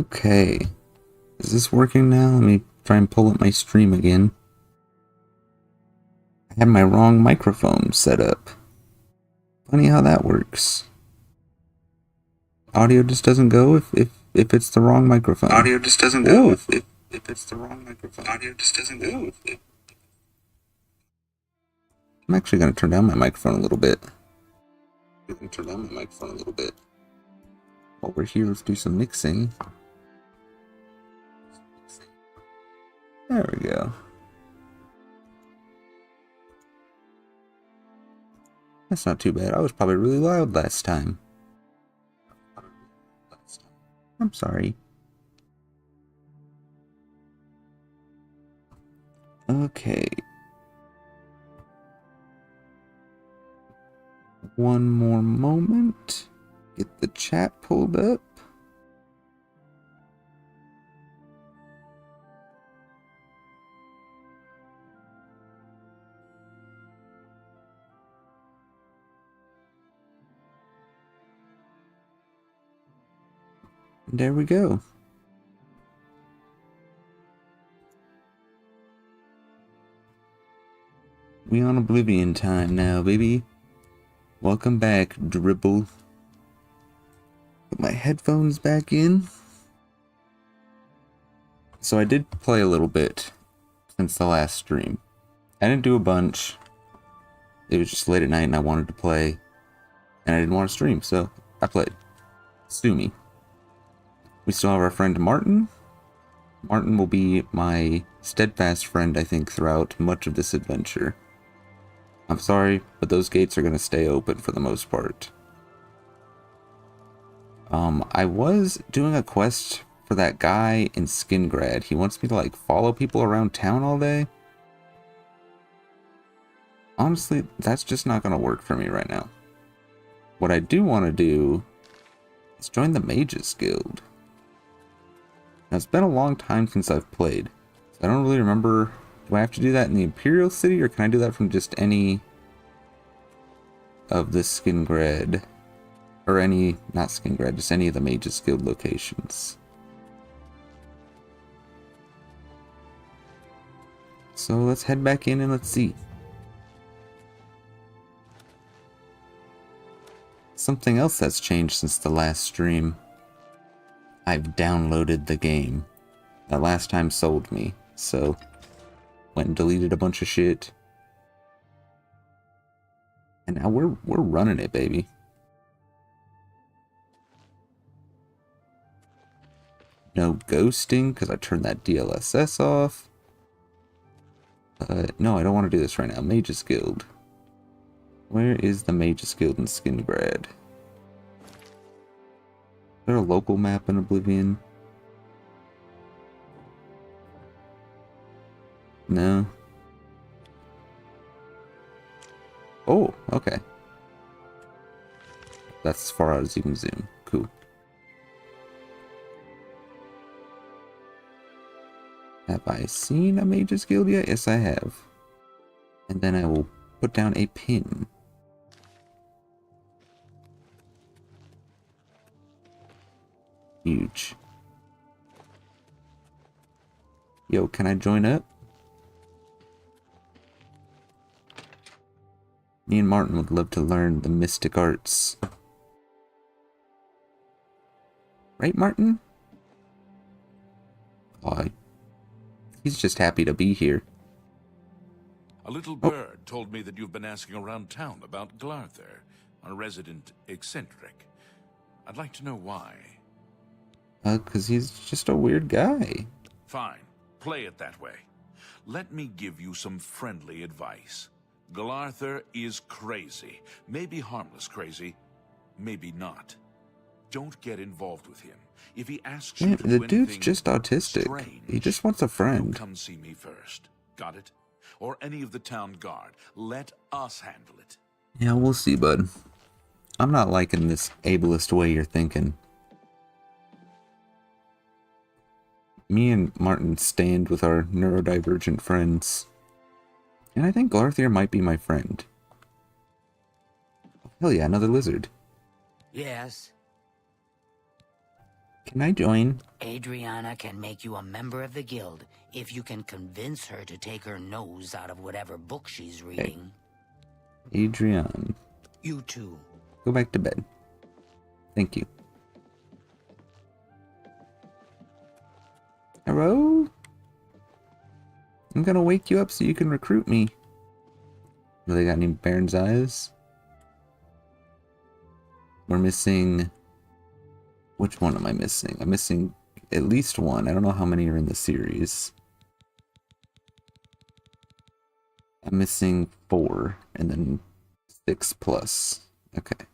Okay. Is this working now? Let me try and pull up my stream again. I had my wrong microphone set up. Funny how that works. Audio just doesn't go if it's the wrong microphone. Audio just doesn't go if it's the wrong microphone. Audio just doesn't go if I'm actually going to turn down my microphone a little bit. While we're here, let's do some mixing. There we go. That's not too bad. I was probably really loud last time. I'm sorry. Okay. One more moment. Get the chat pulled up. There we go. We on Oblivion time now, baby. Welcome back, Dribble. Put my headphones back in. So I did play a little bit since the last stream. I didn't do a bunch. It was just late at night and I wanted to play. And I didn't want to stream, so I played. Sue me. We still have our friend Martin. Martin will be my steadfast friend, I think, throughout much of this adventure. I'm sorry, but those gates are going to stay open for the most part. I was doing a quest for that guy in Skingrad. He wants me to, like, follow people around town all day. Honestly, that's just not going to work for me right now. What I do want to do is join the Mages Guild. Now, it's been a long time since I've played, so I don't really remember. Do I have to do that in the Imperial City, or can I do that from just any of the Skingrad? Or any, not Skingrad, just any of the Mages Guild locations. So let's head back in and let's see. Something else that's changed since the last stream. I've downloaded the game. That last time sold me, so went and deleted a bunch of shit. And now we're running it, baby. No ghosting, because I turned that DLSS off. No, I don't want to do this right now. Mages Guild. Where is the Mages Guild in Skingrad? Is there a local map in Oblivion? No. Oh, okay. That's as far out as you can zoom. Cool. Have I seen a Mages Guild yet? Yes, I have. And then I will put down a pin. Huge. Yo, can I join up? Me and Martin would love to learn the mystic arts. Right, Martin? Oh, he's just happy to be here. A little bird told me that you've been asking around town about Glarther, a resident eccentric. I'd like to know why. 'Cause he's just a weird guy. Fine. Play it that way. Let me give you some friendly advice. Glarther is crazy. Maybe harmless crazy, maybe not. Don't get involved with him. If he asks you to do the dude's anything just autistic. strange, He just wants a friend. come see me first. Got it? Or any of the town guard. Let us handle it. Yeah, we'll see, bud. I'm not liking this ableist way you're thinking. Me and Martin stand with our neurodivergent friends. And I think Glarther might be my friend. Hell yeah, another lizard. Yes. Can I join? Adriana can make you a member of the guild if you can convince her to take her nose out of whatever book she's reading. Adrian. You too. Go back to bed. Thank you. Hello? I'm gonna wake you up so you can recruit me. Really got any Baron's Eyes? We're missing... Which one am I missing? I'm missing at least one. I don't know how many are in the series. I'm missing 4 and then 6 plus. Okay.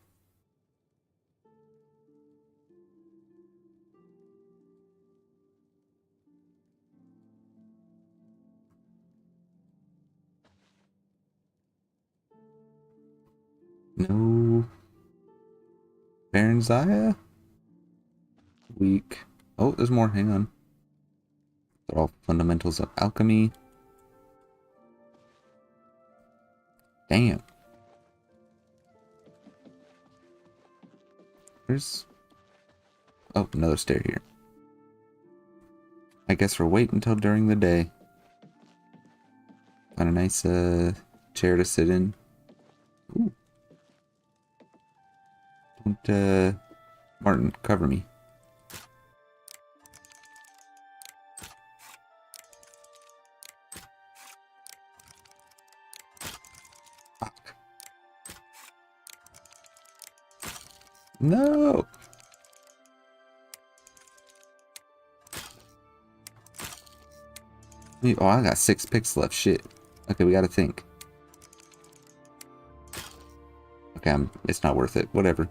No. Baron's Eye? Weak. Oh, there's more. Hang on. They're all fundamentals of alchemy. Damn. There's... Oh, another stair here. I guess we'll wait until during the day. Got a nice chair to sit in. Ooh. Don't, Martin, cover me. Fuck. No! Oh, I got 6 picks left. Shit. Okay, we gotta think. Okay, it's not worth it. Whatever.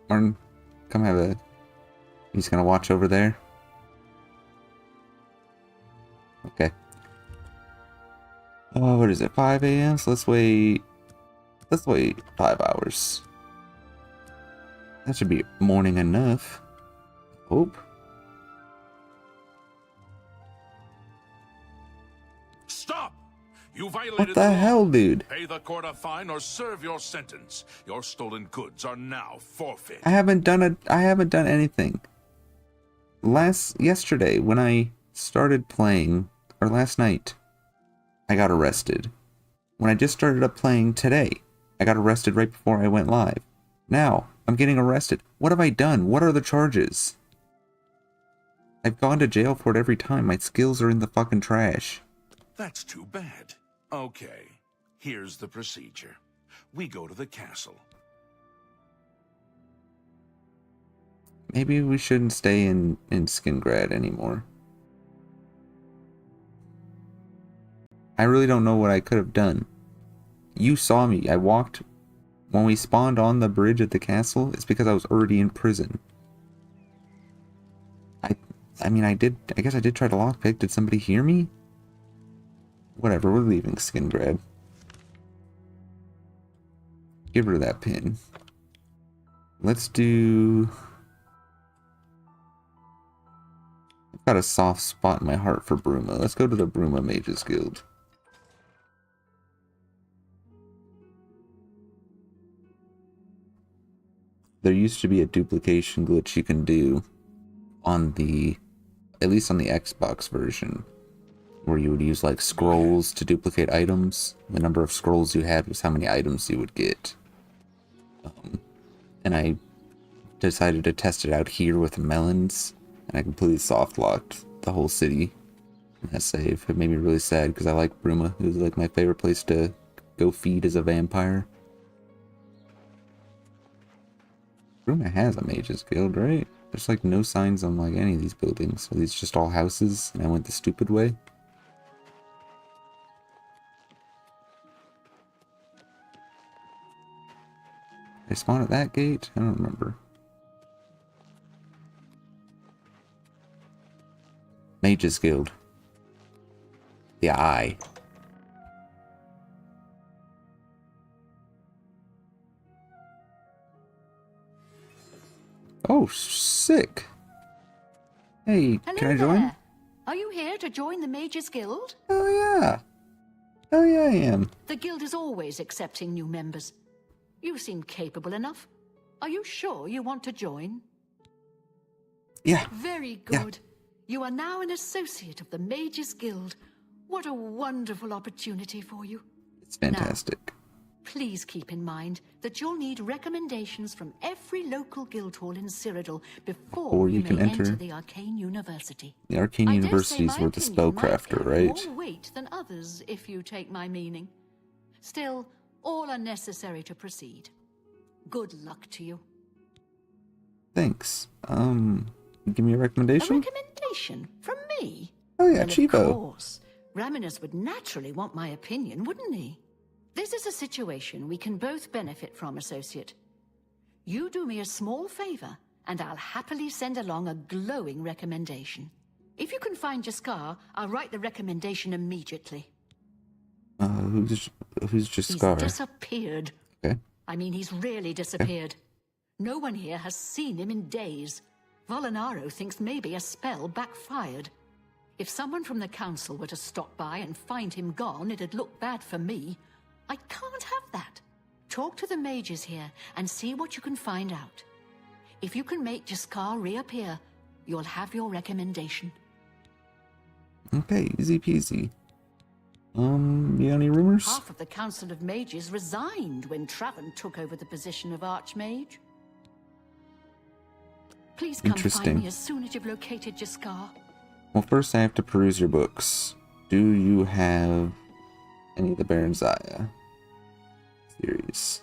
Martin, come have a... He's gonna watch over there? Okay. Oh, what is it? 5 a.m.? So let's wait... Let's wait 5 hours. That should be morning enough. Hope. Stop! You violated What the law. hell, dude? Pay the court a fine or serve your sentence. Your stolen goods are now forfeit. I haven't done anything. Yesterday, when I started playing, or last night, I got arrested. When I just started up playing today, I got arrested right before I went live. Now, I'm getting arrested. What have I done? What are the charges? I've gone to jail for it every time. My skills are in the fucking trash. That's too bad. Okay, here's the procedure. We go to the castle. Maybe we shouldn't stay in Skingrad anymore. I really don't know what I could have done. You saw me. I walked... When we spawned on the bridge at the castle, it's because I was already in prison. I mean, I guess I did try to lockpick. Did somebody hear me? Whatever, we're leaving Skingrad. Give her that pin. Let's do... I've got a soft spot in my heart for Bruma. Let's go to the Bruma Mages Guild. There used to be a duplication glitch you can do on the... At least on the Xbox version. Where you would use like scrolls to duplicate items. The number of scrolls you had was how many items you would get. And I decided to test it out here with melons. And I completely soft locked the whole city in that save. It made me really sad because I like Bruma. It was like my favorite place to go feed as a vampire. Bruma has a mage's guild, right? There's like no signs on like any of these buildings. So these just all houses and I went the stupid way. Did I spawn at that gate? I don't remember. Mage's Guild. The Eye. Oh, sick. Hey, Hello can I join? there. Are you here to join the Mages Guild? Oh yeah. Oh yeah, I am. The guild is always accepting new members. You seem capable enough. Are you sure you want to join? Yeah. Very Yeah. good. You are now an associate of the Mages Guild. What a wonderful opportunity for you. It's fantastic. Please keep in mind that you'll need recommendations from every local guild hall in Cyrodiil before you can may enter the Arcane University. The Arcane I dare University say is my where the opinion might spellcrafter, carry right? more weight than others, if you take my meaning. Still, all are necessary to proceed. Good luck to you. Thanks. Give me a A recommendation? recommendation from me? Oh yeah, Well, Chivo. of course. Raminus would naturally want my opinion, wouldn't he? This is a situation we can both benefit from, associate. You do me a small favor, and I'll happily send along a glowing recommendation. If you can find Jaskar, I'll write the recommendation immediately. Who's He's Jaskar? disappeared. Okay. I mean, he's really disappeared. No one here has seen him in days. Volinaro thinks maybe a spell backfired. If someone from the council were to stop by and find him gone, it'd look bad for me. I can't have that. Talk to the mages here and see what you can find out. If you can make Jaskar reappear, you'll have your recommendation. Okay, easy peasy. You got any rumors? Half of the Council of Mages resigned when Traven took over the position of Archmage. Please come Interesting. find me as soon as you've located Jaskar. Well, first I have to peruse your books. Do you have any of the Baron Zaya series?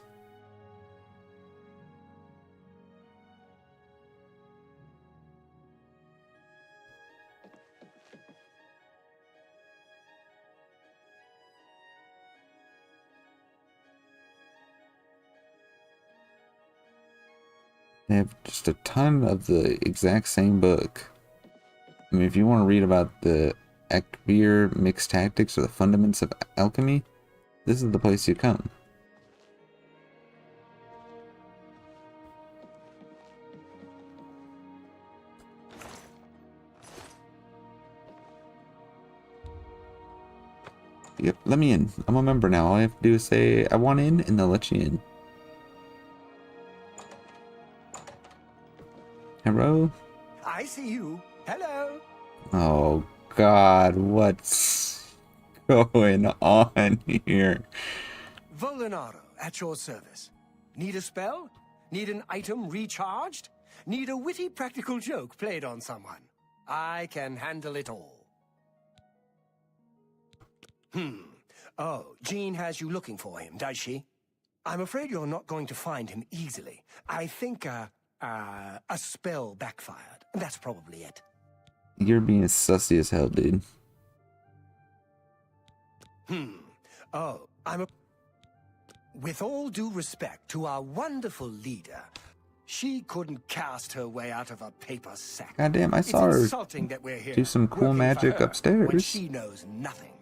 They have just a ton of the exact same book. I mean, if you want to read about the Ekbir mixed tactics or the fundamentals of alchemy, this is the place you come. Yep, let me in. I'm a member now. All I have to do is say I want in, and they'll let you in. Hello? I see you. Hello. Oh God, what's going on here? Volinaro, at your service. Need a spell? Need an item recharged? Need a witty practical joke played on someone? I can handle it all. Oh, Jean has you looking for him, does she? I'm afraid you're not going to find him easily. I think, a spell backfired. That's probably it. You're being sussy as hell, dude. Oh, with all due respect to our wonderful leader, she couldn't cast her way out of a paper sack. Goddamn, I saw It's her insulting that we're here do some cool working for magic her upstairs. when she knows nothing.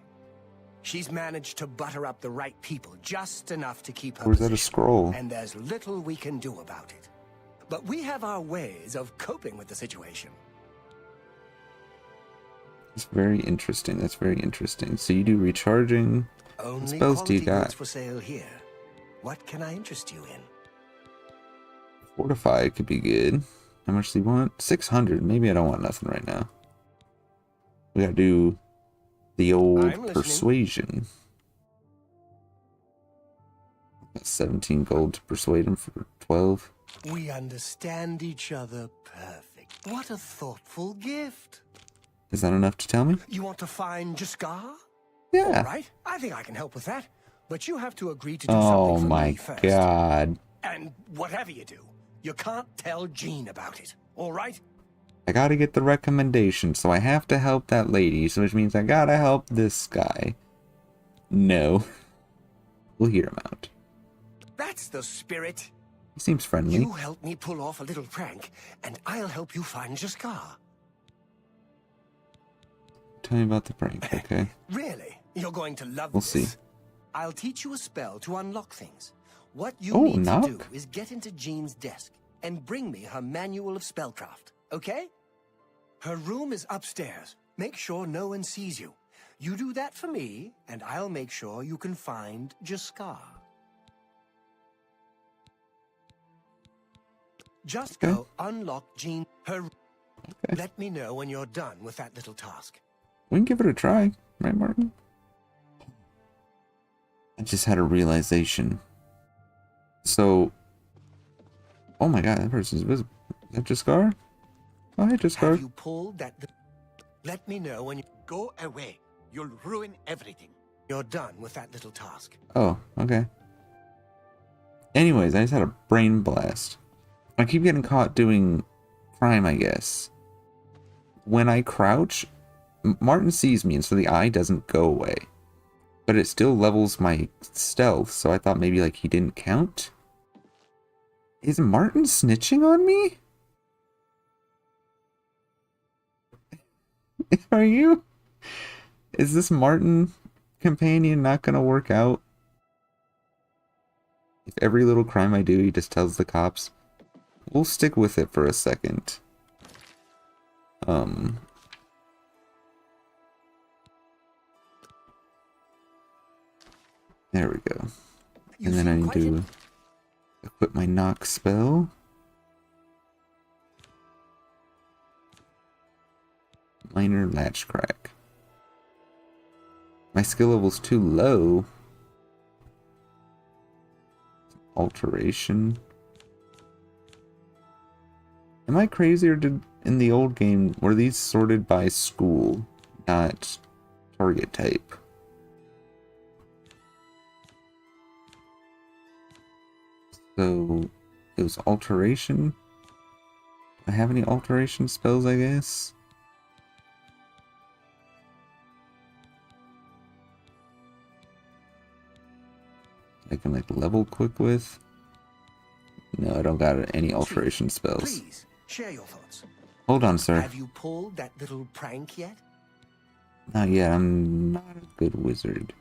She's managed to butter up the right people just enough to keep her Or is that a position, scroll? and there's little we can do about it. But we have our ways of coping with the situation. It's very interesting. That's very interesting. So you do recharging. Only What spells do you quality got? goods for sale here. What can I interest you in? Fortify could be good. How much do you want? 600. Maybe I don't want nothing right now. We gotta do the old I'm listening. persuasion. Got 17 gold to persuade him for 12. We understand each other perfect. What a thoughtful gift. Is that enough to tell me? You want to find Jaskar? Yeah. All right, I think I can help with that. But you have to agree to do Oh something for my me first. God. And whatever you do, you can't tell Jean about it. All right? I gotta get the recommendation, so I have to help that lady, so which means I gotta help this guy. No. We'll hear him out. That's the spirit. He seems friendly. You help me pull off a little prank, and I'll help you find Jaskar. Tell me about the prank, okay? Really? You're going to love We'll this. see. I'll teach you a spell to unlock things. What you Oh, need knock? to do is get into Jean's desk and bring me her manual of spellcraft, okay? Her room is upstairs. Make sure no one sees you. You do that for me, and I'll make sure you can find Jaskar. Just Okay. go unlock Jean. Okay. Let me know when you're done with that little task. We can give it a try, right, Martin? I just had a realization. So, oh my god, that person's visible. Is that Jaskar? Oh, hey, Jaskar. Have you pulled that? Let me know when Go away. You'll ruin everything. you're done with that little task. Oh, okay. Anyways, I just had a brain blast. I keep getting caught doing crime, I guess. When I crouch, Martin sees me, and so the eye doesn't go away. But it still levels my stealth, so I thought maybe like he didn't count. Is Martin snitching on me? Are you? Is this Martin companion not gonna work out? If every little crime I do, he just tells the cops. We'll stick with it for a second. There we go. You And then I seem need quite to equip my knock spell. Minor latch crack. My skill level's too low. Alteration. Am I crazy, or did in the old game were these sorted by school, not target type? So it was alteration. Do I have any alteration spells, I guess? I can like level quick with. No, I don't got any alteration spells. Please share your thoughts. Hold on, sir. Have you pulled that little prank yet? Not yet. I'm not a good wizard.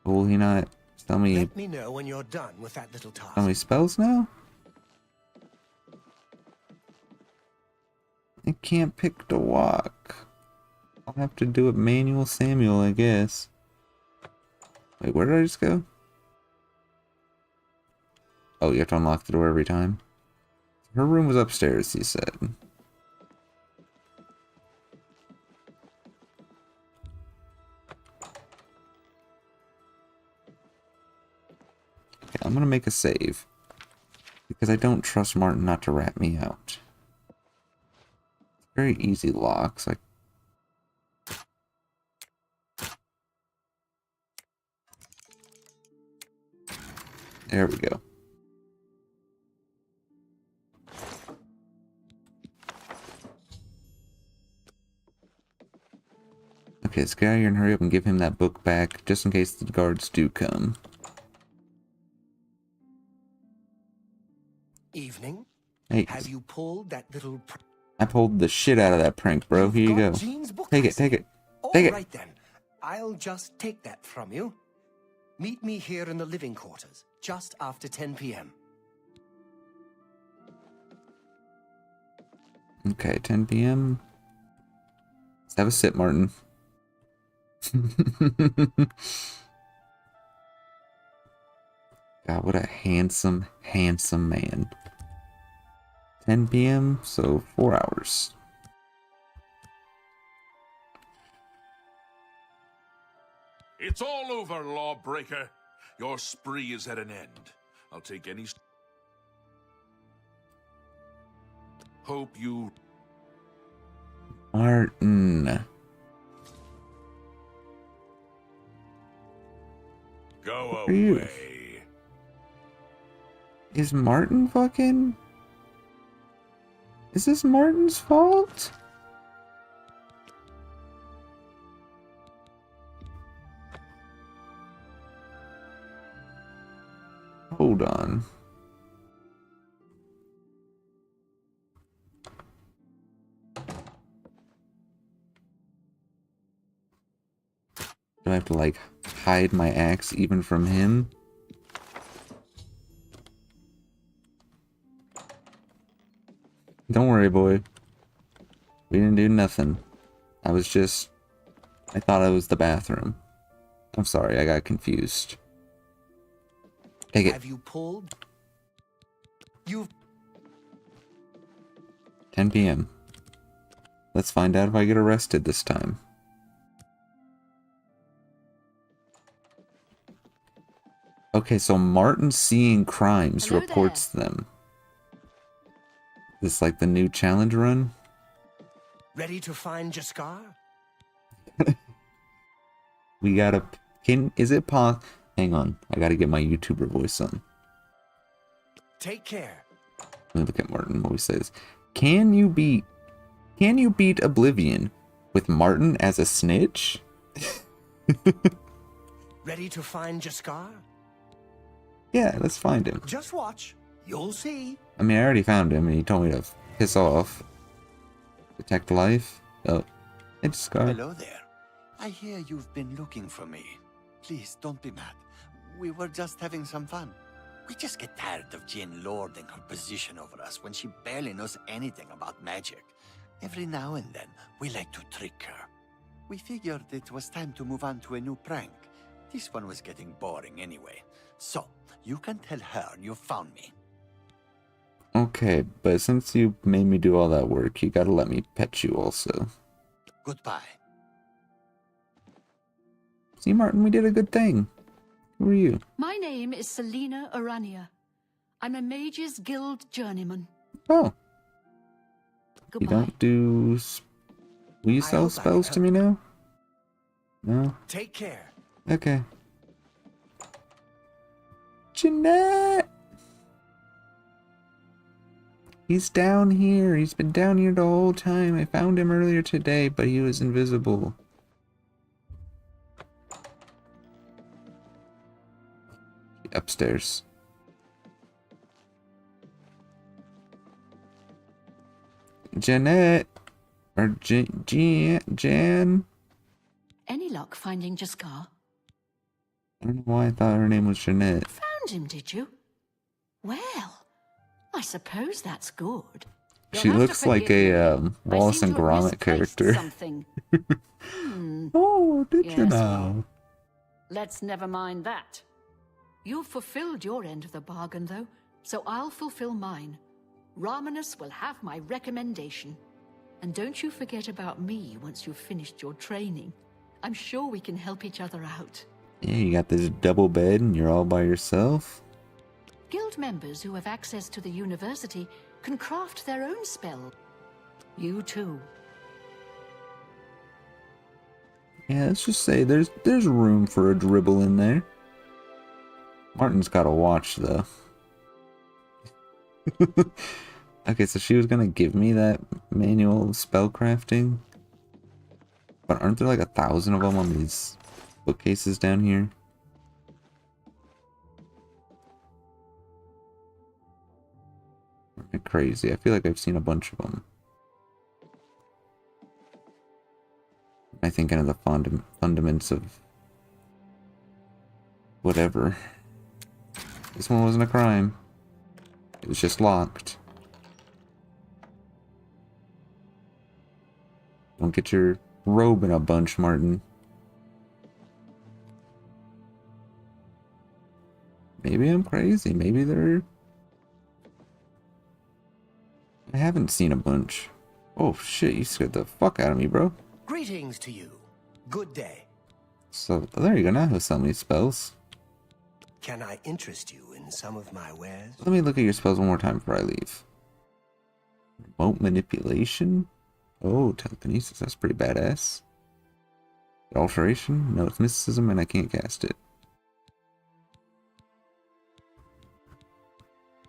Will he not tell me? Let me know when you're done with that little task. Tell me spells now? I can't pick to walk. I'll have to do it manual Samuel, I guess. Wait, where did I just go? Oh, you have to unlock the door every time? Her room was upstairs, he said. Okay, I'm gonna make a save. Because I don't trust Martin not to rat me out. Very easy locks. There we go. Okay, let's get out of here and hurry up and give him that book back, just in case the guards do come. Evening. Hey, Have you pulled that little? I pulled the shit out of that prank, bro. Here you go. Take it, take it, take it. All right then. I'll just take that from you. Meet me here in the living quarters, just after 10 p.m. Okay, 10 p.m. Let's have a sip, Martin. God, what a handsome, handsome man. 10 p.m., so 4 hours. It's all over, lawbreaker. Your spree is at an end. I'll take any... Hope you... Martin. Go Are you- away. Is Martin fucking... Is this Martin's fault? Hold on. Do I have to, like, hide my axe even from him? Don't worry, boy. We didn't do nothing. I thought it was the bathroom. I'm sorry, I got confused. Take it. Have you pulled? You've... 10 p.m. Let's find out if I get arrested this time. Okay, so Martin seeing crimes Hello reports them. This like the new challenge run? Ready to find Jaskar? We gotta... Is it pos... Hang on, I gotta get my YouTuber voice on. Take care. Let me look at Martin, what he says. Can you beat Oblivion with Martin as a snitch? Ready to find Jaskar? Yeah, let's find him. Just watch. You'll see. I mean, I already found him, and he told me to piss off. Protect life. Oh, it's Scar. Hello there. I hear you've been looking for me. Please don't be mad. We were just having some fun. We just get tired of Jane lording her position over us when she barely knows anything about magic. Every now and then, we like to trick her. We figured it was time to move on to a new prank. This one was getting boring anyway. So, you can tell her you found me. Okay, but since you made me do all that work, you gotta let me pet you also. Goodbye. See, Martin, we did a good thing. Who are you? My name is Selena Arania. I'm a Mages Guild journeyman. Oh, you Goodbye. don't do... Will you I sell hope I spells can to me now? No? Take care. Okay. Jeanette! He's down here. He's been down here the whole time. I found him earlier today, but he was invisible. Upstairs. Jeanette! Or Jan? Any luck finding Jaskar? I don't know why I thought her name was Jeanette. Found him, did you? Well, I suppose that's good. You'll She have to looks like forgive me. a Wallace I and seem to have Gromit misplaced character. Something. Oh, did you Yes, know? Let's never mind that. You've fulfilled your end of the bargain, though, so I'll fulfill mine. Ramanus will have my recommendation. And don't you forget about me once you've finished your training. I'm sure we can help each other out. Yeah, you got this double bed and you're all by yourself? Guild members who have access to the university can craft their own spell. You too. Yeah, let's just say there's room for a dribble in there. Martin's got a watch, though. Okay, so she was gonna give me that manual of spellcrafting. But aren't there like 1,000 of them on these bookcases down here? Am I crazy? I feel like I've seen a bunch of them. Am I thinking of the fundaments of whatever? This one wasn't a crime. It was just locked. Don't get your robe in a bunch, Martin. Maybe I'm crazy. Maybe they're... I haven't seen a bunch. Oh shit, you scared the fuck out of me, bro. Greetings to you. Good day. So, there you go. Now I have so many spells. Can I interest you in some of my wares? Let me look at your spells one more time before I leave. Remote manipulation? Oh, telekinesis. That's pretty badass. Alteration? No, it's mysticism and I can't cast it.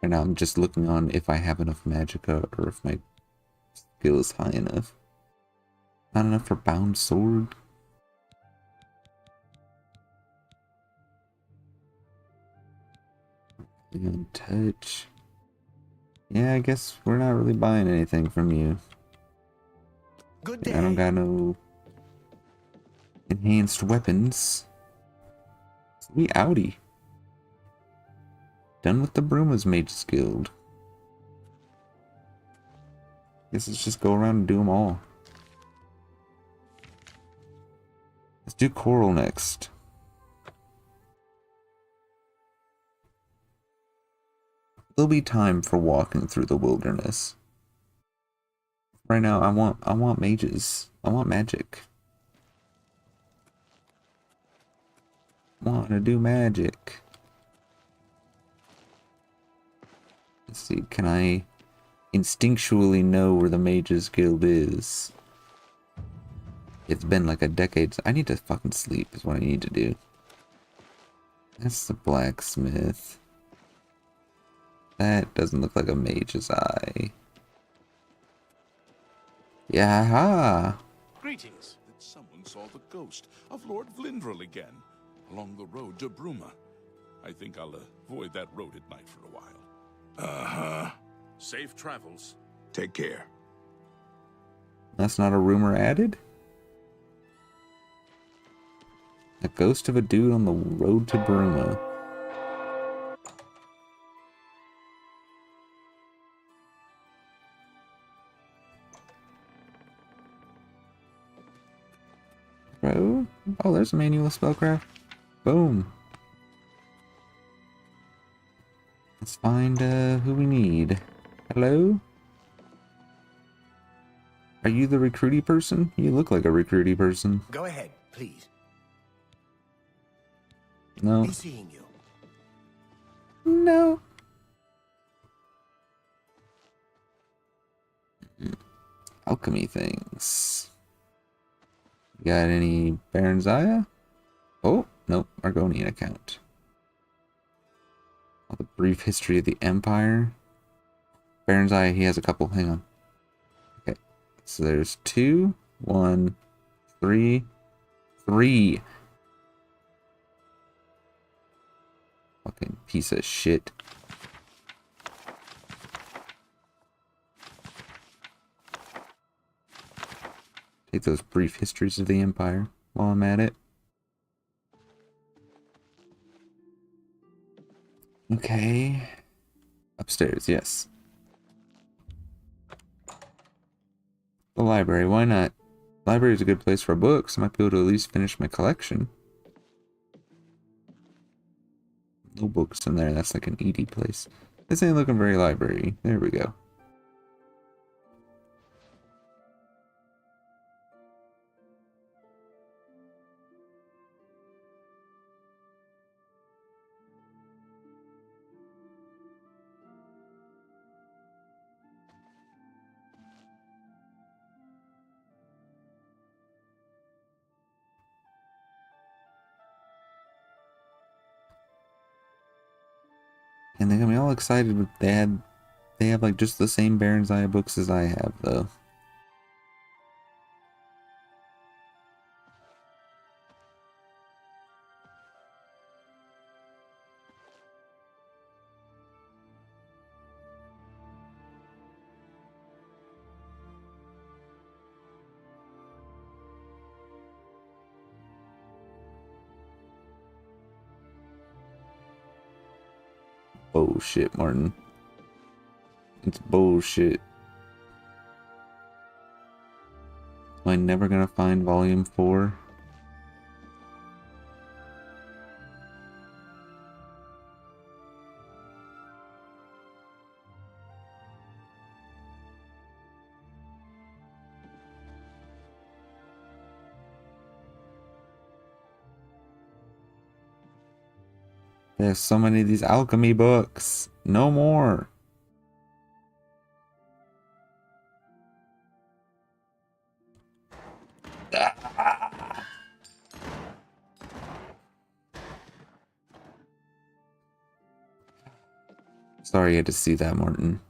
Right now I'm just looking on if I have enough magicka or if my skill is high enough. Not enough for bound sword. And touch. Yeah, I guess we're not really buying anything from you. Good day. I don't got no enhanced weapons. We outie. Done with the Bruma's Mage's Guild. Guess let's just go around and do them all. Let's do Coral next. There'll be time for walking through the wilderness. Right now, I want mages. I want magic. I want to do magic. Let's see, can I instinctually know where the Mages Guild is? It's been like a decade. I need to fucking sleep is what I need to do. That's the blacksmith. That doesn't look like a mage's eye. Yeah. Greetings. That someone saw the ghost of Lord Vlindrel again, along the road to Bruma. I think I'll avoid that road at night for a while. Uh-huh. Safe travels. Take care. That's not a rumor added? A ghost of a dude on the road to Bruma. Bro? Oh, there's a manual spellcraft. Boom. Let's find who we need. Hello? Are you the recruity person? You look like a recruity person. Go ahead, please. No. Be seeing you. No. Alchemy things. Got any Baron's Eye? Oh, nope. Argonian account. Oh, the brief history of the Empire. Baron's Eye, he has a couple. Hang on. Okay. So there's 2, 1, 3, 3. Fucking piece of shit. Take those brief histories of the Empire while I'm at it. Okay. Upstairs, yes. The library, why not? Library is a good place for books. I might be able to at least finish my collection. No books in there, that's like an ED place. This ain't looking very library. There we go. And they got me all excited, but they have like just the same Baron's Eye books as I have, though. Bullshit, Martin. It's bullshit. Am I never gonna find volume 4? There's so many of these alchemy books. No more. Sorry you had to see that, Martin.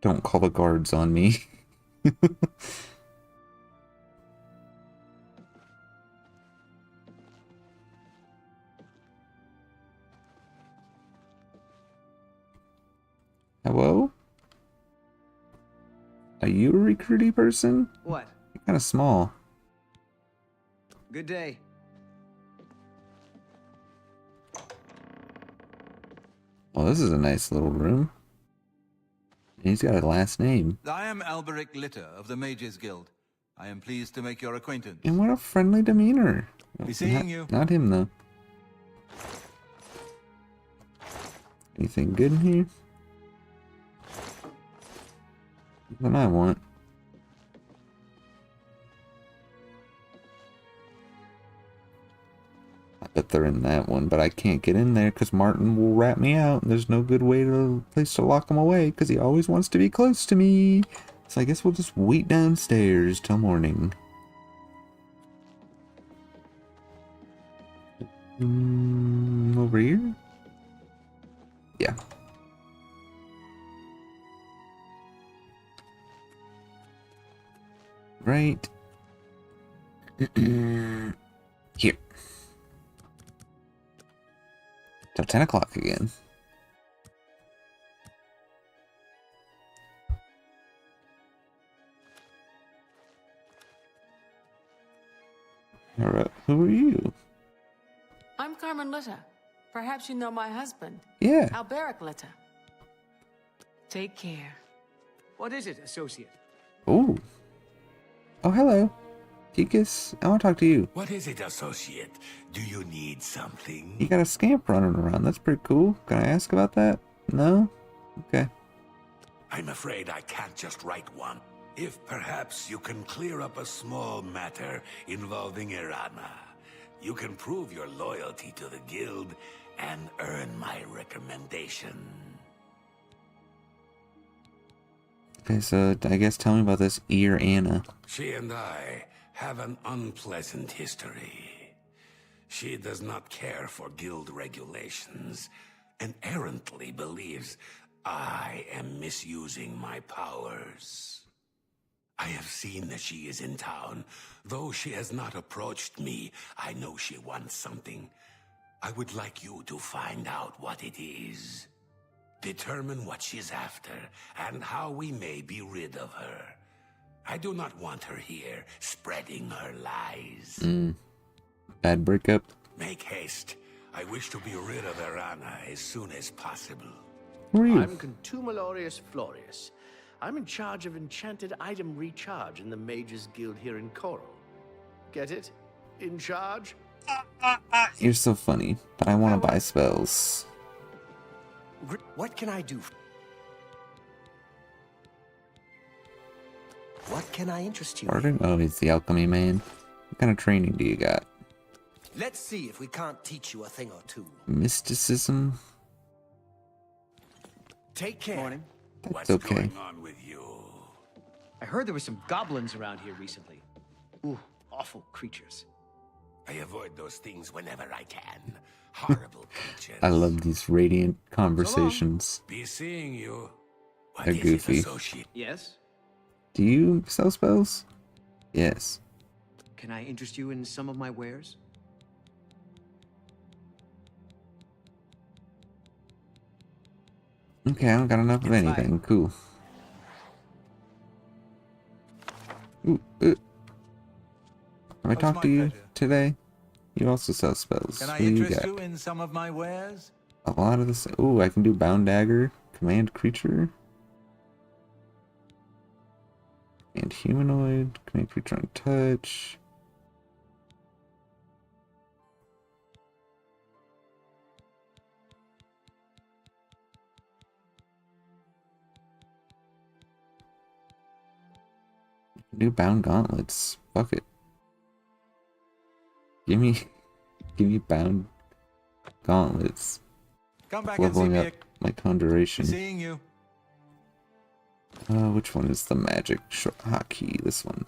Don't call the guards on me. Hello? Are you a recruity person? What? You're kind of small. Good day. Oh, this is a nice little room. And he's got a last name. I am Alberic Litter of the Mages Guild. I am pleased to make your acquaintance. And what a friendly demeanor. Be seeing you. Not him, though. Anything good in here? than I want. I bet they're in that one, but I can't get in there because Martin will rat me out, and there's no good place to lock him away because he always wants to be close to me. So I guess we'll just wait downstairs till morning. Over here? Yeah. Right. Here. Till 10 o'clock again. Alright, who are you? I'm Carmen Litta. Perhaps you know my husband. Yeah. Alberic Litta. Take care. What is it, associate? Oh. Oh, hello. Kikus, I want to talk to you. What is it, associate? Do you need something? You got a scamp running around. That's pretty cool. Can I ask about that? No? Okay. I'm afraid I can't just write one. If perhaps you can clear up a small matter involving Irana, you can prove your loyalty to the guild and earn my recommendation. Okay, so I guess tell me about this Anna. She and I have an unpleasant history. She does not care for guild regulations and errantly believes I am misusing my powers. I have seen that she is in town. Though she has not approached me, I know she wants something. I would like you to find out what it is. Determine what she's after and how we may be rid of her. I do not want her here, spreading her lies. Bad breakup. Make haste. I wish to be rid of Irana as soon as possible. Who are you? I'm Contumelius Florius. I'm in charge of enchanted item recharge in the Mages Guild here in Coral. Get it? In charge? You're so funny, but I want to buy spells. What can I do? What can I interest you in? Pardon? Oh, he's the alchemy man. What kind of training do you got? Let's see if we can't teach you a thing or two. Mysticism? Take care. Morning. That's What's okay. going on with you? I heard there were some goblins around here recently. Ooh, awful creatures. I avoid those things whenever I can. Horrible creatures. I love these radiant conversations. Be seeing you. What They're is goofy. it, associate? Yes? Do you sell spells? Yes. Can I interest you in some of my wares? Okay, I don't got enough of anything. Cool. Ooh, have I talked to you today? You also sell spells. Can I What do you interest got? you in some of my wares? A lot of this. Ooh, I can do Bound Dagger, Command Creature, and Humanoid, Command Creature on Touch. Do Bound Gauntlets. Fuck it. Give me Bound Gauntlets. Come back and see Leveling me. up my Conjuration. Seeing you. Which one is the magic hotkey? This one.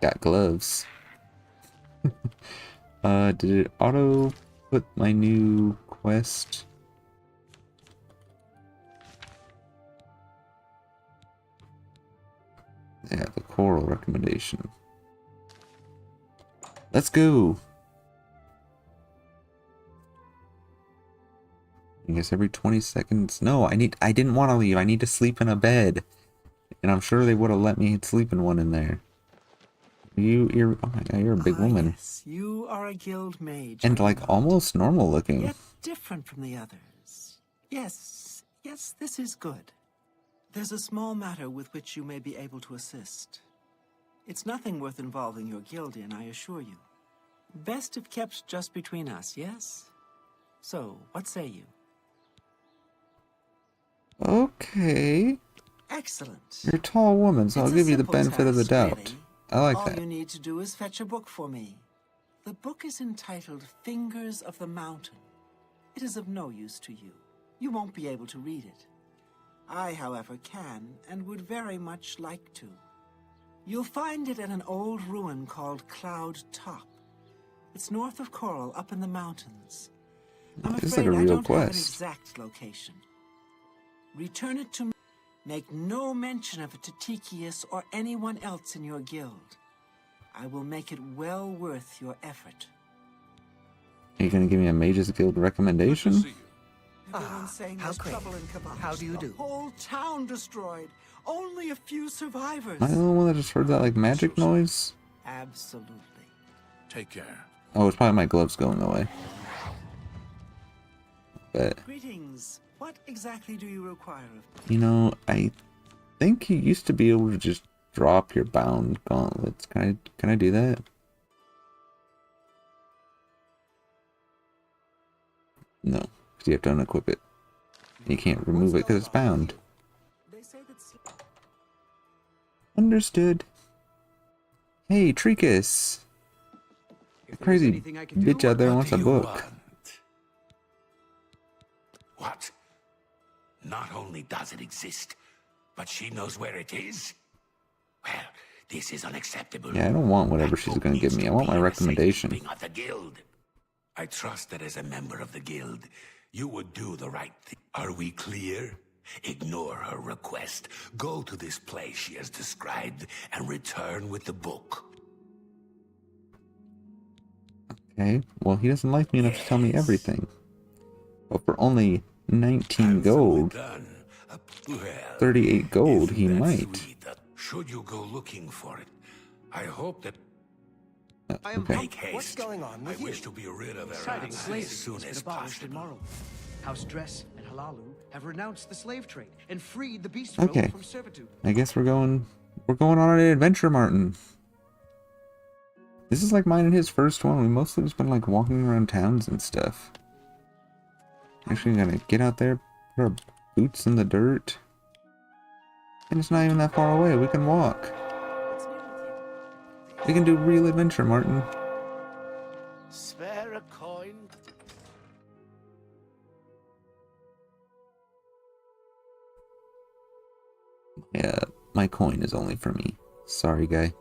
Got gloves. Did it auto put my new quest? Yeah, the coral recommendation. Let's go. I guess every 20 seconds. No, I didn't want to leave. I need to sleep in a bed. And I'm sure they would have let me sleep in one in there. You're oh my god, you're a big woman. Yes, you are a guild mage. And like almost normal looking. Yet different from the others. Yes, this is good. There's a small matter with which you may be able to assist. It's nothing worth involving your guild in, I assure you. Best if kept just between us, yes? So, what say you? Okay. Excellent. You're a tall woman, so It's I'll a give you the simple benefit of the task, doubt. really. I like All that. you need to do is fetch a book for me. The book is entitled Fingers of the Mountain. It is of no use to you. You won't be able to read it. I, however, can and would very much like to. You'll find it at an old ruin called Cloud Top. It's north of Coral, up in the mountains. I'm This is afraid like a I real don't have an quest. exact location. Return it to me. Make no mention of it to Tikius or anyone else in your guild. I will make it well worth your effort. Are you gonna give me a Mages Guild recommendation? Everyone's saying how there's quaint. trouble in Kavash. How do you do? The whole town destroyed. Only a few survivors. Am I the only one that just heard that like magic noise? Absolutely. Take care. Oh, it's probably my gloves going away. But Greetings. What exactly do you require of me? you know, I think you used to be able to just drop your bound gauntlets. Can I do that? No, because you have to unequip it. You can't remove it because it's bound. They say that Understood. Hey, Trikus. The crazy anything I can do, bitch out there What wants do a you book. want? What? Not only does it exist, but she knows where it is? Well, this is unacceptable. Yeah, I don't want whatever she's going to give me. I want my recommendation. Of the guild. I trust that as a member of the guild, you would do the right thing. Are we clear? Ignore her request. Go to this place she has described and return with the book. Okay, well, he doesn't like me enough to tell me everything. But for only 19 gold, Well, 38 gold, he isn't that might. sweet? Should you go looking for it, I hope that Okay. make haste. What's going on with I you? wish to be rid of her Exciting. as Slavery soon has been as abolished in possible. Morrow. House Dress and Halalu have renounced the slave trade and freed the beast folk Okay. from servitude. I guess we're going on an adventure, Martin. This is like mine and his first one. We mostly just been like walking around towns and stuff. Actually gonna get out there, put our boots in the dirt. And it's not even that far away. We can walk. We can do real adventure, Martin. Spare a coin. Yeah, my coin is only for me. Sorry, guy.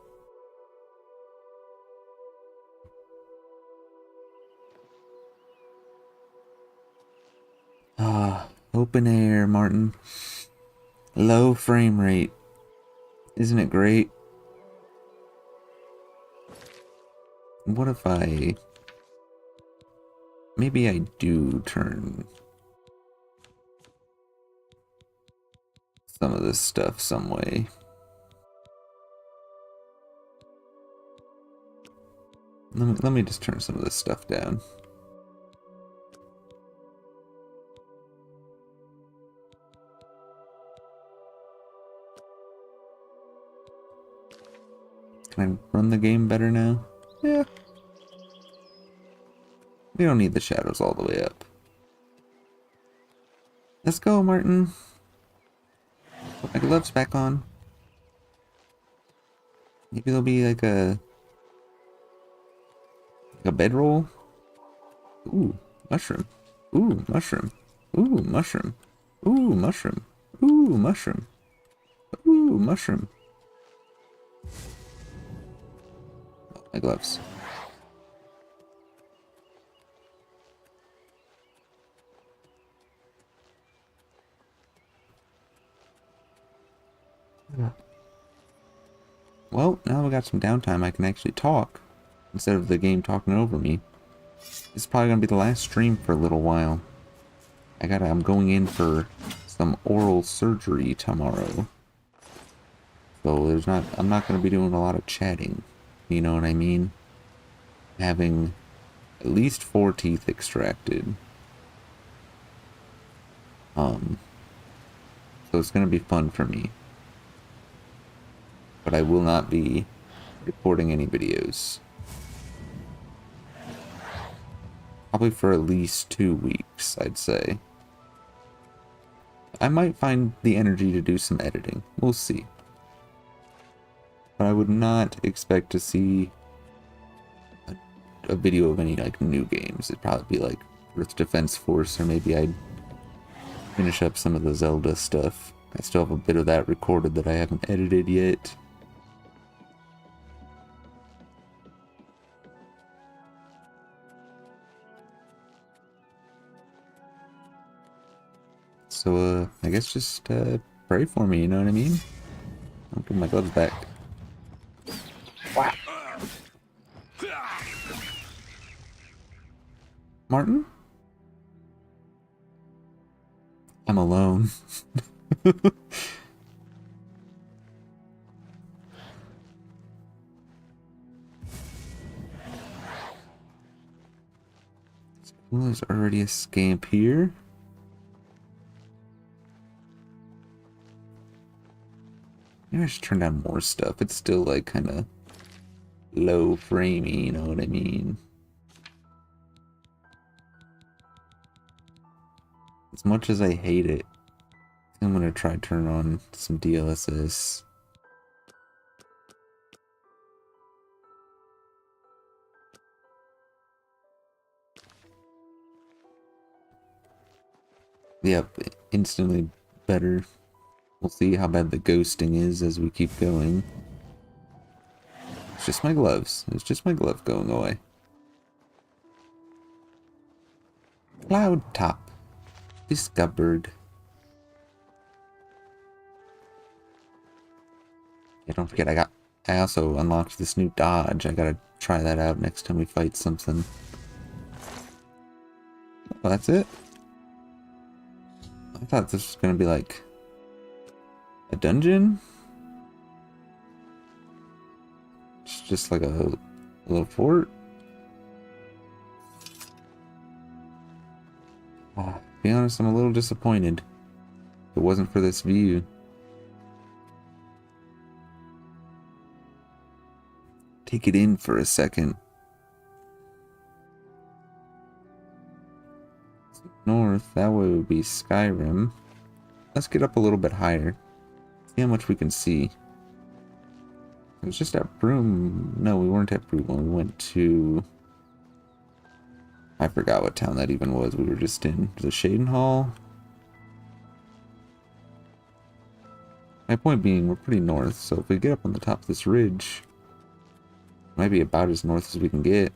Ah, open air, Martin. Low frame rate. Isn't it great? What if I... Maybe I do turn some of this stuff some way. Let me just turn some of this stuff down. Can I run the game better now? Yeah. We don't need the shadows all the way up. Let's go, Martin. Put my gloves back on. Maybe there'll be like a bedroll. Ooh, mushroom. Ooh, mushroom. Ooh, mushroom. Ooh, mushroom. Ooh, mushroom. Ooh, mushroom. Oh, my gloves. Well, now we got some downtime, I can actually talk instead of the game talking over me. This is probably gonna be the last stream for a little while. I'm going in for some oral surgery tomorrow. So I'm not gonna be doing a lot of chatting. You know what I mean? Having at least 4 teeth extracted. So it's gonna be fun for me. But I will not be recording any videos. Probably for at least 2 weeks, I'd say. I might find the energy to do some editing. We'll see. But I would not expect to see a video of any like new games. It'd probably be like Earth Defense Force, or maybe I'd finish up some of the Zelda stuff. I still have a bit of that recorded that I haven't edited yet. So, I guess just pray for me, you know what I mean? I'll give my gloves back. Wow. Martin? I'm alone. Well, there's already a scamp here. Maybe I should turn down more stuff. It's still like kind of low framey, you know what I mean? As much as I hate it, I'm gonna try turn on some DLSS. Yep, instantly better. We'll see how bad the ghosting is as we keep going. It's just my gloves. It's just my glove going away. Cloud top. Discovered. Yeah, don't forget, I also unlocked this new dodge. I gotta try that out next time we fight something. Well, that's it. I thought this was gonna be like a dungeon. It's just like a little fort. To be honest, I'm a little disappointed. If it wasn't for this view. Take it in for a second. North, that way would be Skyrim. Let's get up a little bit higher. See how much we can see. It was just at Broom. No, we weren't at Broom. We went to... I forgot what town that even was. We were just in the Shaden Hall. My point being, we're pretty north, so if we get up on the top of this ridge, it might be about as north as we can get.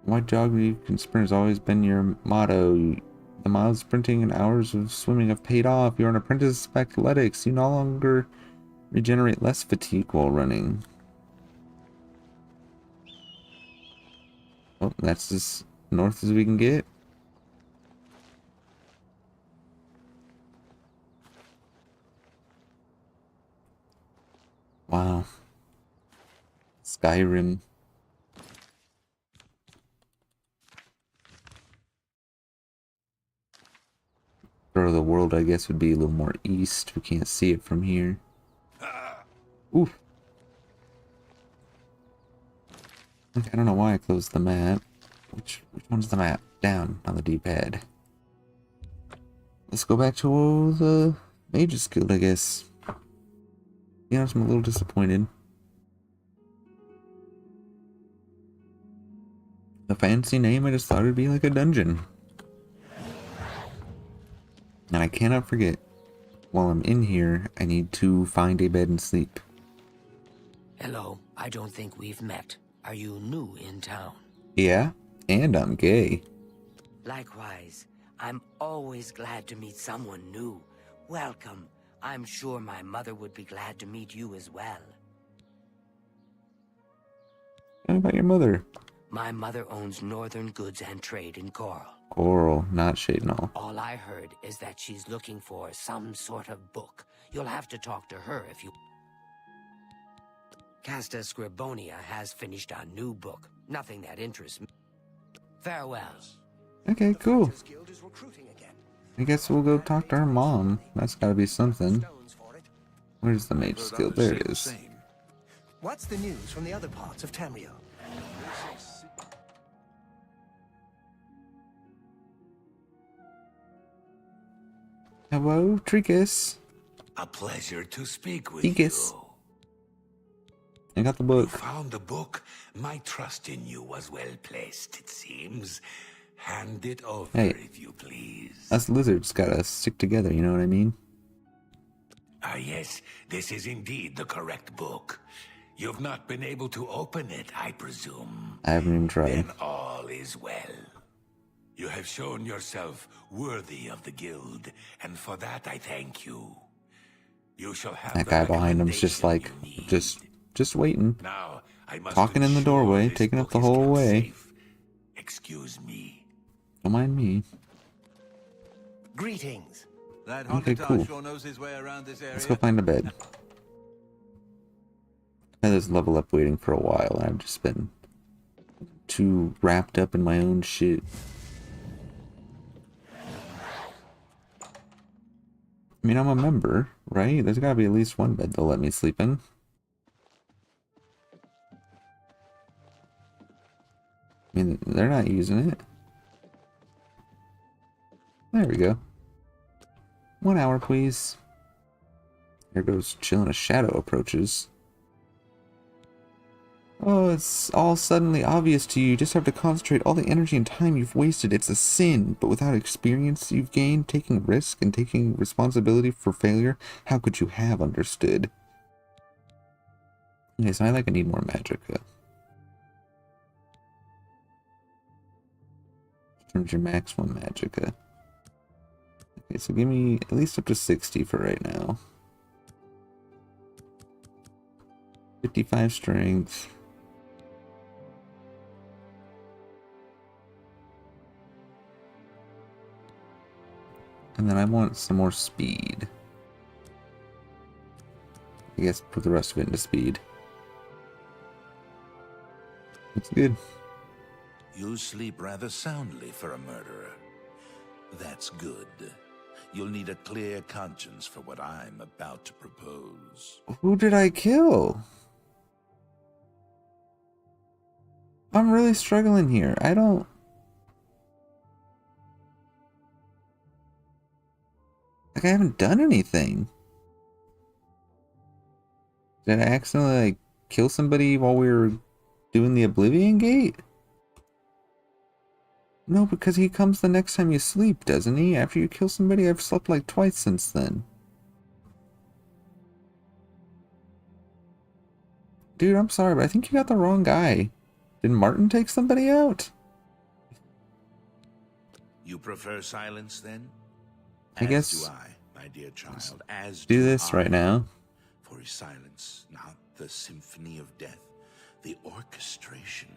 Why jogging and sprint has always been your motto. The miles sprinting and hours of swimming have paid off. You're an apprentice of athletics. You no longer regenerate less fatigue while running. Oh, that's as north as we can get. Wow. Skyrim. Of the world, I guess, would be a little more east. We can't see it from here. Oof. Okay, I don't know why I closed the map. Which one's the map? Down on the D-pad. Let's go back to the Mage's Guild, I guess. Yeah, I'm a little disappointed. The fancy name, I just thought it'd be like a dungeon. And I cannot forget, while I'm in here, I need to find a bed and sleep. Hello, I don't think we've met. Are you new in town? Yeah, and I'm gay. Likewise, I'm always glad to meet someone new. Welcome. I'm sure my mother would be glad to meet you as well. What about your mother? My mother owns Northern Goods and Trade in Coral. Coral, not Shadenall. All I heard is that she's looking for some sort of book. You'll have to talk to her if you... Casta Scribonia has finished a new book. Nothing that interests me. Farewell. Okay, cool. Guild is recruiting again. I guess we'll go talk to her mom. That's gotta be something. Where's the Mage's Guild? There it is. What's the news from the other parts of Tamriel? Hello, Tricus. A pleasure to speak with Tricus. you. I got the book. You found the book? My trust in you was well placed, it seems. Hand it over, if you please. Us lizards gotta stick together, you know what I mean? Ah, yes, this is indeed the correct book. You've not been able to open it, I presume. I haven't even tried. Then all is well. You have shown yourself worthy of the guild, and for that I thank you. You shall have that guy behind him's just like, just waiting. Now, I must talking in the doorway, taking up the whole way. Excuse me. Don't mind me. Greetings. That okay, cool. sure knows his way around this area. Let's go find a bed. I had this level up waiting for a while, and I've just been too wrapped up in my own shit. I mean, I'm a member, right? There's gotta be at least one bed they'll let me sleep in. I mean, they're not using it. There we go. 1 hour, please. Here goes chilling. A shadow approaches. Oh, it's all suddenly obvious to you. You just have to concentrate all the energy and time you've wasted. It's a sin, but without experience you've gained, taking risk and taking responsibility for failure, how could you have understood? Okay, so I need more magicka. Turns your maximum magicka. Okay, so give me at least up to 60 for right now. 55 strength. And then I want some more speed. I guess put the rest of it into speed. That's good. You sleep rather soundly for a murderer. That's good. You'll need a clear conscience for what I'm about to propose. Who did I kill? I'm really struggling here. I haven't done anything. Did I accidentally kill somebody while we were doing the Oblivion gate? No, because he comes the next time you sleep, doesn't he? After you kill somebody, I've slept like twice since then. Dude, I'm sorry, but I think you got the wrong guy. Did Martin take somebody out? You prefer silence, then? I guess. As do I, my dear child. As do this right now. For his silence, not the symphony of death, the orchestration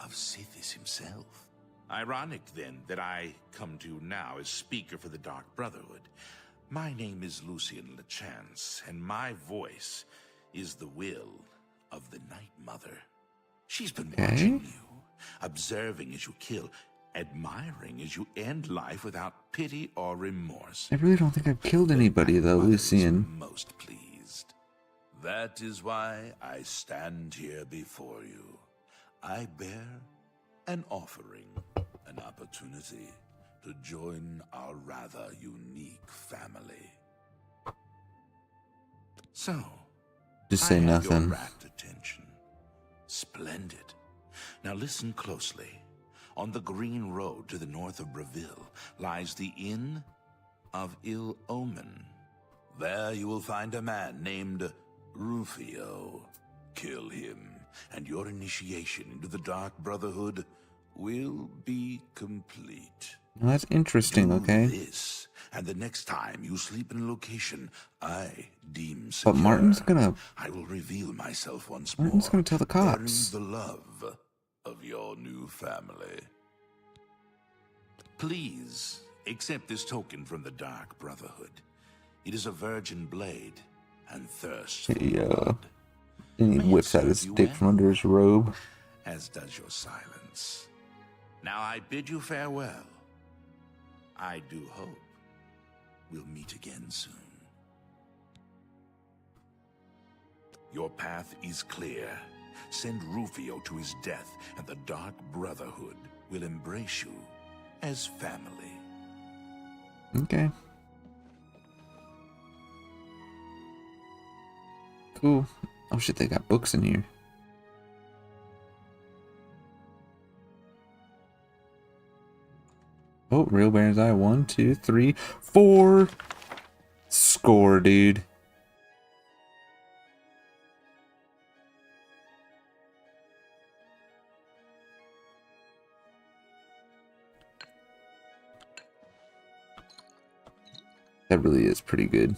of Sithis himself. Ironic, then, that I come to you now as speaker for the Dark Brotherhood. My name is Lucian LeChance, and my voice is the will of the Night Mother. She's been watching you, observing as you kill, admiring as you end life without pity or remorse. I really don't think I've killed anybody, though, Lucian. Most pleased. That is why I stand here before you. I bear an offering, an opportunity to join our rather unique family. So, just say I have nothing. Your rapt attention. Splendid. Now listen closely. On the green road to the north of Breville lies the Inn of Ill Omen. There you will find a man named Rufio. Kill him, and your initiation into the Dark Brotherhood will be complete. Well, that's interesting, okay? This, and the next time you sleep in a location I deem But secure, I will reveal myself once more. Martin's gonna tell the cops. Bearing the love of your new family. Please accept this token from the Dark Brotherhood. It is a virgin blade and thirst for blood. And he whips out his dick from under his robe. As does your silence. Now I bid you farewell. I do hope We'll meet again soon. Your path is clear. Send Rufio to his death, and the Dark Brotherhood will embrace you as family. Okay. Cool. Oh shit, they got books in here. Oh, Real Baron's Eye. 1, 2, 3, 4. Score, dude. That really is pretty good.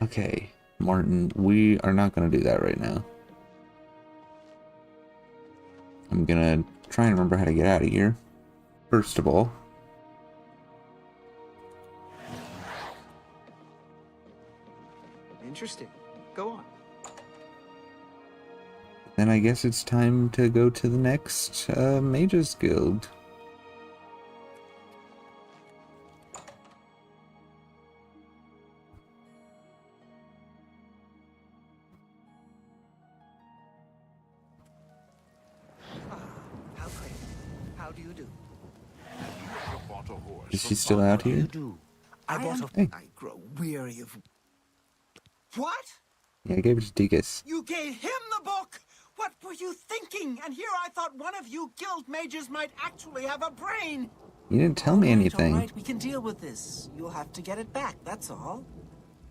Okay, Martin, we are not going to do that right now. I'm going to try and remember how to get out of here. First of all. Interesting. Go on. Then I guess it's time to go to the next Mages Guild. How do you do? Is she still out here? I bought a... Hey. I grow weary of... What? Yeah, I gave it to Degas. You gave him the book! What were you thinking? And here I thought one of you guild mages might actually have a brain! You didn't tell me anything. All right, we can deal with this. You'll have to get it back, that's all.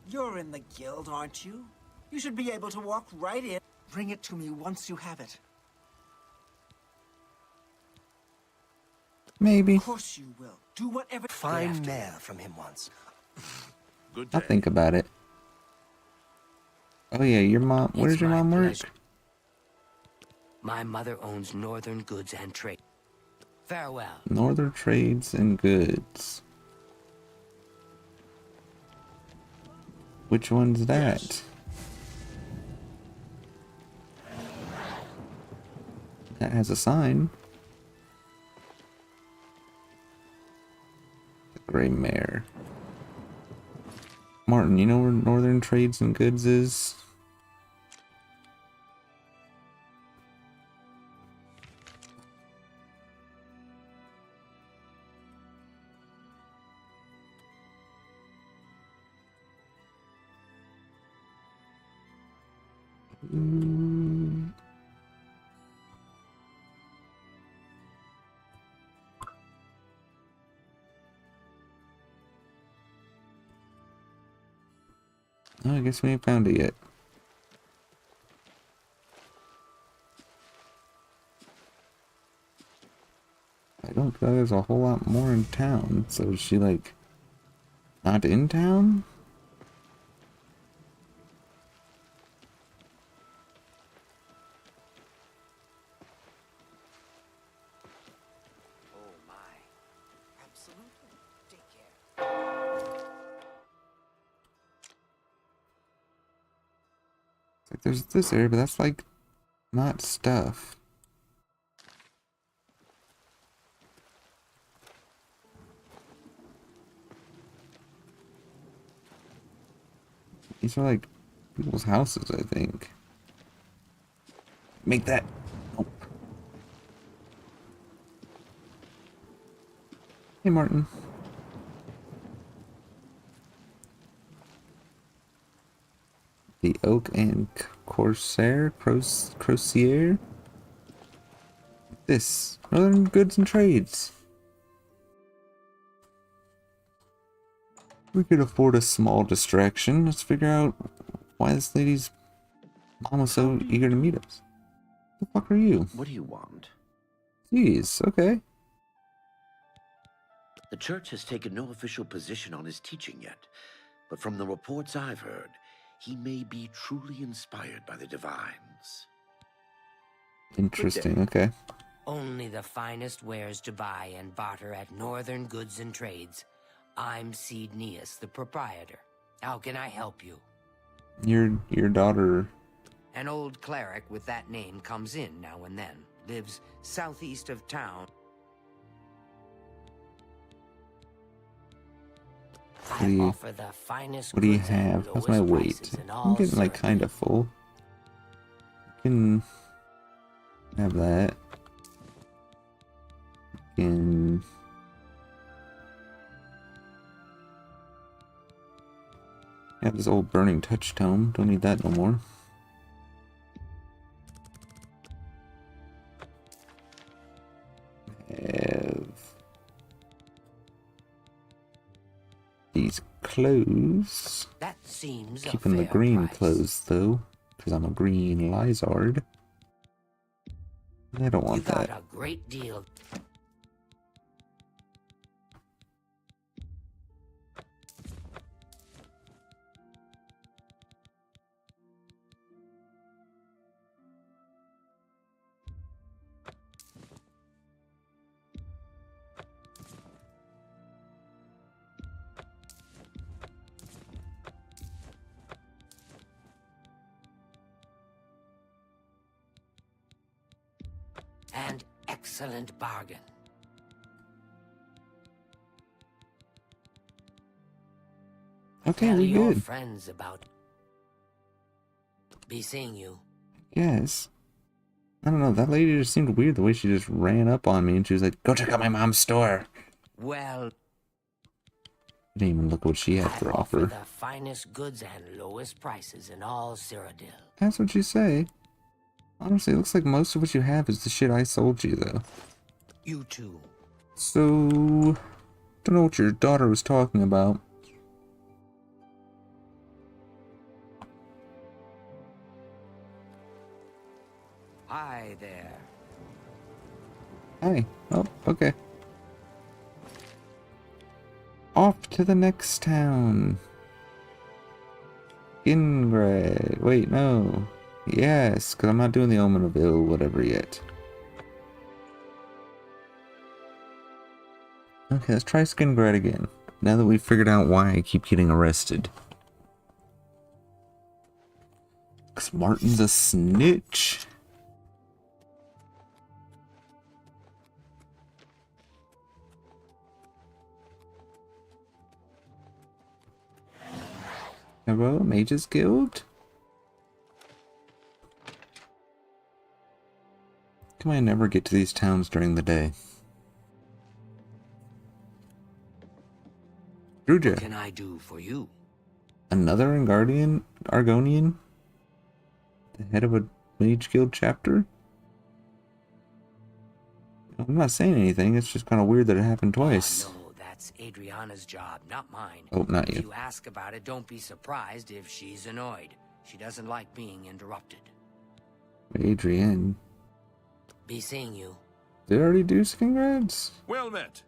You're in the guild, aren't you? You should be able to walk right in. Bring it to me once you have it. Maybe. Of course you will. Do whatever... Fine mail from him once. Good I'll think about it. Oh yeah, your mom. Where does your mom work? Pleasure. My mother owns Northern Goods and Trade. Farewell. Northern Trades and Goods. Which one's that? Yes. That has a sign. The Gray Mare. Martin, you know where Northern Trades and Goods is? Oh, I guess we ain't found it yet. I don't feel there's a whole lot more in town. So is she like not in town? Oh my. Absolutely. Take care. It's like there's this area, but that's like not stuff. These are like people's houses, I think. Make that. Nope. Hey, Martin. The Oak and Corsair? Crosier? This. Northern Goods and Trades. We could afford a small distraction. Let's figure out why this lady's mom was so eager to meet us. What the fuck are you? What do you want? Jeez, okay. The church has taken no official position on his teaching yet, but from the reports I've heard, he may be truly inspired by the divines. Interesting, okay. Only the finest wares to buy and barter at Northern Goods and Trades. I'm Cedneus, the proprietor. How can I help you? Your daughter... An old cleric with that name comes in now and then. Lives southeast of town. I offer the finest what do you goods and have? How's my lowest weight? prices in I'm all getting like Cyrodiil. kind of full. Can have that. Can have this old burning touch tome. Don't need that no more. Have these clothes. That seems a Keeping the fair green price. clothes though, because I'm a green lizard. I don't You want got that. a great deal. An excellent bargain. Okay, Tell we your good. friends about be seeing you. Yes. I don't know, that lady just seemed weird the way she just ran up on me and she was like, go check out my mom's store. Well, I didn't even look what she had for offer offer. the finest goods and lowest prices in all Cyrodiil. That's what you say. Honestly, it looks like most of what you have is the shit I sold you, though. You too. So, don't know what your daughter was talking about. Hi there. Hi. Oh, okay. Off to the next town. Ingrid. Wait, no. Yes, because I'm not doing the Omen of Ill, whatever yet. Okay, let's try Skingrad again. Now that we've figured out why I keep getting arrested. Because Martin's a snitch. Hello, Mages Guild? Come I never get to these towns during the day? Druja. What can I do for you? Another Argonian? The head of a Mage Guild chapter? I'm not saying anything, it's just kind of weird that it happened twice. No, that's Adriana's job, not mine. Oh, not If you. you ask about it, don't be surprised if she's annoyed. She doesn't like being interrupted. Adrienne. Be seeing you. Did I already do Skingrads? Well met.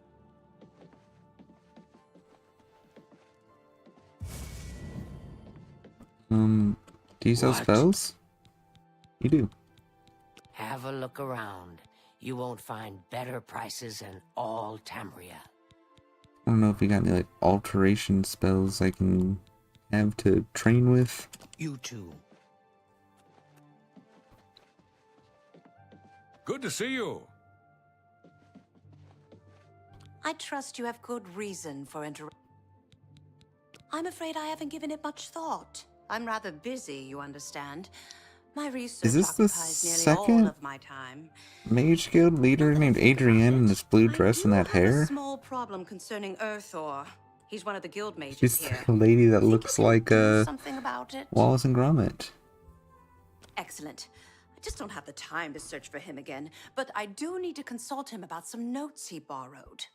Do you sell What? spells? You do. Have a look around. You won't find better prices in all Tamria. I don't know if you got any like alteration spells I can have to train with. You too. Good to see you. I trust you have good reason for interrupting. I'm afraid I haven't given it much thought. I'm rather busy, you understand. My research Is this the occupies nearly all second of my time. Mage Guild leader named Adrienne in this blue dress and that I have a hair? small problem concerning Earthor. He's one of the guild mages She's here. the lady that looks like Something about it. Wallace and Gromit. Excellent. I just don't have the time to search for him again, but I do need to consult him about some notes he borrowed.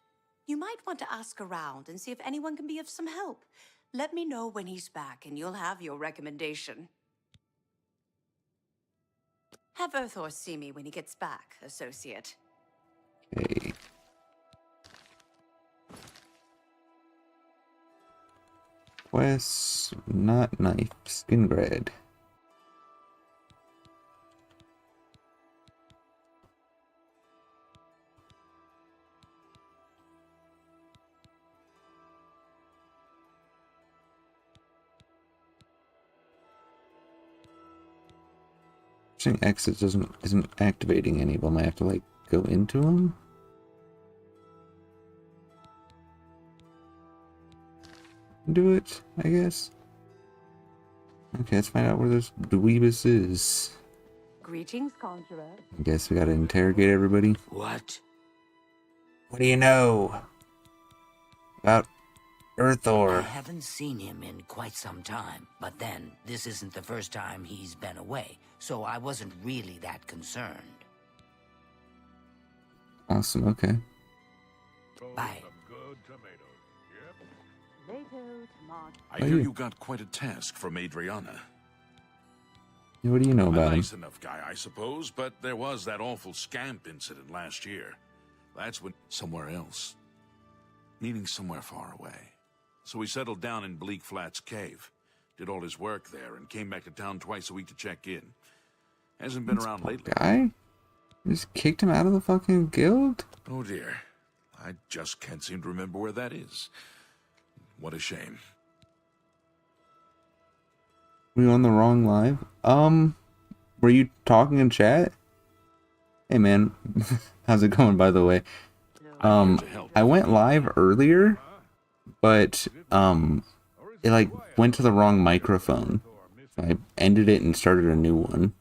You might want to ask around and see if anyone can be of some help. Let me know when he's back and you'll have your recommendation. Have Earthor see me when he gets back, associate. Okay. Quest, not knife, Skingrad. Exit isn't activating any of them. I have to like go into them. do it, I guess. Okay, let's find out where this dweebus is. Greetings, Conjurer. I guess we gotta interrogate everybody. What? What do you know about I Earthor? haven't seen him in quite some time, but then, this isn't the first time he's been away, so I wasn't really that concerned. Awesome, okay. Bye. I hear you got quite a task from Adriana. What do you know about A him? nice enough guy, I suppose, but there was that awful scamp incident last year. That's when somewhere else. Meaning somewhere far away. So he settled down in Bleak Flats Cave, did all his work there, and came back to town twice a week to check in. Hasn't been around lately. Guy? You just kicked him out of the fucking guild? Oh dear. I just can't seem to remember where that is. What a shame. Were you on the wrong live? Were you talking in chat? Hey man, how's it going by the way? I went live earlier, but it like went to the wrong microphone. So I ended it and started a new one.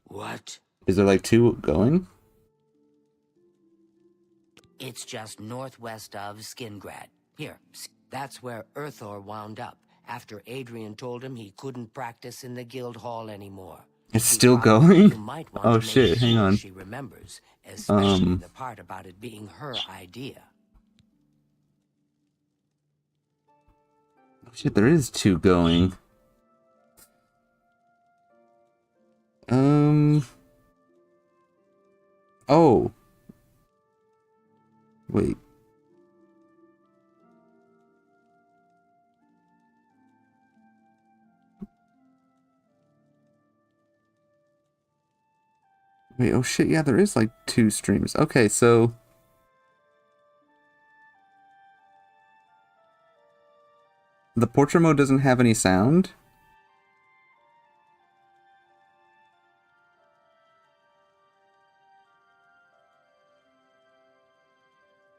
What? Is there like two going? It's just northwest of Skingrad. Here, that's where Earthor wound up, after Adrian told him he couldn't practice in the guild hall anymore. It's still going? You might want Oh to make shit, hang sure on. she remembers, especially the part about it being her idea. Oh shit, there is two going. Oh. Wait. Wait, oh shit, yeah, there is like two streams. Okay, so the portrait mode doesn't have any sound?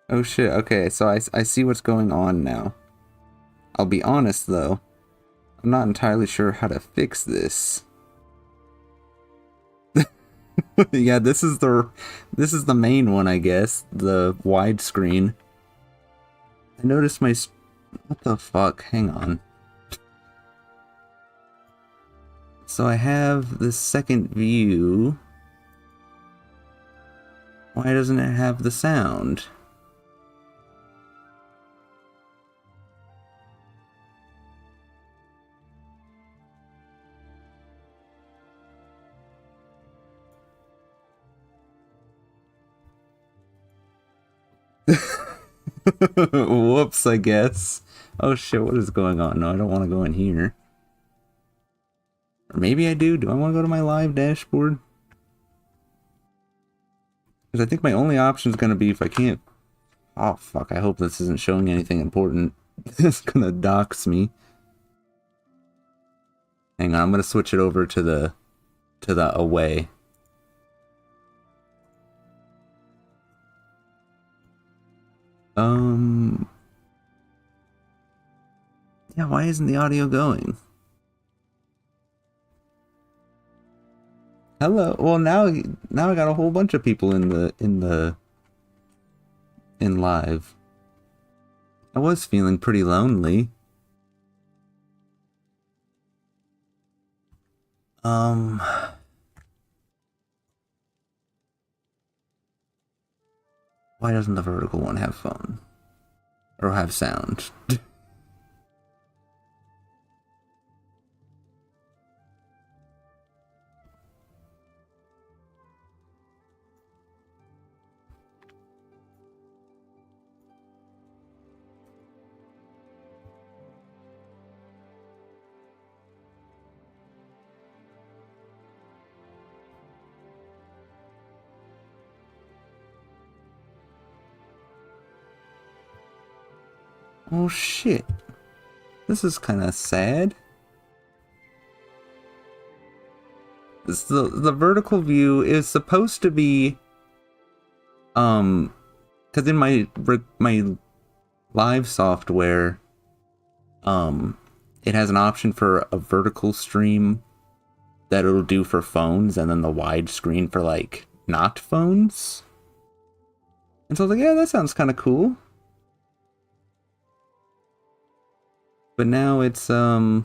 Oh shit, okay, so I see what's going on now. I'll be honest though, I'm not entirely sure how to fix this. Yeah, this is the main one, I guess, the widescreen. I noticed what the fuck? Hang on. So I have the second view. Why doesn't it have the sound? Whoops, I guess. Oh shit, what is going on? No, I don't want to go in here. Or maybe I do. Do I want to go to my live dashboard? Because I think my only option is going to be if I can't... Oh fuck, I hope this isn't showing anything important. It's going to dox me. Hang on, I'm going to switch it over to the away. Yeah, why isn't the audio going? Hello. Well, now I got a whole bunch of people in live. I was feeling pretty lonely. Why doesn't the vertical one have phone? Or have sound? Oh shit. This is kind of sad. The vertical view is supposed to be because in my live software it has an option for a vertical stream that it'll do for phones, and then the wide screen for like not phones. And so I was like, yeah, that sounds kind of cool. But now it's I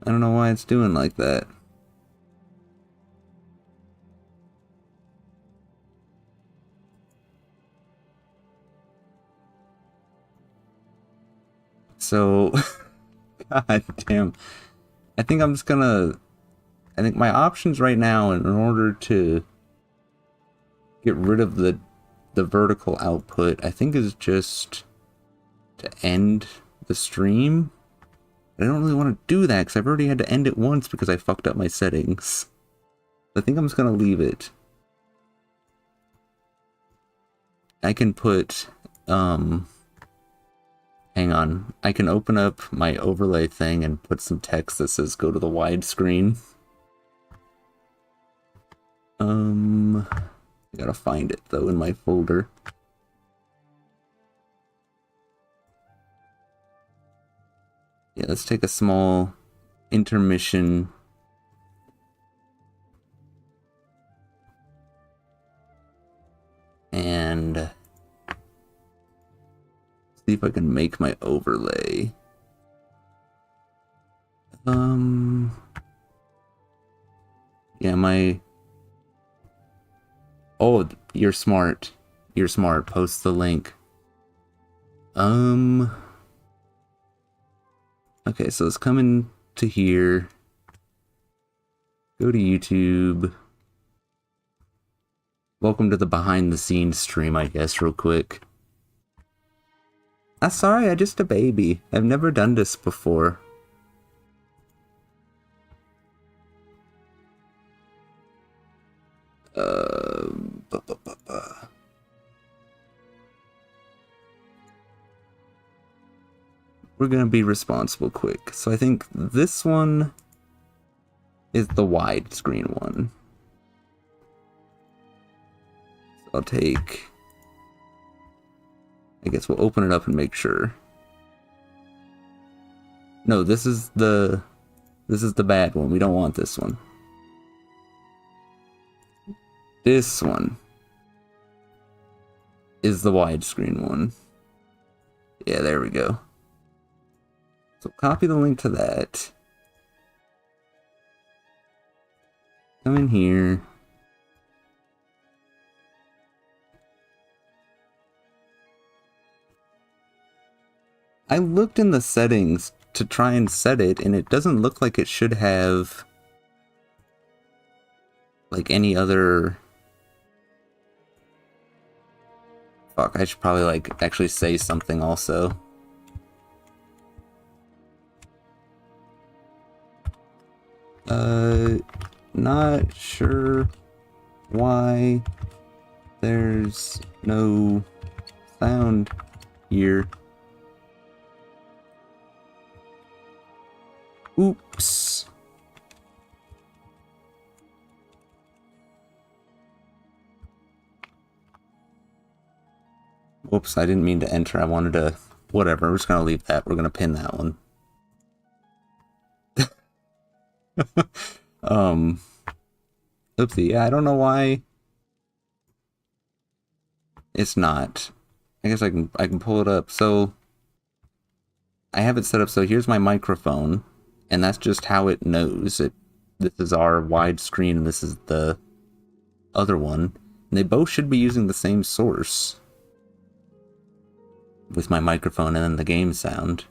don't know why it's doing like that. So, god damn. I think I'm just gonna... I think my options right now, in order to get rid of the vertical output, I think is just to end the stream. But I don't really want to do that, because I've already had to end it once because I fucked up my settings. I think I'm just gonna leave it. I can put... hang on, I can open up my overlay thing and put some text that says go to the widescreen. I gotta find it though in my folder. Yeah, let's take a small intermission. And see if I can make my overlay. Yeah, my... Oh, you're smart. You're smart. Post the link. Okay, so let's come in to here. Go to YouTube. Welcome to the behind the scenes stream, I guess, real quick. Sorry, I'm just a baby. I've never done this before. We're gonna be responsible quick. So I think this one is the widescreen one. So I'll take... I guess we'll open it up and make sure. No, this is the bad one. We don't want this one. This one is the widescreen one. Yeah, there we go. So copy the link to that. Come in here. I looked in the settings to try and set it, and it doesn't look like it should have like any other... Fuck, I should probably like actually say something also. Not sure why there's no sound here. Oops. Whoops, I didn't mean to enter. I wanted to... Whatever, we're just gonna leave that. We're gonna pin that one. Oopsie, yeah, I don't know why it's not. I guess I can pull it up. So I have it set up so here's my microphone, and that's just how it knows it. This is our widescreen and this is the other one. And they both should be using the same source with my microphone and then the game sound.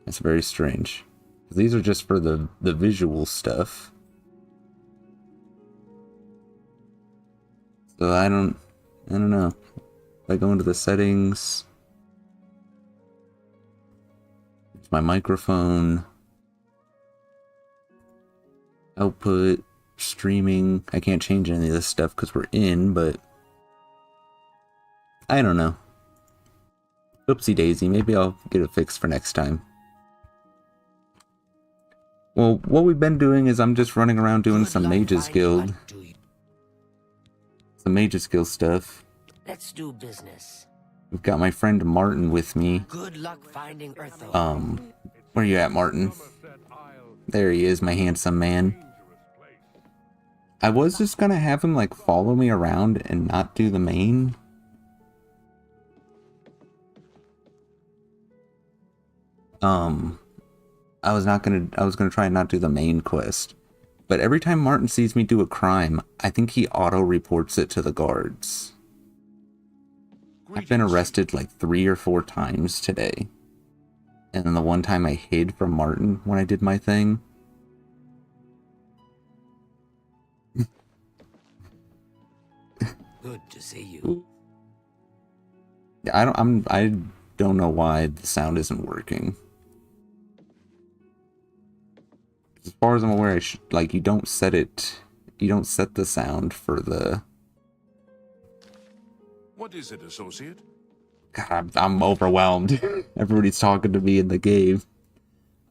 It's very strange. These are just for the visual stuff. So I don't know. If I go into the settings, it's my microphone, output, streaming. I can't change any of this stuff because we're in, but I don't know. Oopsie daisy, maybe I'll get it fixed for next time. Well, what we've been doing is I'm just running around doing some Mages Guild. some Mage's Skill stuff. Let's do business. We've got my friend Martin with me. Good luck finding Earthor. Where you at, Martin? There he is, my handsome man. I was just gonna have him, like, follow me around and not do the main. I was gonna try and not do the main quest. But every time Martin sees me do a crime, I think he auto-reports it to the guards. I've been arrested like 3 or 4 times today. And then the one time I hid from Martin when I did my thing. Good to see you. I don't know why the sound isn't working. As far as I'm aware, you don't set the sound for the... What is it, associate? God, I'm overwhelmed. Everybody's talking to me in the game.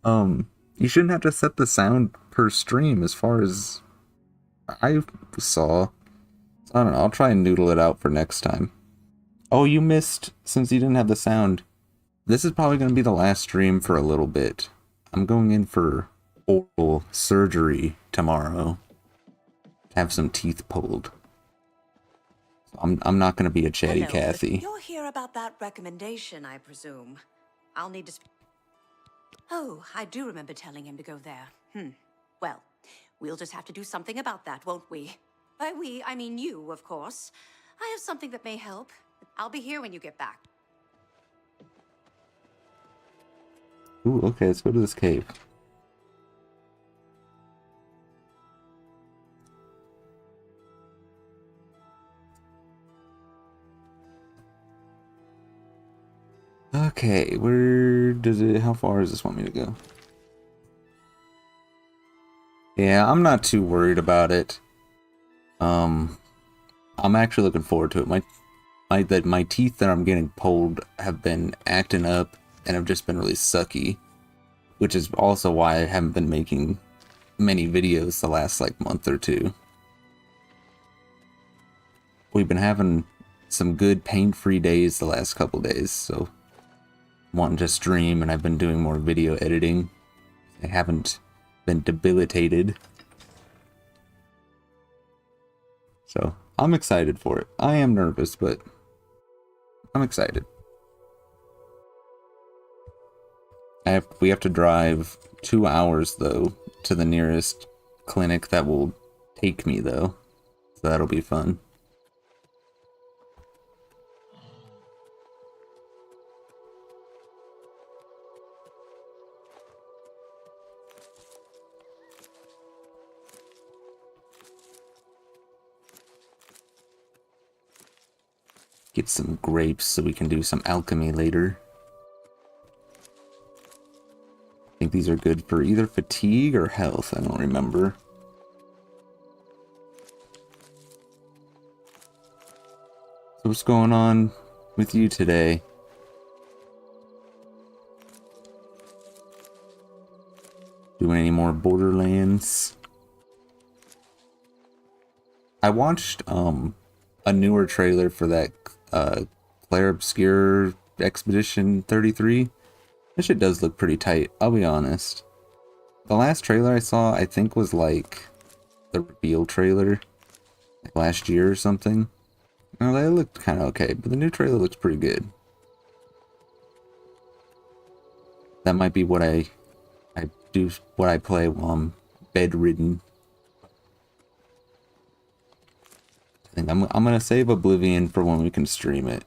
You shouldn't have to set the sound per stream as far as I saw. I don't know, I'll try and noodle it out for next time. Oh, you missed, since you didn't have the sound. This is probably going to be the last stream for a little bit. I'm going in for oral surgery tomorrow. Have some teeth pulled. I'm not going to be a chatty Hello, Cathy. You're here about that recommendation, I presume. I'll need to Oh, I do remember telling him to go there. Well, we'll just have to do something about that, won't we? By we, I mean you, of course. I have something that may help. I'll be here when you get back. Ooh, okay, let's go to this cave. Okay, how far does this want me to go? Yeah, I'm not too worried about it. I'm actually looking forward to it. My teeth that I'm getting pulled have been acting up and have just been really sucky, which is also why I haven't been making many videos the last like month or two. We've been having some good pain-free days the last couple days, so I'm wanting to stream, and I've been doing more video editing. I haven't been debilitated. So, I'm excited for it. I am nervous, but I'm excited. We have to drive 2 hours, though, to the nearest clinic that will take me, though. So that'll be fun. Get some grapes so we can do some alchemy later. I think these are good for either fatigue or health, I don't remember. So what's going on with you today? Doing any more Borderlands? I watched a newer trailer for that Claire Obscure Expedition 33. This shit does look pretty tight, I'll be honest. The last trailer I saw, I think, was like the reveal trailer, like last year or something. Well, that looked kind of okay, but the new trailer looks pretty good. That might be what I play while I'm bedridden. I think I'm gonna save Oblivion for when we can stream it.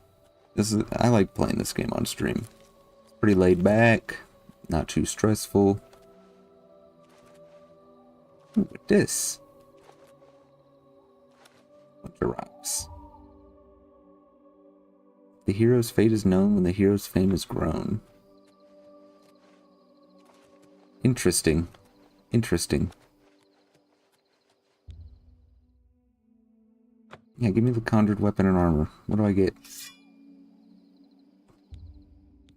I like playing this game on stream. It's pretty laid back, not too stressful. Ooh, what this? Bunch of rocks. The hero's fate is known when the hero's fame is grown. Interesting. Interesting. Yeah, give me the conjured weapon and armor. What do I get?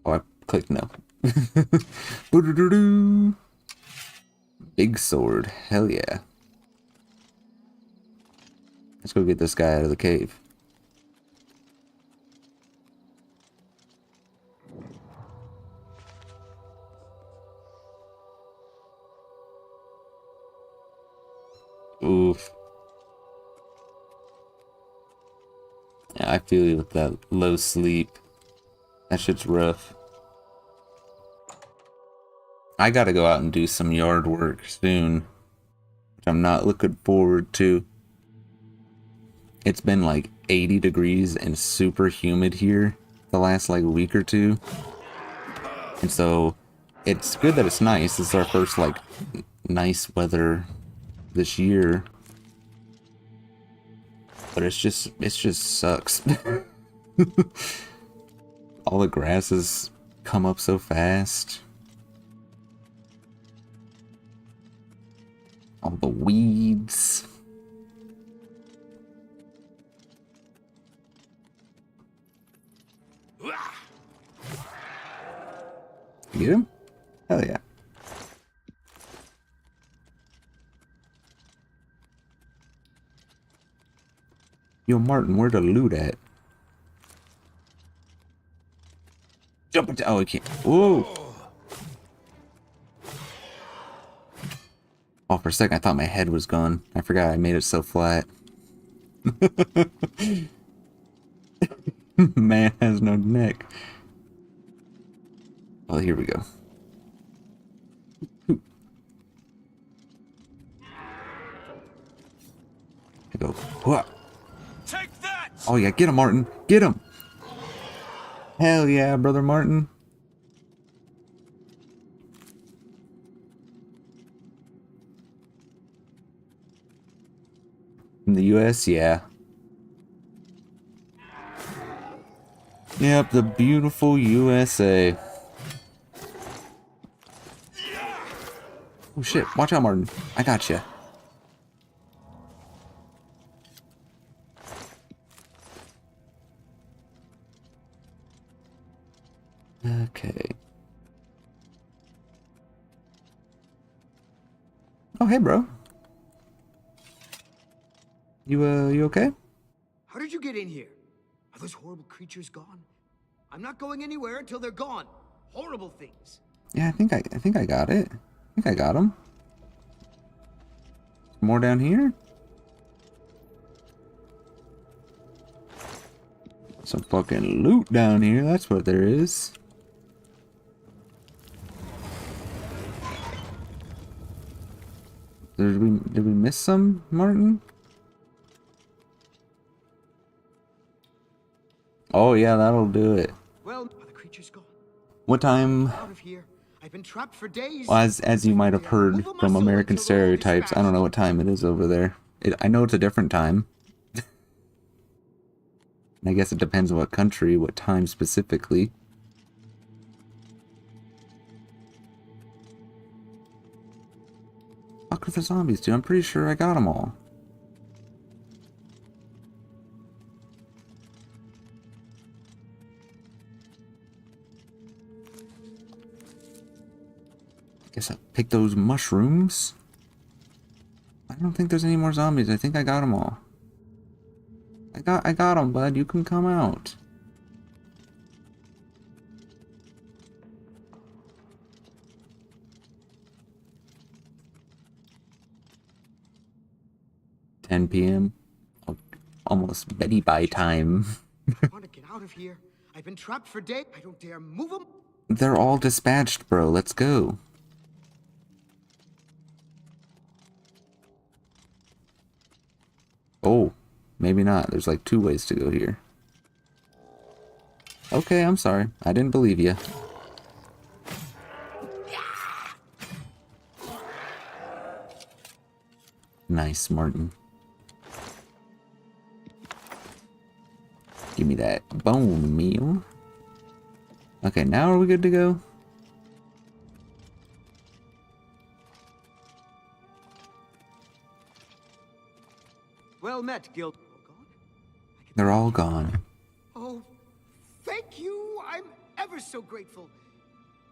Oh, I clicked no. Big sword. Hell yeah. Let's go get this guy out of the cave. Oof. Yeah, I feel you with that low sleep. That shit's rough. I gotta go out and do some yard work soon, which I'm not looking forward to. It's been like 80 degrees and super humid here the last like week or two. And so it's good that it's nice. It's our first like nice weather this year. But it just sucks. All the grasses come up so fast. All the weeds. Get him? Hell yeah. Yo, Martin, where the loot at? Jump into— oh, I can't. Whoa! Oh, for a second I thought my head was gone. I forgot I made it so flat. Man has no neck. Well, here we go. I go. What? Take that! Oh yeah, get him, Martin. Get him. Hell yeah, brother Martin. In the US, yeah. Yep, the beautiful USA. Oh shit, watch out, Martin. I got you. Okay. Oh, hey, bro. You okay? How did you get in here? Are those horrible creatures gone? I'm not going anywhere until they're gone. Horrible things. Yeah, I think I got it. I think I got him. More down here? Some fucking loot down here, that's what there is. Did we miss some, Martin? Oh yeah, that'll do it. Well, are the creatures gone? What time? Out of here. I've been trapped for days. Well, as you might have heard from American stereotypes, I don't know what time it is over there. I know it's a different time. And I guess it depends on what country, what time specifically. Fuck with the zombies, dude. I'm pretty sure I got them all. Guess I'll pick those mushrooms. I don't think there's any more zombies. I think I got them all. I got them, bud. You can come out. $10 p.m. Oh, almost Betty Bye time. I want to get out of here. I've been trapped for days. I don't dare move them. They're all dispatched, bro. Let's go. Oh, maybe not. There's like 2 ways to go here. Okay, I'm sorry. I didn't believe you. Nice, Martin. Give me that bone meal. Okay, now are we good to go? Well met, Guild. They're all gone. Oh, thank you. I'm ever so grateful.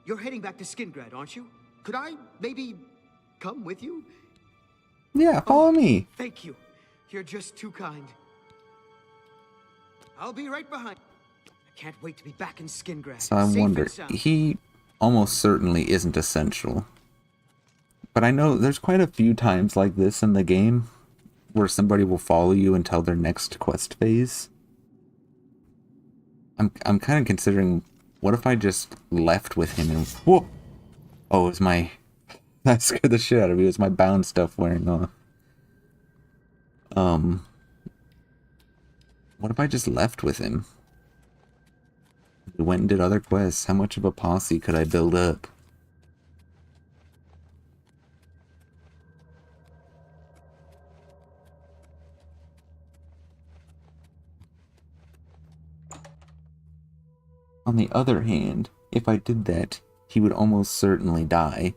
You're heading back to Skingrad, aren't you? Could I maybe come with you? Yeah, follow me. Thank you. You're just too kind. I'll be right behind. I can't wait to be back in Skingrad. So I safe wonder, and sound. he almost certainly isn't essential. But I know there's quite a few times like this in the game where somebody will follow you until their next quest phase. I'm kind of considering, what if I just left with him and whoa! Oh, it was my that scared the shit out of me. It was my bound stuff wearing off. What if I just left with him? We went and did other quests. How much of a posse could I build up? On the other hand, if I did that, he would almost certainly die.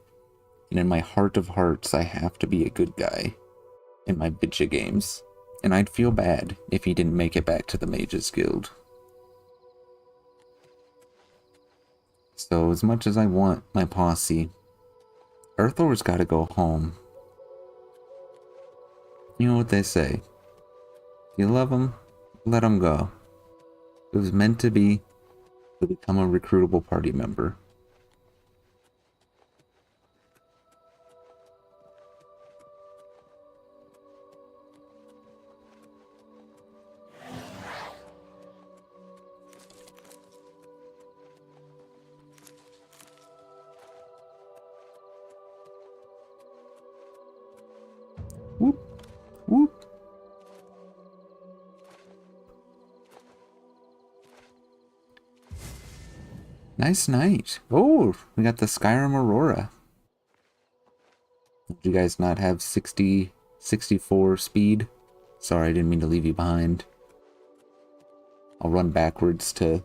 And in my heart of hearts, I have to be a good guy in my bitcha games. And I'd feel bad if he didn't make it back to the Mages Guild. So as much as I want my posse, Earthor's gotta go home. You know what they say. You love him, let him go. It was meant to be. To become a recruitable party member. Whoop, whoop. Nice night. Oh, we got the Skyrim Aurora. Did you guys not have 64 speed? Sorry, I didn't mean to leave you behind. I'll run backwards to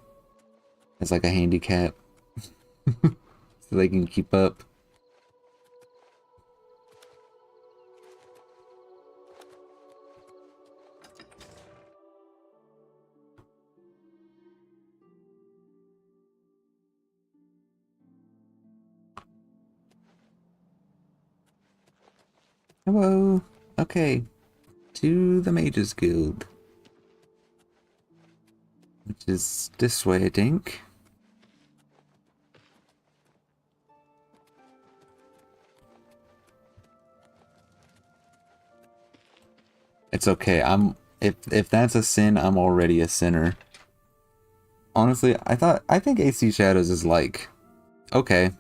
as like a handicap so they can keep up. Hello. Okay. To the Mages Guild. Which is this way, I think. It's okay. If that's a sin, I'm already a sinner. Honestly, I think AC Shadows is like okay.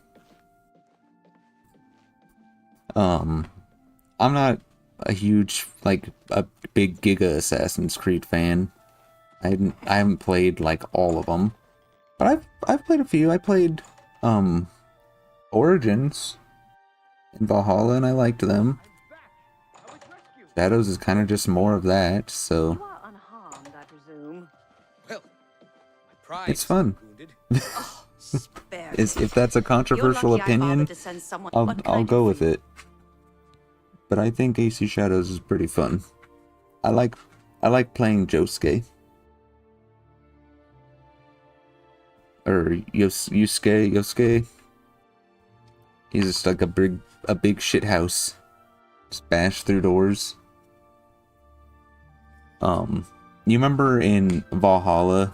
I'm not a huge, like, a big Giga Assassin's Creed fan. I haven't played, like, all of them. But I've played a few. I played, Origins and Valhalla, and I liked them. Shadows is kind of just more of that, so... You are unharmed, I presume. Well, my pride it's fun. Spare If that's a controversial You're lucky I bothered opinion, to send someone. I'll What can I do go for with you? it. But I think AC Shadows is pretty fun. I like playing Josuke. Or Yosuke. He's just like a big shit house. Just bash through doors. You remember in Valhalla,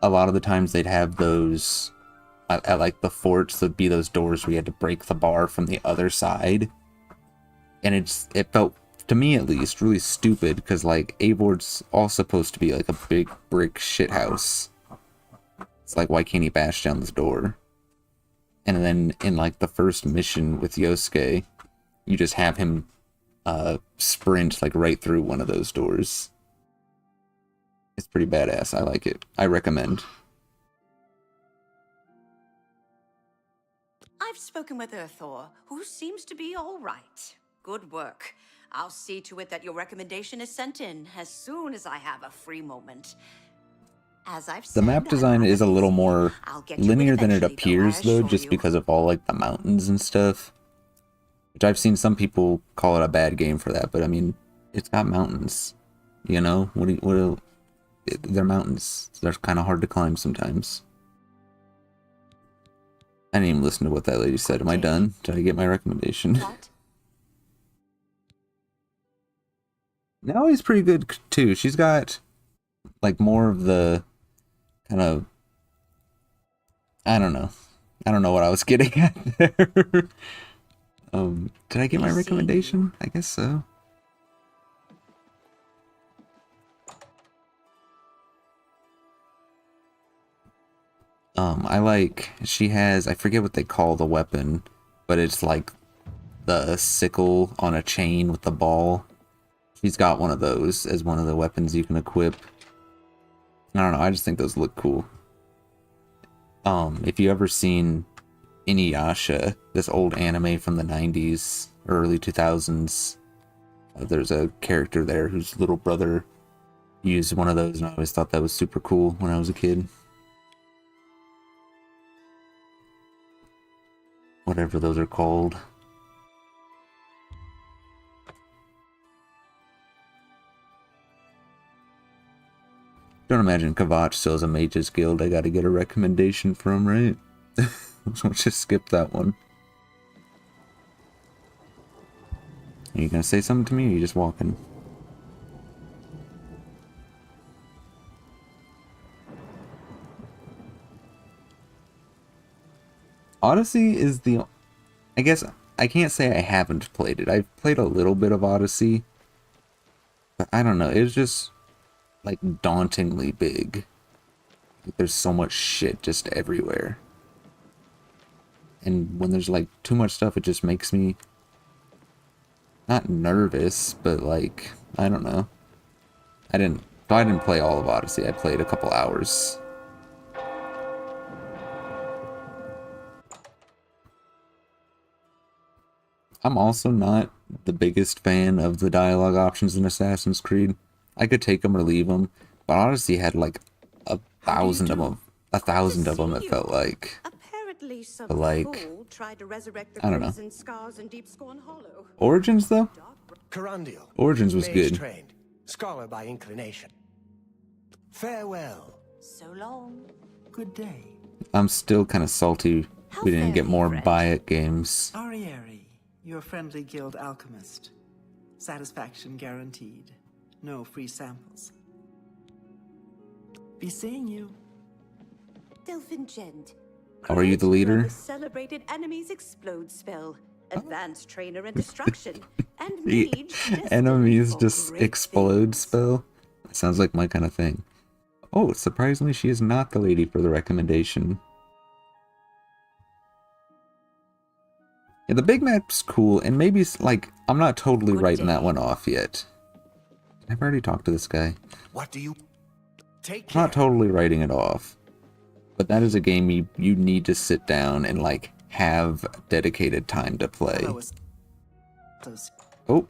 a lot of the times they'd have those at like the forts, there'd be those doors where you had to break the bar from the other side. And it felt, to me at least, really stupid, because like Avor's all supposed to be like a big brick shit house. It's like, why can't he bash down this door? And then in like the first mission with Yosuke, you just have him sprint like right through one of those doors. It's pretty badass. I like it. I recommend. I've spoken with Earthor, who seems to be all right. Good work. I'll see to it that your recommendation is sent in as soon as I have a free moment. As I've The said, map design is a little more get to it linear than it eventually, appears, though, I though, assure just you. because of all like the mountains and stuff. Which I've seen some people call it a bad game for that, but I mean, it's got mountains. You know, they're mountains. They're kind of hard to climb sometimes. I didn't even listen to what that lady said. Am I done? Did I get my recommendation? What? Naomi's pretty good too. She's got like more of the kind of, I don't know. I don't know what I was getting at there. Did I get my recommendation? I guess so. I like, she has, I forget what they call the weapon, but it's like the sickle on a chain with the ball. She's got one of those as one of the weapons you can equip. I don't know, I just think those look cool. If you ever seen Inuyasha, this old anime from the 90s, early 2000s, there's a character there whose little brother used one of those, and I always thought that was super cool when I was a kid. Whatever those are called. Don't imagine Kavach still has a Mage's Guild I gotta get a recommendation from, right? So let's just skip that one. Are you gonna say something to me, or are you just walking? Odyssey is the... I guess I can't say I haven't played it. I've played a little bit of Odyssey. But I don't know, it's just like dauntingly big. Like, there's so much shit just everywhere. And when there's like too much stuff, it just makes me not nervous, but like, I don't know. I didn't play all of Odyssey. I played a couple hours. I'm also not the biggest fan of the dialogue options in Assassin's Creed. I could take them or leave them, but Odyssey had like 1,000 of them. 1,000 of them, it felt like. Apparently some But like, fool tried to resurrect the I don't know. crimson scars in Deep Scorn Hollow. Origins though? Carandial. Origins was Mage good. trained, Scholar by inclination. Farewell. So long. Good day. I'm still kind of salty we didn't get more buy it games. Arieri, your friendly guild alchemist. Satisfaction guaranteed. No free samples. Be seeing you. Delphin Gent. Oh, are you the leader? The celebrated enemies explode spell. Advanced trainer in destruction. And The mage. enemies just explode spell? That sounds like my kind of thing. Oh, surprisingly, she is not the lady for the recommendation. Yeah, the big map's cool, and maybe, like, I'm not totally writing that one off yet. I've already talked to this guy. What do you take? I'm not totally writing it off. But that is a game you need to sit down and, like, have dedicated time to play. Oh.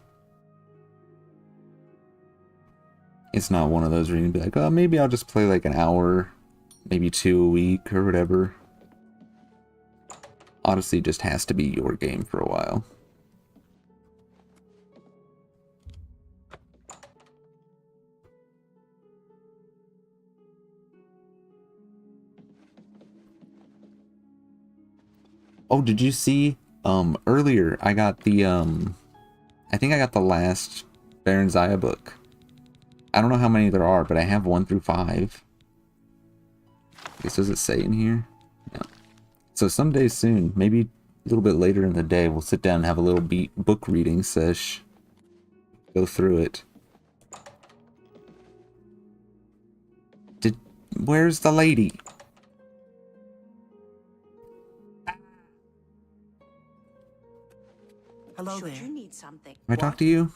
It's not one of those where you can be like, oh, maybe I'll just play like an hour, maybe 2 a week or whatever. Odyssey just has to be your game for a while. Oh, did you see earlier I got the I think I got the last Baron Zaya book. I don't know how many there are, but I have 1 through 5. I guess, does it say in here? No. So someday soon, maybe a little bit later in the day, we'll sit down and have a little book reading sesh. Go through it. Where's the lady? Hello Should there. you need something? Can I talk to you?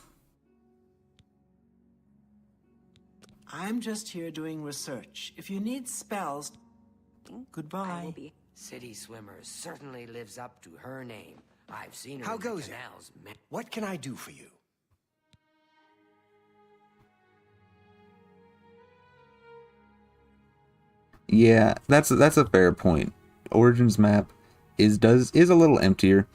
I'm just here doing research. If you need spells, goodbye. City Swimmer certainly lives up to her name. I've seen her How in the goes it? canals. What can I do for you? Yeah, that's a fair point. Origins map is a little emptier.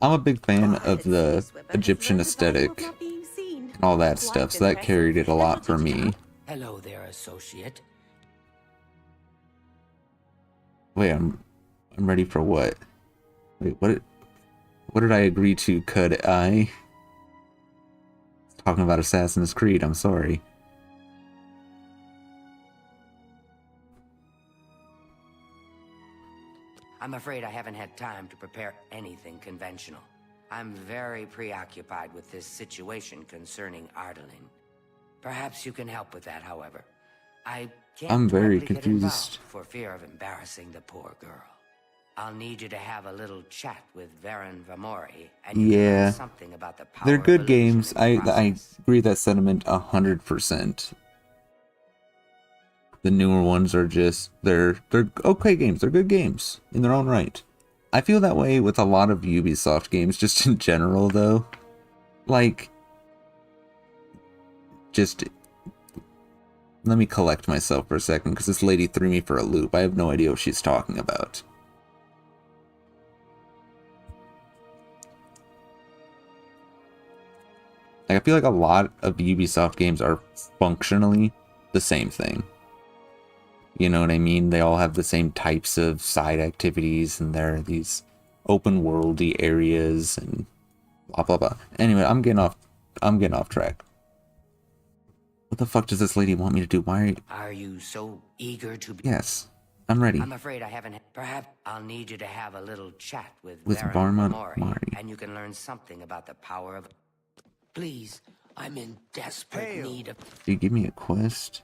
I'm a big fan of the Egyptian aesthetic and all that stuff, so that carried it a lot for me. Hello there, associate. Wait, I'm ready for what? Wait, what did I agree to? Could I talking about Assassin's Creed. I'm sorry. I'm afraid I haven't had time to prepare anything conventional. I'm very preoccupied with this situation concerning Ardaline. Perhaps you can help with that, however. I can't I'm very directly get confused. involved for fear of embarrassing the poor girl. I'll need you to have a little chat with Varen Vamori, and you can learn something about the power They're of good illusion games. in the I process. agree with that sentiment 100%. The newer ones are just they're okay games. They're good games in their own right. I feel that way with a lot of Ubisoft games, just in general, though. Like, just let me collect myself for a second, because this lady threw me for a loop. I have no idea what she's talking about. Like, I feel like a lot of Ubisoft games are functionally the same thing. You know what I mean? They all have the same types of side activities, and there are these open worldy areas and blah blah blah. Anyway, I'm getting off track. What the fuck does this lady want me to do? Why Are you so eager to be... Yes, I'm ready. I'm afraid I haven't... Perhaps I'll need you to have a little chat with Varen Vamori, Vamori. and you can learn something about the power of... Please, I'm in desperate need of... Do you give me a quest?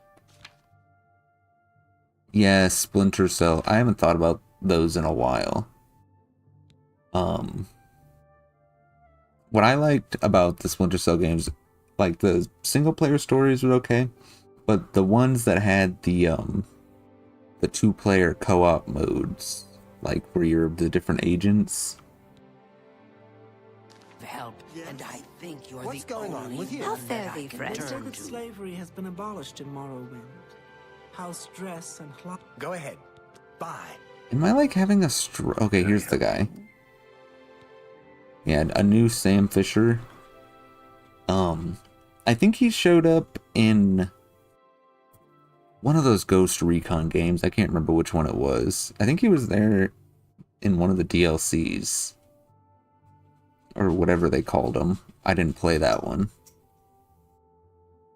Yeah, Splinter Cell. I haven't thought about those in a while. What I liked about the Splinter Cell games, like the single player stories were okay, but the ones that had the 2-player co-op modes, like where you're the different agents. help, and I think you're What's the going on only with you? one How that fare I thee, can friend? They say turn that to. slavery has been abolished in Morrowind. How stress and Go ahead. Bye. Am I like having a okay, here's the guy. Yeah, a new Sam Fisher. I think he showed up in one of those Ghost Recon games. I can't remember which one it was. I think he was there in one of the DLCs. Or whatever they called them. I didn't play that one.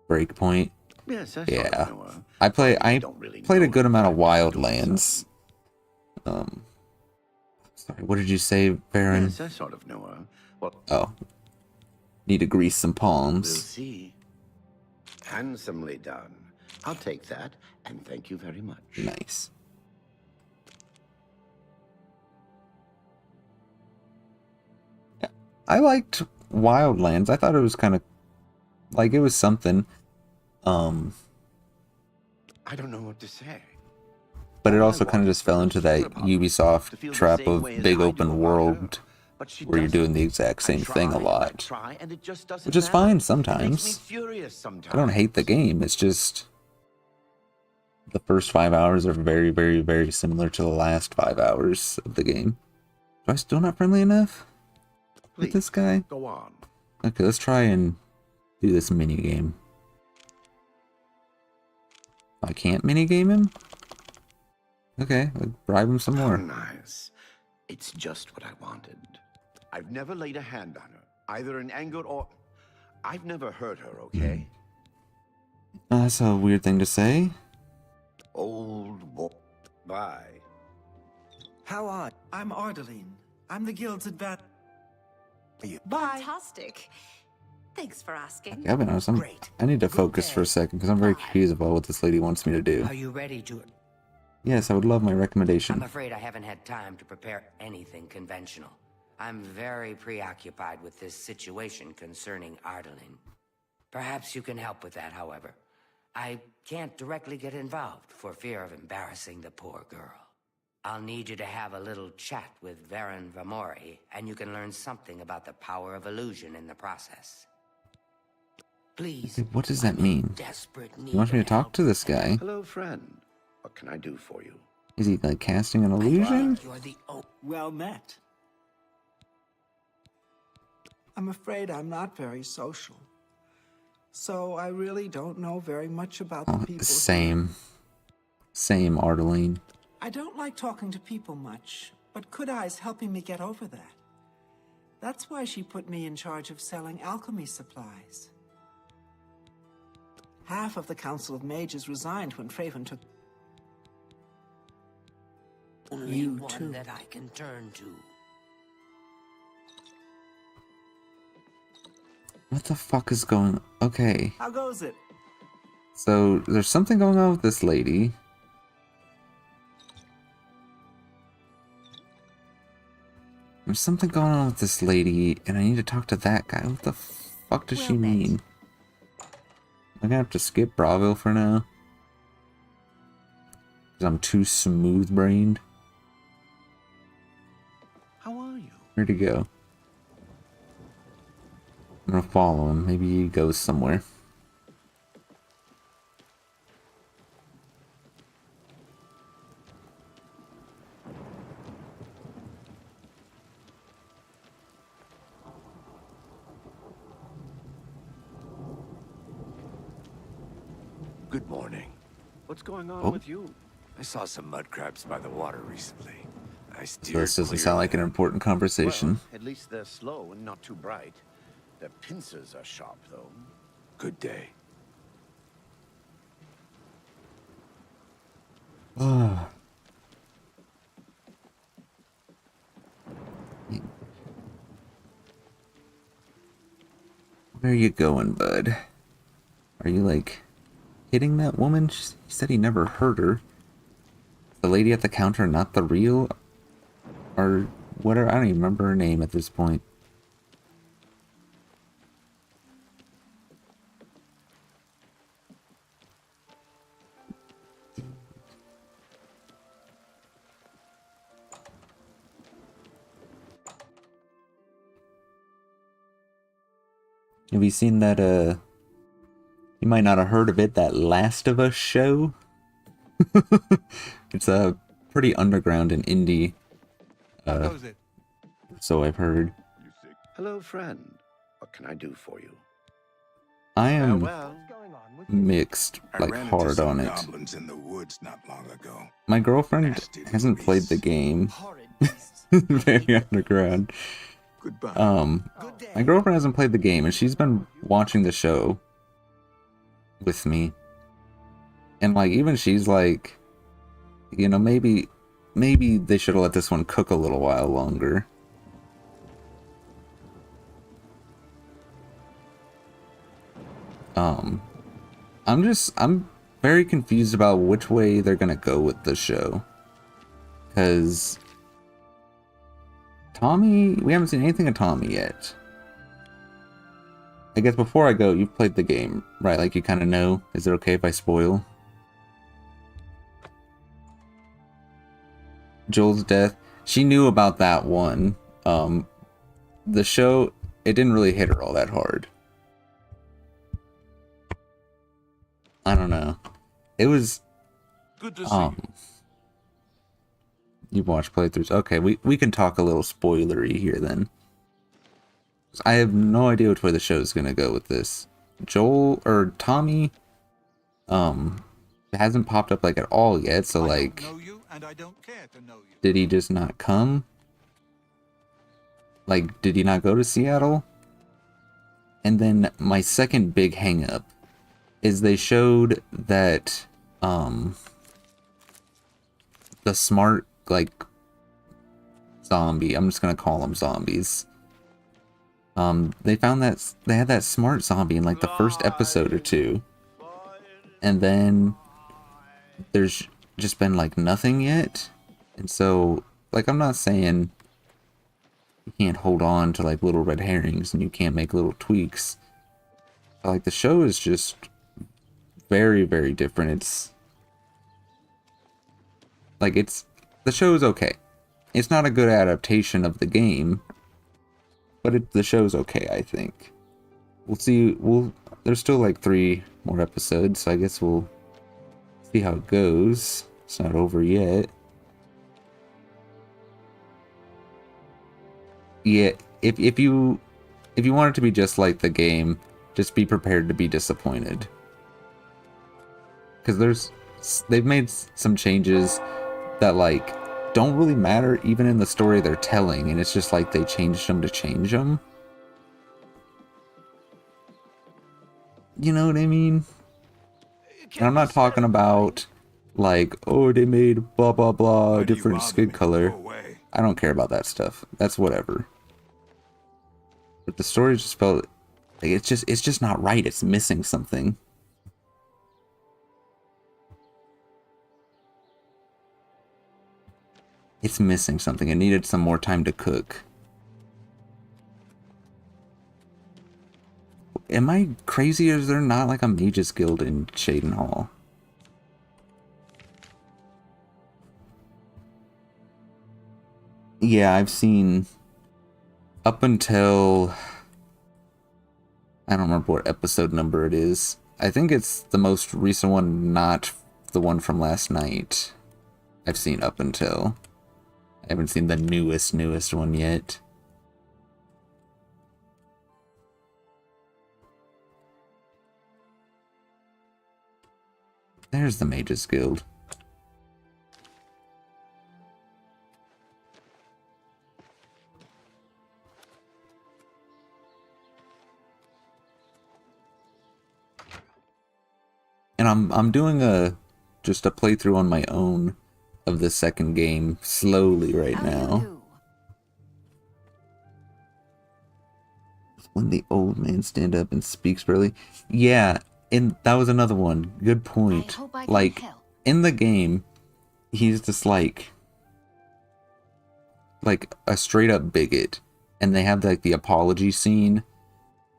Breakpoint. Yes, I Yeah. sort of know her. I played a know good amount of Wildlands. Sorry, what did you say, Baron? Yes, I sort of know her. Well, Oh. Need to grease some we'll palms. see. Handsomely done. I'll take that, and thank you very much. Nice. Yeah, I liked Wildlands. I thought it was kind of like it was something. I don't know what to say. But it also kind of just fell into that Ubisoft trap of big open world where you're doing the exact same thing a lot. Which is fine sometimes. I don't hate the game. It's just the first 5 hours are very, very, very similar to the last 5 hours of the game. Do I still not friendly enough with this guy? Go on. Okay, let's try and do this mini game. I can't minigame him? Okay, let's bribe him some more. Nice. It's just what I wanted. I've never laid a hand on her, either in anger or... I've never hurt her, okay? That's a weird thing to say. Old boy. Bye. How are I'm Ardaline. I'm the guild's advat. Fantastic. Thanks for asking. Yeah, I've been honest, I need to focus for a second because I'm very confused about what this lady wants me to do. Are you ready to... Yes, I would love my I'm recommendation. afraid I haven't had time to prepare anything conventional. I'm very preoccupied with this situation concerning Ardaline. Perhaps you can help with that, however. I can't directly get involved for fear of embarrassing the poor girl. I'll need you to have a little chat with Varen Vamori, and you can learn something about the power of illusion in the process. Please. What does that mean? Desperate He wants me to talk to this guy. Hello, friend. What can I do for you? Is he like casting an illusion? Well met. I'm afraid I'm not very social. So I really don't know very much about the people. Same, Ardaline. I don't like talking to people much, but Kudai's helping me get over that. That's why she put me in charge of selling alchemy supplies. Half of the Council of Mages resigned when Fraven took... Only You one too. that I can turn to. What the fuck is going on? Okay. How goes it? So, there's something going on with this lady. There's something going on with this lady, and I need to talk to that guy. What the fuck does she mean? I'm gonna have to skip Bravo for now. Because I'm too smooth-brained. How are you? Where'd he go? I'm gonna follow him. Maybe he goes somewhere. Good morning. What's going on Oh. with you? I saw some mud crabs by the water recently. I So steered this doesn't clear sound of like an them. important conversation. Well, at least they're slow and not too bright. Their pincers are sharp, though. Good day. Where are you going, bud? Are you, like, hitting that woman? He said he never hurt her. The lady at the counter not the real? Or whatever, I don't even remember her name at this point. Have you seen that, you might not have heard of it, that Last of Us show? It's a pretty underground and indie, so I've heard. Hello, friend. What can I do for you? I am Well, mixed, I like, ran into hard some on it. goblins in the woods not long ago. My girlfriend hasn't played the game. Very underground. Goodbye. My girlfriend hasn't played the game, and she's been watching the show with me. And, like, even she's like, you know, maybe they should have let this one cook a little while longer. I'm very confused about which way they're gonna go with the show. Because Tommy, we haven't seen anything of Tommy yet. I guess before I go, you've played the game, right? Like, you kind of know. Is it okay if I spoil? Joel's death. She knew about that one. The show, it didn't really hit her all that hard. I don't know. It was... Good to see you. You've watched playthroughs. Okay, we can talk a little spoilery here then. I have no idea which way the show is gonna go with this. Joel or Tommy hasn't popped up like at all yet, so like, did he just not come? Like, did he not go to Seattle? And then my second big hang up is they showed that the smart, like, zombie, I'm just gonna call them zombies. They found that they had that smart zombie in like the first episode or two. And then there's just been like nothing yet. And so, like, I'm not saying you can't hold on to like little red herrings and you can't make little tweaks. But, like, the show is just very, very different. It's like, the show is okay. It's not a good adaptation of the game, but the show's okay, I think. We'll see. There's still like 3 more episodes, so I guess we'll see how it goes. It's not over yet. Yeah, if you want it to be just like the game, just be prepared to be disappointed. Because they've made some changes that, like, don't really matter even in the story they're telling, and it's just like they changed them to change them. You know what I mean? And I'm not talking about, like, oh, they made blah, blah, blah, different skin color. I don't care about that stuff. That's whatever. But the story just felt like it's just not right. It's missing something. It's missing something. It needed some more time to cook. Am I crazy, or is there not like a Mages Guild in Shaden Hall? Yeah, I've seen up until, I don't remember what episode number it is. I think it's the most recent one, not the one from last night. I've seen up until. I haven't seen the newest one yet. There's the Mages Guild. And I'm doing just a playthrough on my own of the second game slowly right now. When the old man stand up and speaks barely. Yeah, and that was another one. Good point. Like, in the game, he's just like a straight up bigot. And they have like the apology scene,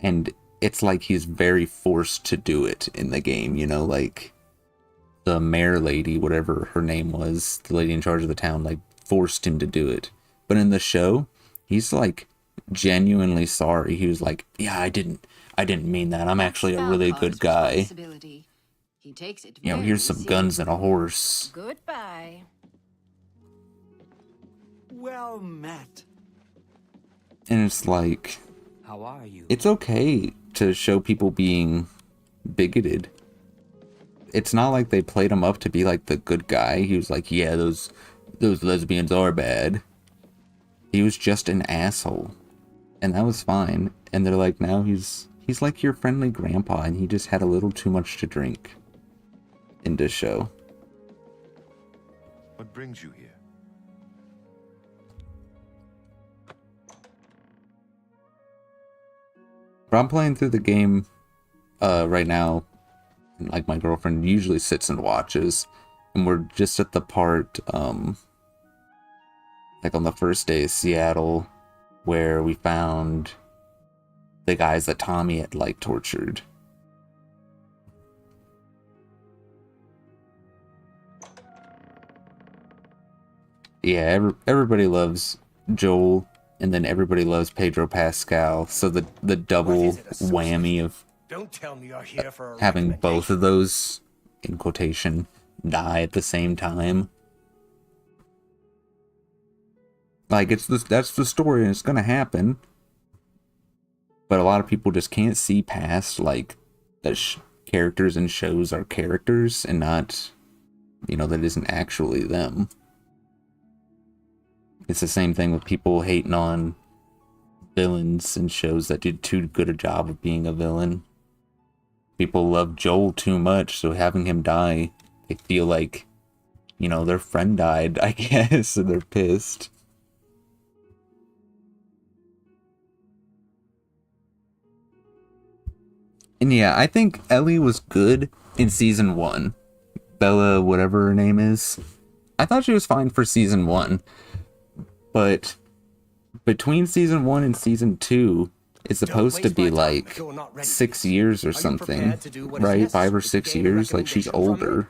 and it's like he's very forced to do it in the game, you know, like the mayor lady, whatever her name was, the lady in charge of the town, like forced him to do it. But in the show, he's like genuinely sorry. He was like, yeah, I didn't mean that. I'm actually a really good guy. He takes it. You know, here's some guns and a horse. Goodbye. Well met. And it's like, how are you? It's okay to show people being bigoted. It's not like they played him up to be like the good guy. He was like, yeah, those lesbians are bad. He was just an asshole. And that was fine. And they're like, now he's like your friendly grandpa, and he just had a little too much to drink in this show. What brings you here? But I'm playing through the game right now, and like my girlfriend usually sits and watches, and we're just at the part like on the first day of Seattle where we found the guys that Tommy had like tortured. Yeah, everybody loves Joel, and then everybody loves Pedro Pascal, so the double whammy of Don't tell me you're here for a having both of those, in quotation, die at the same time. Like, that's the story, and it's gonna happen. But a lot of people just can't see past, like, that characters in shows are characters, and not, you know, that isn't actually them. It's the same thing with people hating on villains in shows that did too good a job of being a villain. People love Joel too much, so having him die, they feel like, you know, their friend died, I guess, and they're pissed. And yeah, I think Ellie was good in season 1. Bella, whatever her name is. I thought she was fine for season 1. But between season 1 and season 2, it's supposed to be like 6 years or something, right? 5 or 6 years, like she's older.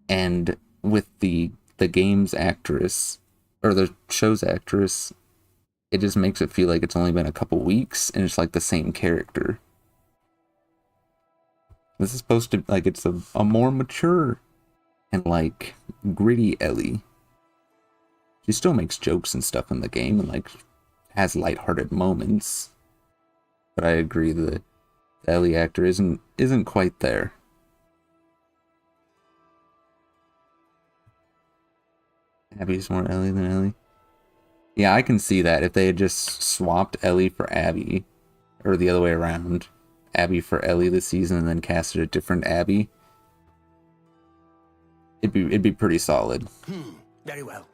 And with the game's actress, or the show's actress, it just makes it feel like it's only been a couple weeks, and it's like the same character. This is supposed to, like, it's a more mature and, like, gritty Ellie. She still makes jokes and stuff in the game and, like, has lighthearted moments. But I agree that the Ellie actor isn't quite there. Abby's more Ellie than Ellie. Yeah, I can see that if they had just swapped Ellie for Abby, or the other way around. Abby for Ellie this season and then casted a different Abby, it'd be pretty solid. Very well.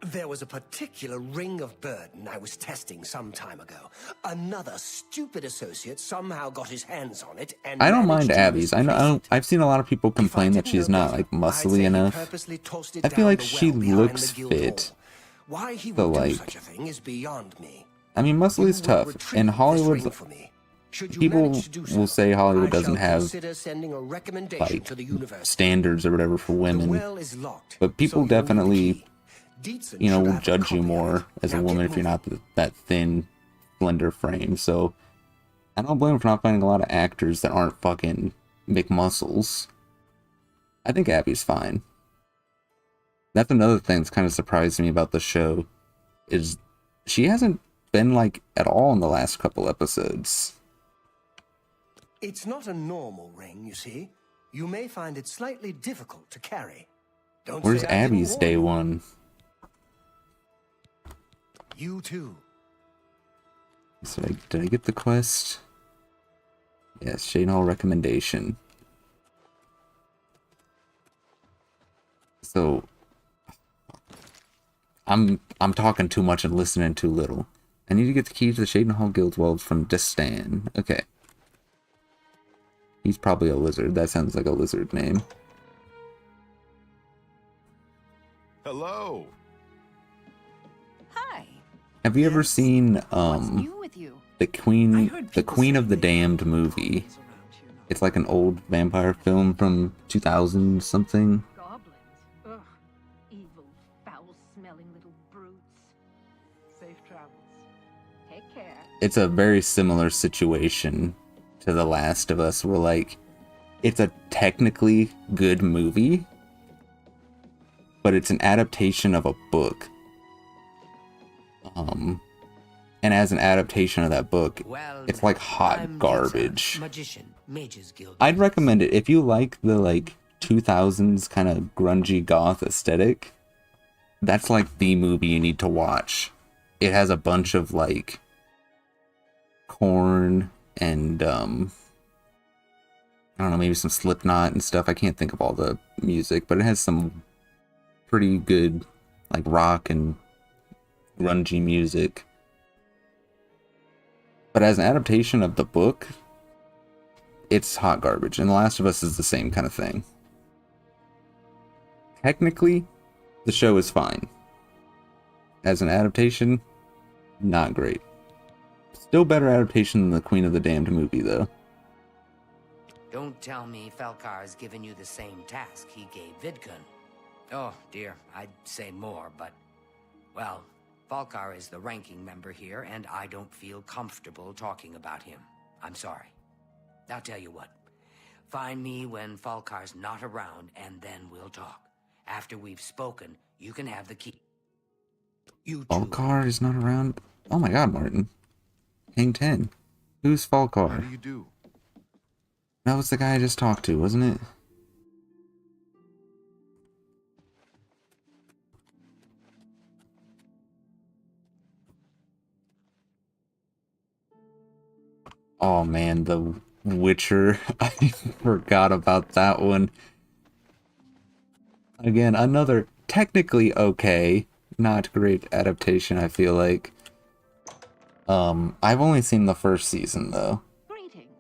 There was a particular ring of burden I was testing some time ago. Another stupid associate somehow got his hands on it and I don't mind managed to Abby's. misplace I've seen a lot of people complain that she's not like muscly enough. I feel like she looks fit. Why he So would do like, such a thing is beyond me. I mean, muscle is tough, and Hollywood. People will say Hollywood doesn't have Consider sending a recommendation like to the university. standards or whatever for women, well is locked, but people so you'll need definitely, Dietzen you know, should will have a judge you copy of more it. as a Now woman get if you're not that thin, slender frame. So I don't blame her for not finding a lot of actors that aren't fucking McMuscles. I think Abby's fine. That's another thing that's kind of surprised me about the show, is she hasn't been like at all in the last couple episodes. It's not a normal ring, you see. You may find it slightly difficult to carry. Don't Where's say I didn't Abby's warn day you. one? You too. So did I get the quest? Yes, Shane Hall recommendation. So I'm talking too much and listening too little. I need to get the key to the Shaden Hall Guild Vault from Destan. Okay. He's probably a lizard. That sounds like a lizard name. Hello. Hi. Have you ever seen New with you? the Queen of the Damned movie? It's like an old vampire film from 2000 something. Goblins. Ugh. Evil, foul-smelling little brutes. Safe travels. Take care. It's a very similar situation to The Last of Us, where like it's a technically good movie, but it's an adaptation of a book. And as an adaptation of that book, it's like hot garbage. I'd recommend it if you like the like 2000s kind of grungy goth aesthetic. That's like the movie you need to watch. It has a bunch of like Korn and I don't know, maybe some Slipknot and stuff. I can't think of all the music, but it has some pretty good like rock and grungy music. But as an adaptation of the book, it's hot garbage. And The Last of Us is the same kind of thing. Technically, the show is fine. As an adaptation, not great. Still better adaptation than the Queen of the Damned movie, though. Don't tell me Felkar's given you the same task he gave Vidkun. Oh, dear, I'd say more, but... Well, Falkar is the ranking member here, and I don't feel comfortable talking about him. I'm sorry. I'll tell you what. Find me when Falkar's not around, and then we'll talk. After we've spoken, you can have the key. Falkar is not around? Oh my god, Martin. Hang 10. Who's Falkar? How do you do? That was the guy I just talked to, wasn't it? Oh man, The Witcher. I forgot about that one. Again, another technically okay, not great adaptation, I feel like. I've only seen the first season though.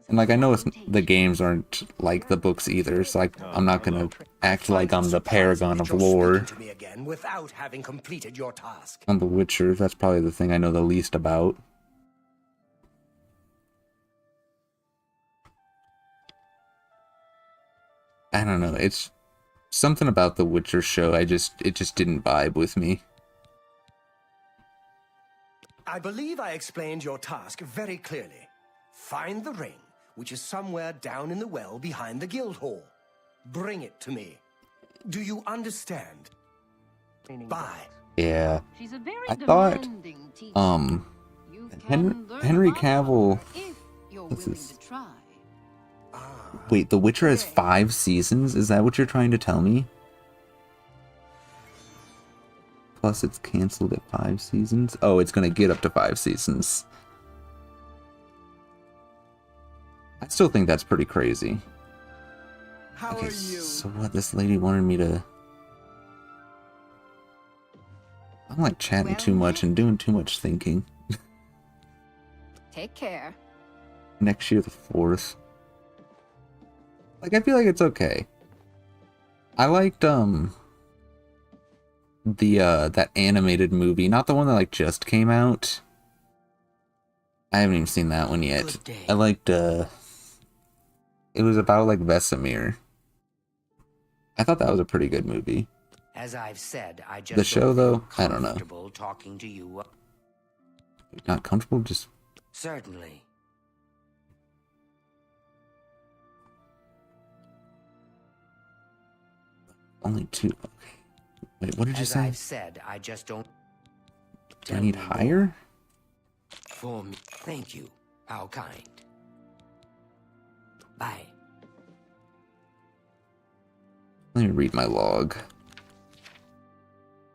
And like I know the games aren't like the books either, so I'm not gonna act like I'm the paragon of lore. To me again without having completed your task. On The Witcher, that's probably the thing I know the least about. I don't know, it's something about the Witcher show, it just didn't vibe with me. I believe I explained your task very clearly. Find the ring, which is somewhere down in the well behind the guild hall. Bring it to me. Do you understand? Bye. Yeah. She's a very I thought, demanding teacher. Henry Cavill... This is... Wait, The Witcher has 5 seasons? Is that what you're trying to tell me? Plus it's canceled at 5 seasons? Oh, it's gonna get up to 5 seasons. I still think that's pretty crazy. How Okay, are you? so what, this lady wanted me to I'm like chatting too much and doing too much thinking. Take care. Next year, the 4th. Like, I feel like it's okay. I liked, the, that animated movie. Not the one that, like, just came out. I haven't even seen that one yet. I liked, it was about, like, Vesemir. I thought that was a pretty good movie. As I've said, I just The show, though, I don't know. comfortable talking to you. Not comfortable, just... Certainly. Only 2. Okay. Wait, what did you say? As I've said, I just don't... Do I need higher? For me. Thank you. How kind. Bye. Let me read my log.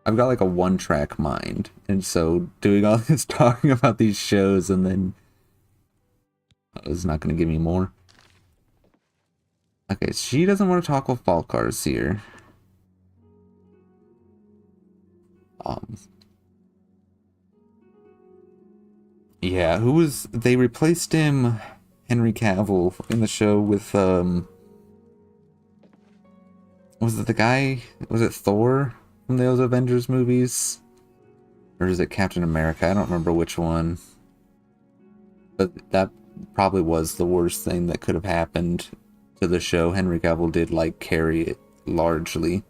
I've got like a one-track mind, and so doing all this talking about these shows and then... is not going to give me more. Okay, she doesn't want to talk with Falcar's here. Yeah, who was... They replaced him, Henry Cavill, in the show with, was it the guy... Was it Thor from those Avengers movies? Or is it Captain America? I don't remember which one. But that probably was the worst thing that could have happened to the show. Henry Cavill did, like, carry it largely.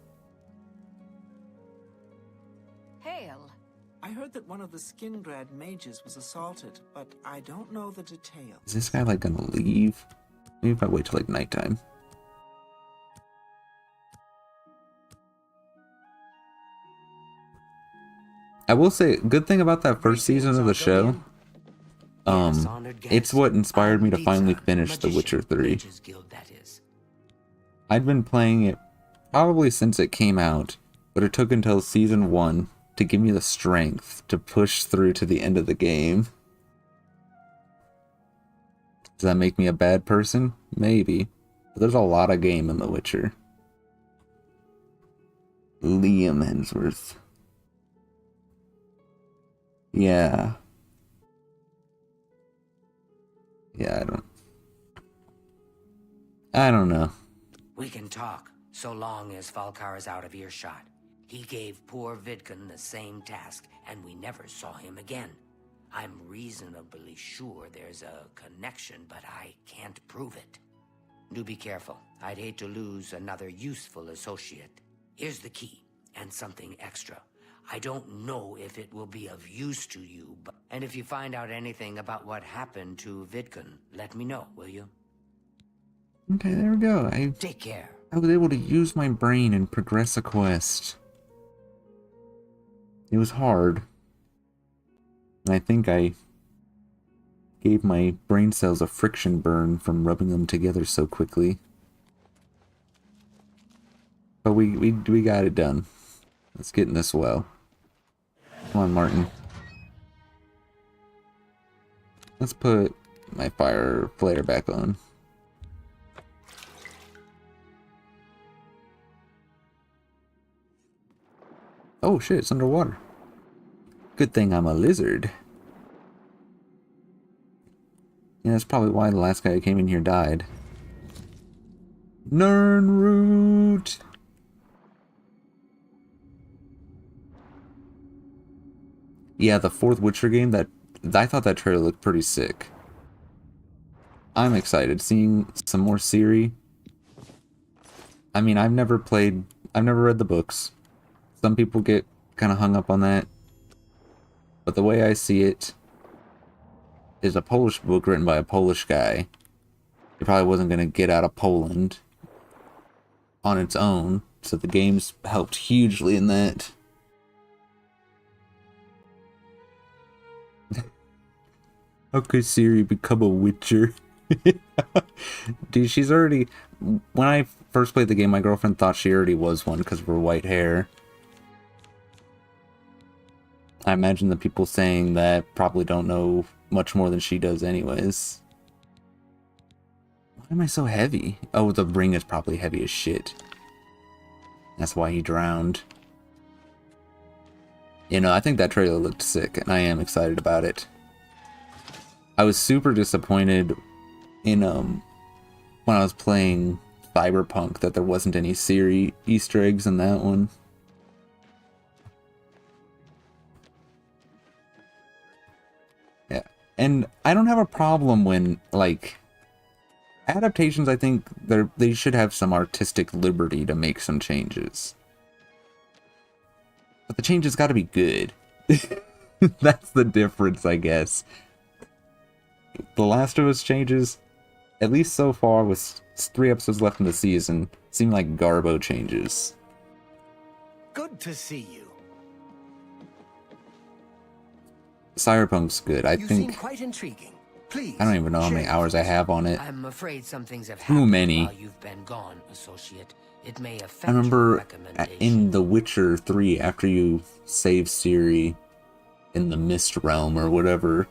I heard that one of the Skingrad mages was assaulted, but I don't know the details. Is this guy, like, gonna leave? Maybe if I wait till, like, nighttime. I will say, good thing about that first season of the show, it's what inspired me to finally finish The Witcher 3. I'd been playing it probably since it came out, but it took until season 1 to give me the strength to push through to the end of the game. Does that make me a bad person? Maybe. But there's a lot of game in The Witcher. Liam Hemsworth. Yeah. Yeah, I don't know. We can talk, so long as Falcar is out of earshot. He gave poor Vidkun the same task, and we never saw him again. I'm reasonably sure there's a connection, but I can't prove it. Do be careful. I'd hate to lose another useful associate. Here's the key, and something extra. I don't know if it will be of use to you, but... And if you find out anything about what happened to Vidkun, let me know, will you? Okay, there we go. Take care. I was able to use my brain and progress a quest. It was hard. And I think I gave my brain cells a friction burn from rubbing them together so quickly. But we got it done. Let's get in this well. Come on, Martin. Let's put my fire flare back on. Oh shit, it's underwater. Good thing I'm a lizard. Yeah, that's probably why the last guy who came in here died. Nirnroot! Yeah, the 4th Witcher game, I thought that trailer looked pretty sick. I'm excited. Seeing some more Ciri. I mean, I've never read the books. Some people get kind of hung up on that. But the way I see it is a Polish book written by a Polish guy. He probably wasn't going to get out of Poland on its own. So the game's helped hugely in that. How could Ciri become a Witcher? Dude, she's already... When I first played the game, my girlfriend thought she already was one because of her white hair. I imagine the people saying that probably don't know much more than she does anyways. Why am I so heavy? Oh, the ring is probably heavy as shit. That's why he drowned. You know, I think that trailer looked sick, and I am excited about it. I was super disappointed in when I was playing Cyberpunk that there wasn't any Siri Easter eggs in that one. Yeah, and I don't have a problem when, like, adaptations, I think they should have some artistic liberty to make some changes. But the changes got to be good. That's the difference, I guess. The Last of Us changes, at least so far, with 3 episodes left in the season, seem like Garbo changes. Good to see you. Cyberpunk's good. I You think seem quite intriguing. Please. I don't even know how many hours I have on it. I'm afraid some things have Too happened many. while you've been gone, associate. It may affect I remember your recommendation. in The Witcher 3, after you save Ciri in the Mist Realm or whatever,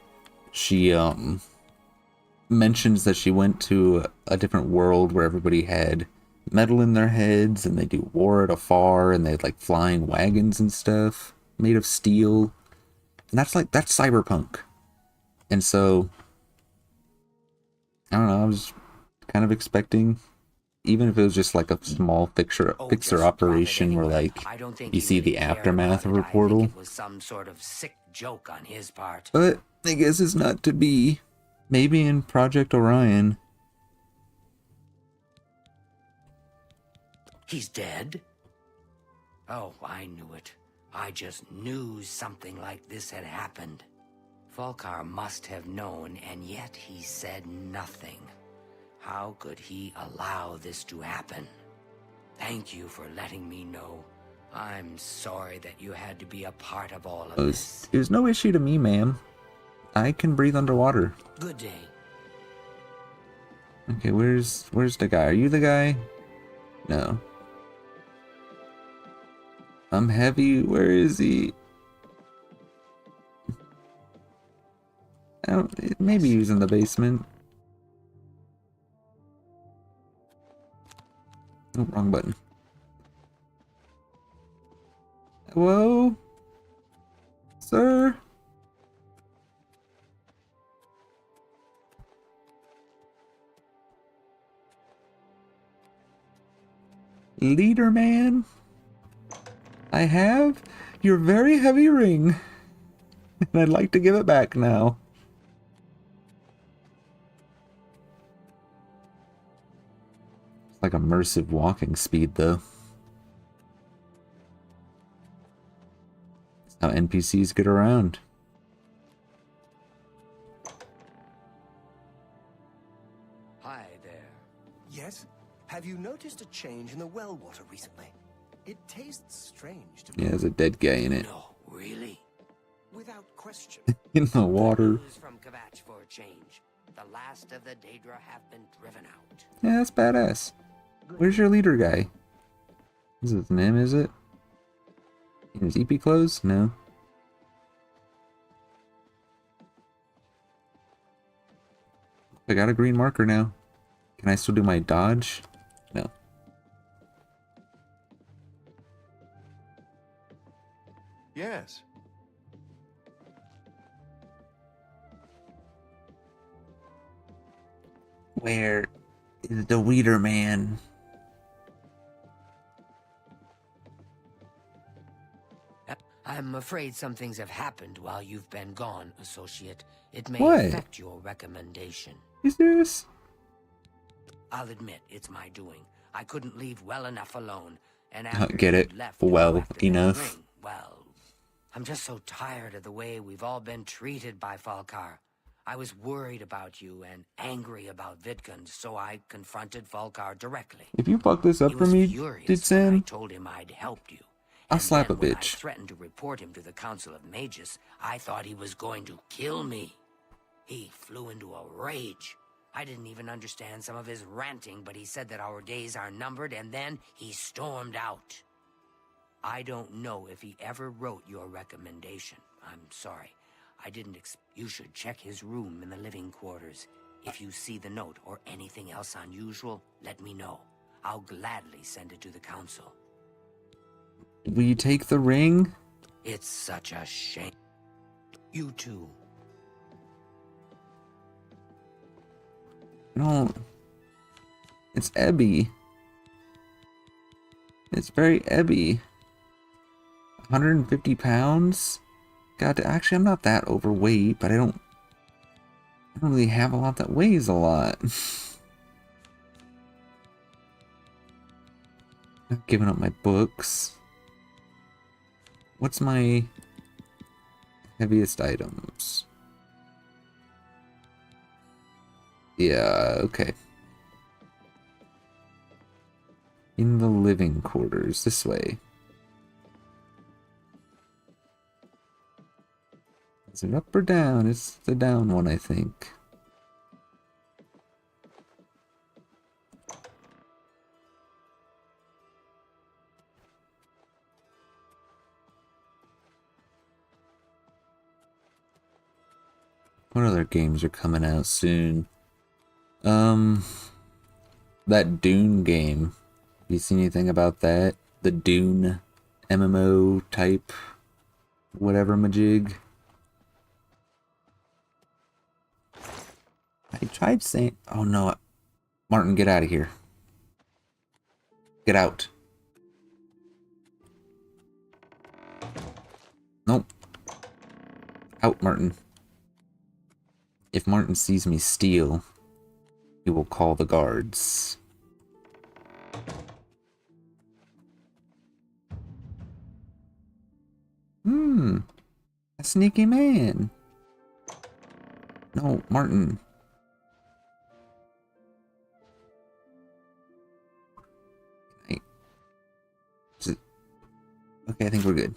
she mentions that she went to a different world where everybody had metal in their heads and they do war at afar and they had like flying wagons and stuff made of steel. And that's cyberpunk. And so I don't know, I was kind of expecting, even if it was just like a small fixer operation where like you see the aftermath of a portal. It was some sort of sick joke on his part. But I guess it's not to be. Maybe in Project Orion. He's dead? Oh, I knew it. I just knew something like this had happened. Volkar must have known, and yet he said nothing. How could he allow this to happen? Thank you for letting me know. I'm sorry that you had to be a part of all of this. It was no issue to me, ma'am. I can breathe underwater. Good day. Okay, where's the guy? Are you the guy? No. I'm heavy. Where is he? Maybe he's in the basement. Oh, wrong button. Hello? Sir? Leader man? I have your very heavy ring. And I'd like to give it back now. It's like immersive walking speed, though. That's how NPCs get around. Hi there. Yes? Have you noticed a change in the well water recently? It tastes strange to me. Yeah, there's a dead guy in it. No, really? Without question. In the water. News from Kvatch for a change. The last of the Daedra have been driven out. Yeah, that's badass. Where's your leader guy? Is his name, is it? In his EP clothes? No. I got a green marker now. Can I still do my dodge? No. Yes. Where is the leader man? I'm afraid some things have happened while you've been gone, associate. It may What? affect your recommendation. You serious? I'll admit it's my doing. I couldn't leave well enough alone, and Don't after get you it left well after that enough. ring, well, I'm just so tired of the way we've all been treated by Volkar. I was worried about you and angry about Vidkund, so I confronted Volkar directly. If you fuck this up He for was me, furious did when I Sam, told him I'd helped you. I'll And slap a then when I bitch. threatened to report him to the Council of Mages, I thought he was going to kill me. He flew into a rage. I didn't even understand some of his ranting, but he said that our days are numbered, and then he stormed out. I don't know if he ever wrote your recommendation. I'm sorry. I didn't You should check his room in the living quarters. If you see the note or anything else unusual, let me know. I'll gladly send it to the Council. will you take the ring? It's such a shame. You too. No. It's Ebby. It's very Ebby. 150 pounds? God, actually, I'm not that overweight, but I don't really have a lot that weighs a lot. Not giving up my books. What's my heaviest items? Yeah, okay. In the living quarters, this way. Is it up or down? It's the down one, I think. What other games are coming out soon? That Dune game. Have you seen anything about that? The Dune MMO type whatever majig. I tried saying, oh no, Martin, get out of here. Get out. Nope. Out, Martin. If Martin sees me steal, he will call the guards. A sneaky man. No, Martin. Okay, I think we're good.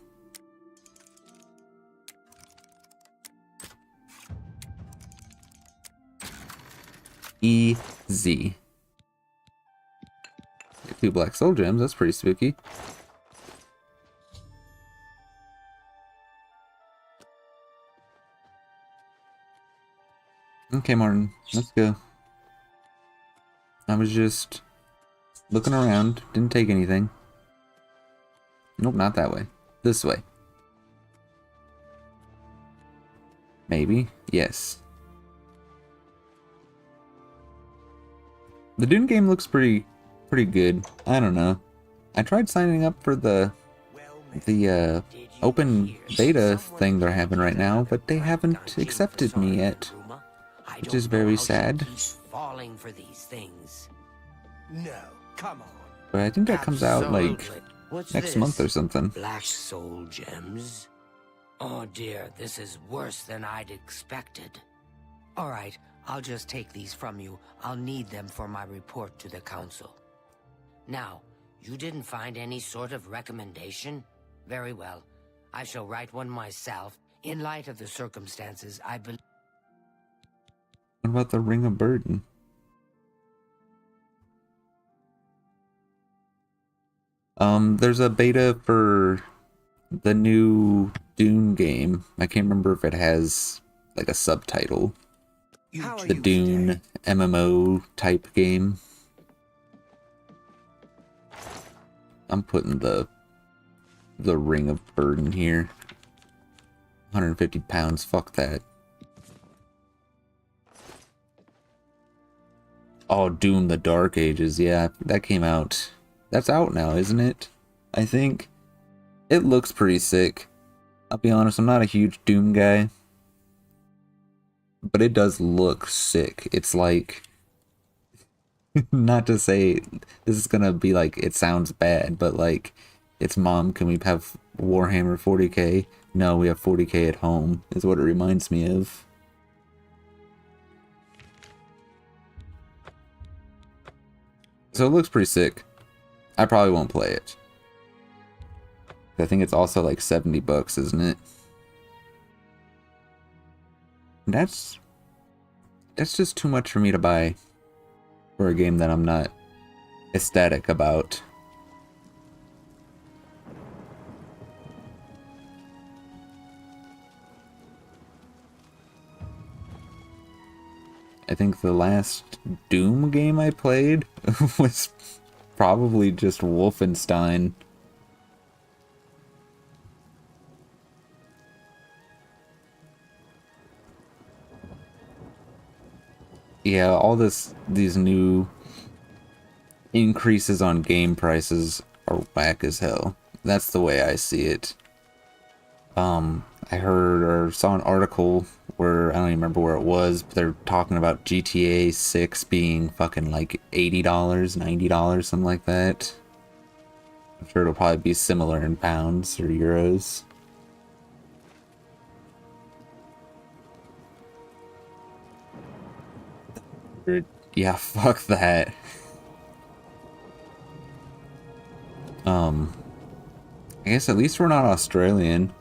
Easy. Get 2 black soul gems, that's pretty spooky. Okay, Martin, let's go. I was just looking around, didn't take anything. Nope, not that way. This way. Maybe. Yes. The Dune game looks pretty good. I don't know. I tried signing up for the open beta thing they're having right now, but they haven't accepted me yet, which is very sad. Falling for these things. No, come on. But I think that comes out like next month or something. Black soul gems? Oh dear, this is worse than I'd expected. Alright, I'll just take these from you. I'll need them for my report to the council. Now, you didn't find any sort of recommendation? Very well. I shall write one myself. In light of the circumstances, I believe... What about the Ring of Burden? There's a beta for the new Dune game. I can't remember if it has like a subtitle. The Dune MMO type game. I'm putting the Ring of Burden here. 150 pounds, fuck that. Oh, Dune the Dark Ages, yeah, that came out. That's out now, isn't it? I think. It looks pretty sick. I'll be honest, I'm not a huge Doom guy. But it does look sick. It's like... not to say this is gonna be like, it sounds bad, but like, it's Mom, can we have Warhammer 40k? No, we have 40k at home, is what it reminds me of. So it looks pretty sick. I probably won't play it. I think it's also like 70 bucks, isn't it? That's just too much for me to buy for a game that I'm not ecstatic about. I think the last Doom game I played was probably just Wolfenstein. Yeah, all these new increases on game prices are whack as hell. That's the way I see it. I heard or saw an article where, I don't even remember where it was, but they're talking about GTA 6 being fucking like $80, $90, something like that. I'm sure it'll probably be similar in pounds or euros. Yeah, fuck that. I guess at least we're not Australian.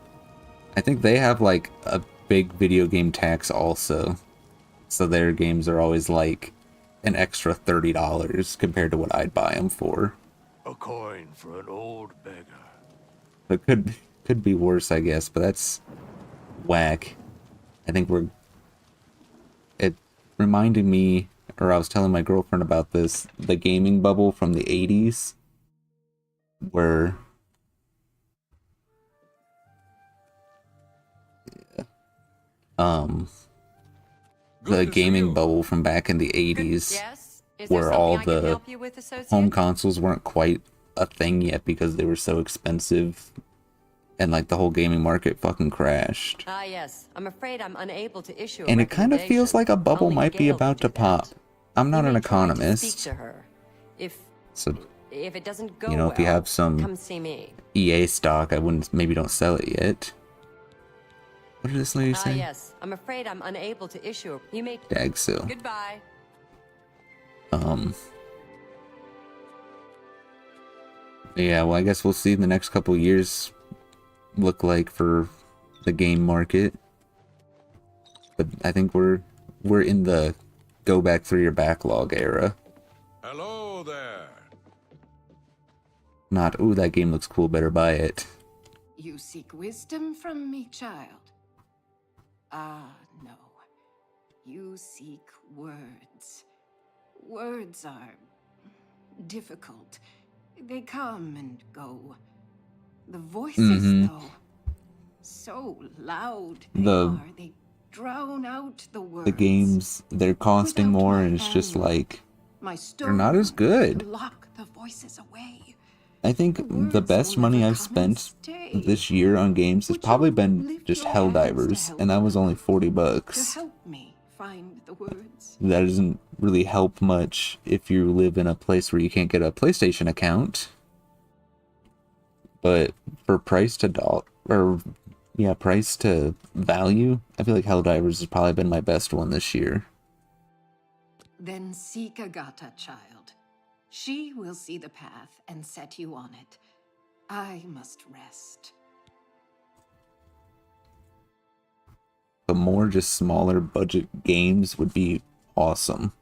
I think they have like a big video game tax also. So their games are always like an extra $30 compared to what I'd buy them for. A coin for an old beggar. It could be worse, I guess, but that's whack. I think it reminded me, or I was telling my girlfriend about this, the gaming bubble from the 80s, where the gaming bubble from back in the 80s, where all the home consoles weren't quite a thing yet because they were so expensive, and like the whole gaming market fucking crashed. Ah, yes. I'm afraid I'm unable to issue a And it kind of feels like a bubble Only might be Gale about can to pop. I'm not an Speak economist, to her. so If it doesn't go you know, if you well, have some come see me. EA stock, I wouldn't, maybe don't sell it yet. What did this lady Ah, say? yes. I'm afraid I'm unable to issue a... You may... Dag so. Goodbye. Yeah, well, I guess we'll see the next couple years look like for the game market. But I think we're in the go back through your backlog era. Hello there. Not, ooh, that game looks cool, better buy it. You seek wisdom from me, child? Ah, no. You seek words. Words are difficult. They come and go. The voices, though, so loud they drown out the words. The games, they're costing more, and it's just like, they're not as good. Lock the voices away. I think the best money I've spent this year on games has probably been just Helldivers, and that was only $40. To help me find the words. That doesn't really help much if you live in a place where you can't get a PlayStation account. But for price to price to value, I feel like Helldivers has probably been my best one this year. Then seek Agatha, child. She will see the path and set you on it. I must rest. But more just smaller budget games would be awesome.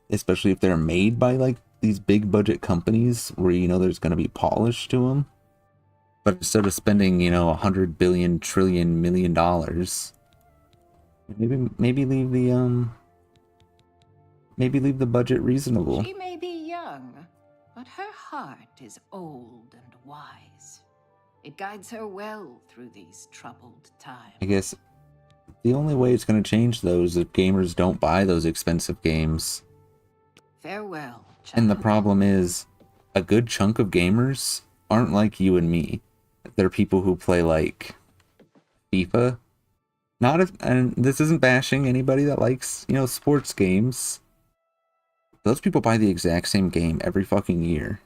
Especially if they're made by like these big budget companies where you know there's going to be polish to them. But instead of spending, you know, $100 billion, trillion, $1 million, maybe leave the budget reasonable. She may be young, but her heart is old and wise. It guides her well through these troubled times. I guess the only way it's going to change though is if gamers don't buy those expensive games. Farewell, child. And the problem is, a good chunk of gamers aren't like you and me. They're people who play like FIFA. And this isn't bashing anybody that likes, you know, sports games. Those people buy the exact same game every fucking year.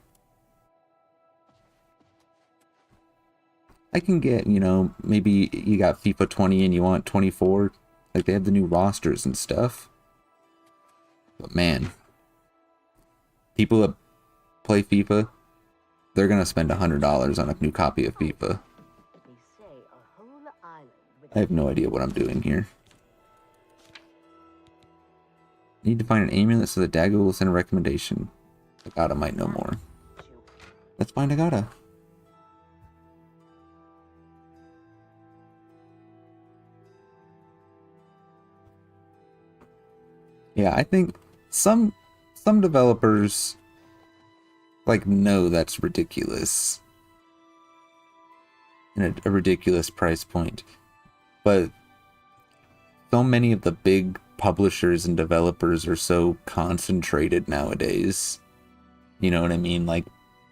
I can get, you know, maybe you got FIFA 20 and you want 24. Like, they have the new rosters and stuff. But man, people that play FIFA, they're gonna spend $100 on a new copy of FIFA. I have no idea what I'm doing here. Need to find an amulet so that Dago will send a recommendation. Agata might know more. Let's find Agata. Yeah, I think some developers like know that's ridiculous. And a ridiculous price point. But so many of the big publishers and developers are so concentrated nowadays. You know what I mean? Like,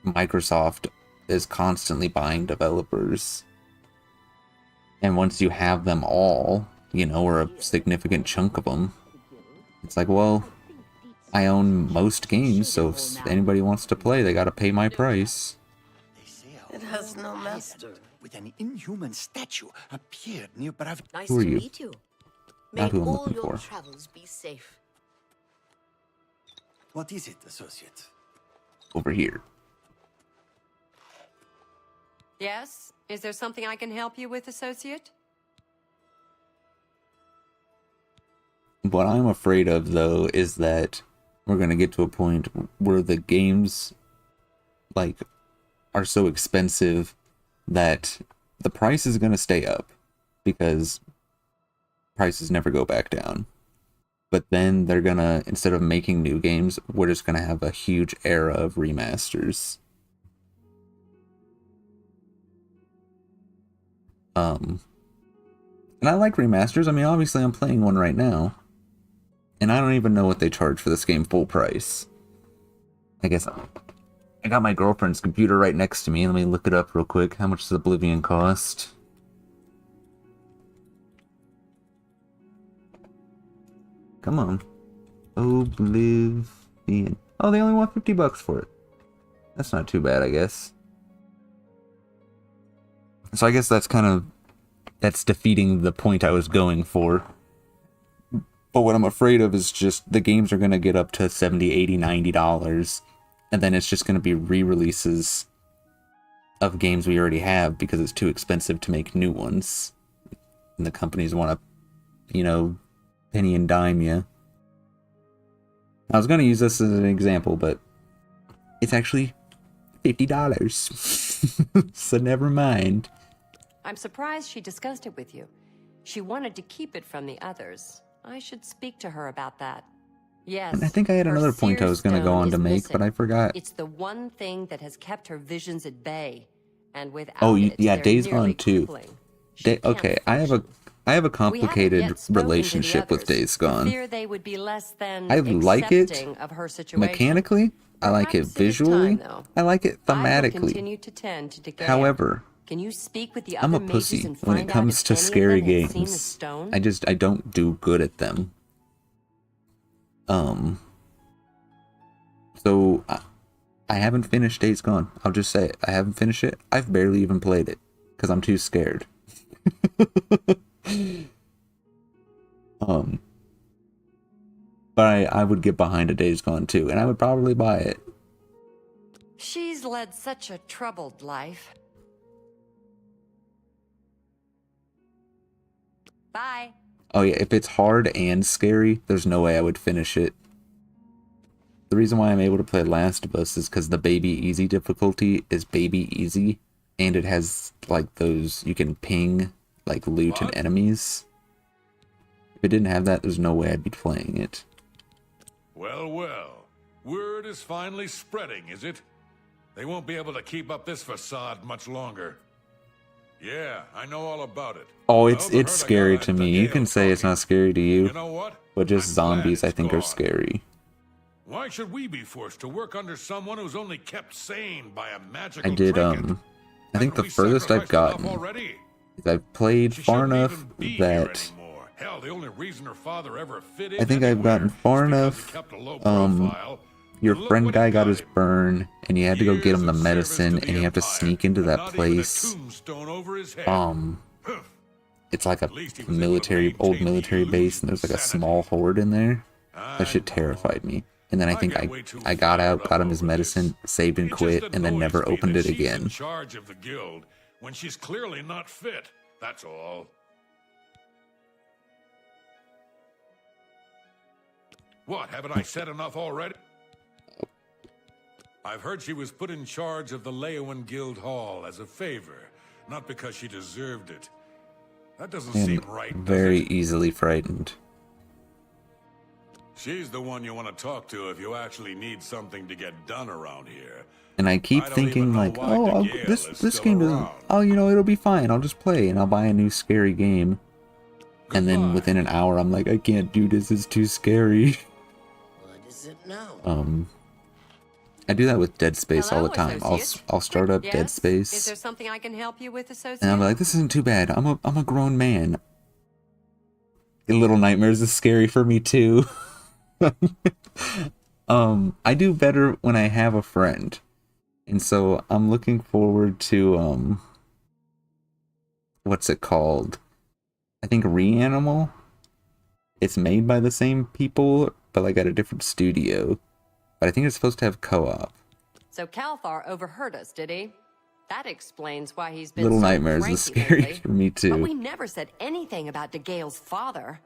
Microsoft is constantly buying developers. And once you have them all, you know, or a significant chunk of them, it's like, well, I own most games, so if anybody wants to play, they gotta pay my price. It has no master. With an inhuman statue appeared near Brav. Nice Who are to you? Meet you. Not May who I'm all looking your for. travels be safe. What is it, associate? Over here. Yes? Is there something I can help you with, associate? What I'm afraid of, though, is that we're gonna get to a point where the games, like, are so expensive that the price is gonna stay up, because prices never go back down. But then they're gonna, instead of making new games, we're just gonna have a huge era of remasters. And I like remasters. I mean, obviously I'm playing one right now. And I don't even know what they charge for this game full price. I guess I got my girlfriend's computer right next to me. Let me look it up real quick. How much does Oblivion cost? Come on. Oblivion. Oh, they only want $50 for it. That's not too bad, I guess. So I guess that's defeating the point I was going for. But what I'm afraid of is just the games are going to get up to $70, $80, $90, and then it's just going to be re-releases of games we already have because it's too expensive to make new ones. And the companies want to, you know, penny and dime you. I was going to use this as an example, but it's actually $50. So never mind. I'm surprised she discussed it with you. She wanted to keep it from the others. I should speak to her about that. Yes. And I think I had another point I was going to go on to make, but I forgot. It's the one thing that has kept her visions at bay, and without yeah, they're Days nearly Gone too. crippling. Okay, I have a complicated relationship with Days Gone. Fear they would be less than I like it accepting of her situation. mechanically. I like it visually. I like it I will thematically. continue to tend to decay. However, can you speak with the I'm other a mages pussy and when it find comes out to if any of scary them have seen the games. stone? I don't do good at them. So I haven't finished Days Gone. I'll just say it. I haven't finished it. I've barely even played it because I'm too scared. But I would get behind a Days Gone too, and I would probably buy it. She's led such a troubled life. Bye. Oh yeah, if it's hard and scary, there's no way I would finish it. The reason why I'm able to play Last of Us is because the baby easy difficulty is baby easy, and it has like those, you can ping like loot and enemies. If it didn't have that, there's no way I'd be playing it. Well, well. Word is finally spreading, is it? They won't be able to keep up this facade much longer. Yeah, I know all about it. Oh, it's scary to me. You can say it's not scary to you, but just zombies I think are scary. Why should we be forced to work under someone who's only kept sane by a magical I did, trinket? I think the furthest I've gotten is I've played far enough that Hell, the only reason her father ever fit in I think I've gotten far enough. Your friend guy got his burn, and you had to go get him the medicine, and you have to sneak into that place. It's like a old military base, and there's like a small horde in there. That shit terrified me. And then I think I got out, got him his medicine, saved and quit, and then never opened it again. In charge of the guild when she's clearly not fit. That's all. What, haven't I said enough already? I've heard she was put in charge of the Leowen Guild Hall as a favor, not because she deserved it. That doesn't seem right, does very it? easily frightened. She's the one you want to talk to if you actually need something to get done around here. And I keep thinking like, oh, this game doesn't, oh, you know, it'll be fine. I'll just play and I'll buy a new scary game. And then within an hour, I'm like, I can't do this. It's too scary. What is it now? I do that with Dead Space all Hello, the time. associate. I'll start up Yes? Dead Is Space, there something I can help you with, associate? and I'm like, this isn't too bad. I'm a grown man. Little Nightmares is scary for me too. I do better when I have a friend, and so I'm looking forward to what's it called? I think Reanimal. It's made by the same people, but like at a different studio. But I think it's supposed to have co-op. So Calthar overheard us, did he? That explains why he's been Little so Nightmares cranky is scary lately. for me But too. we never said anything about DeGale's father.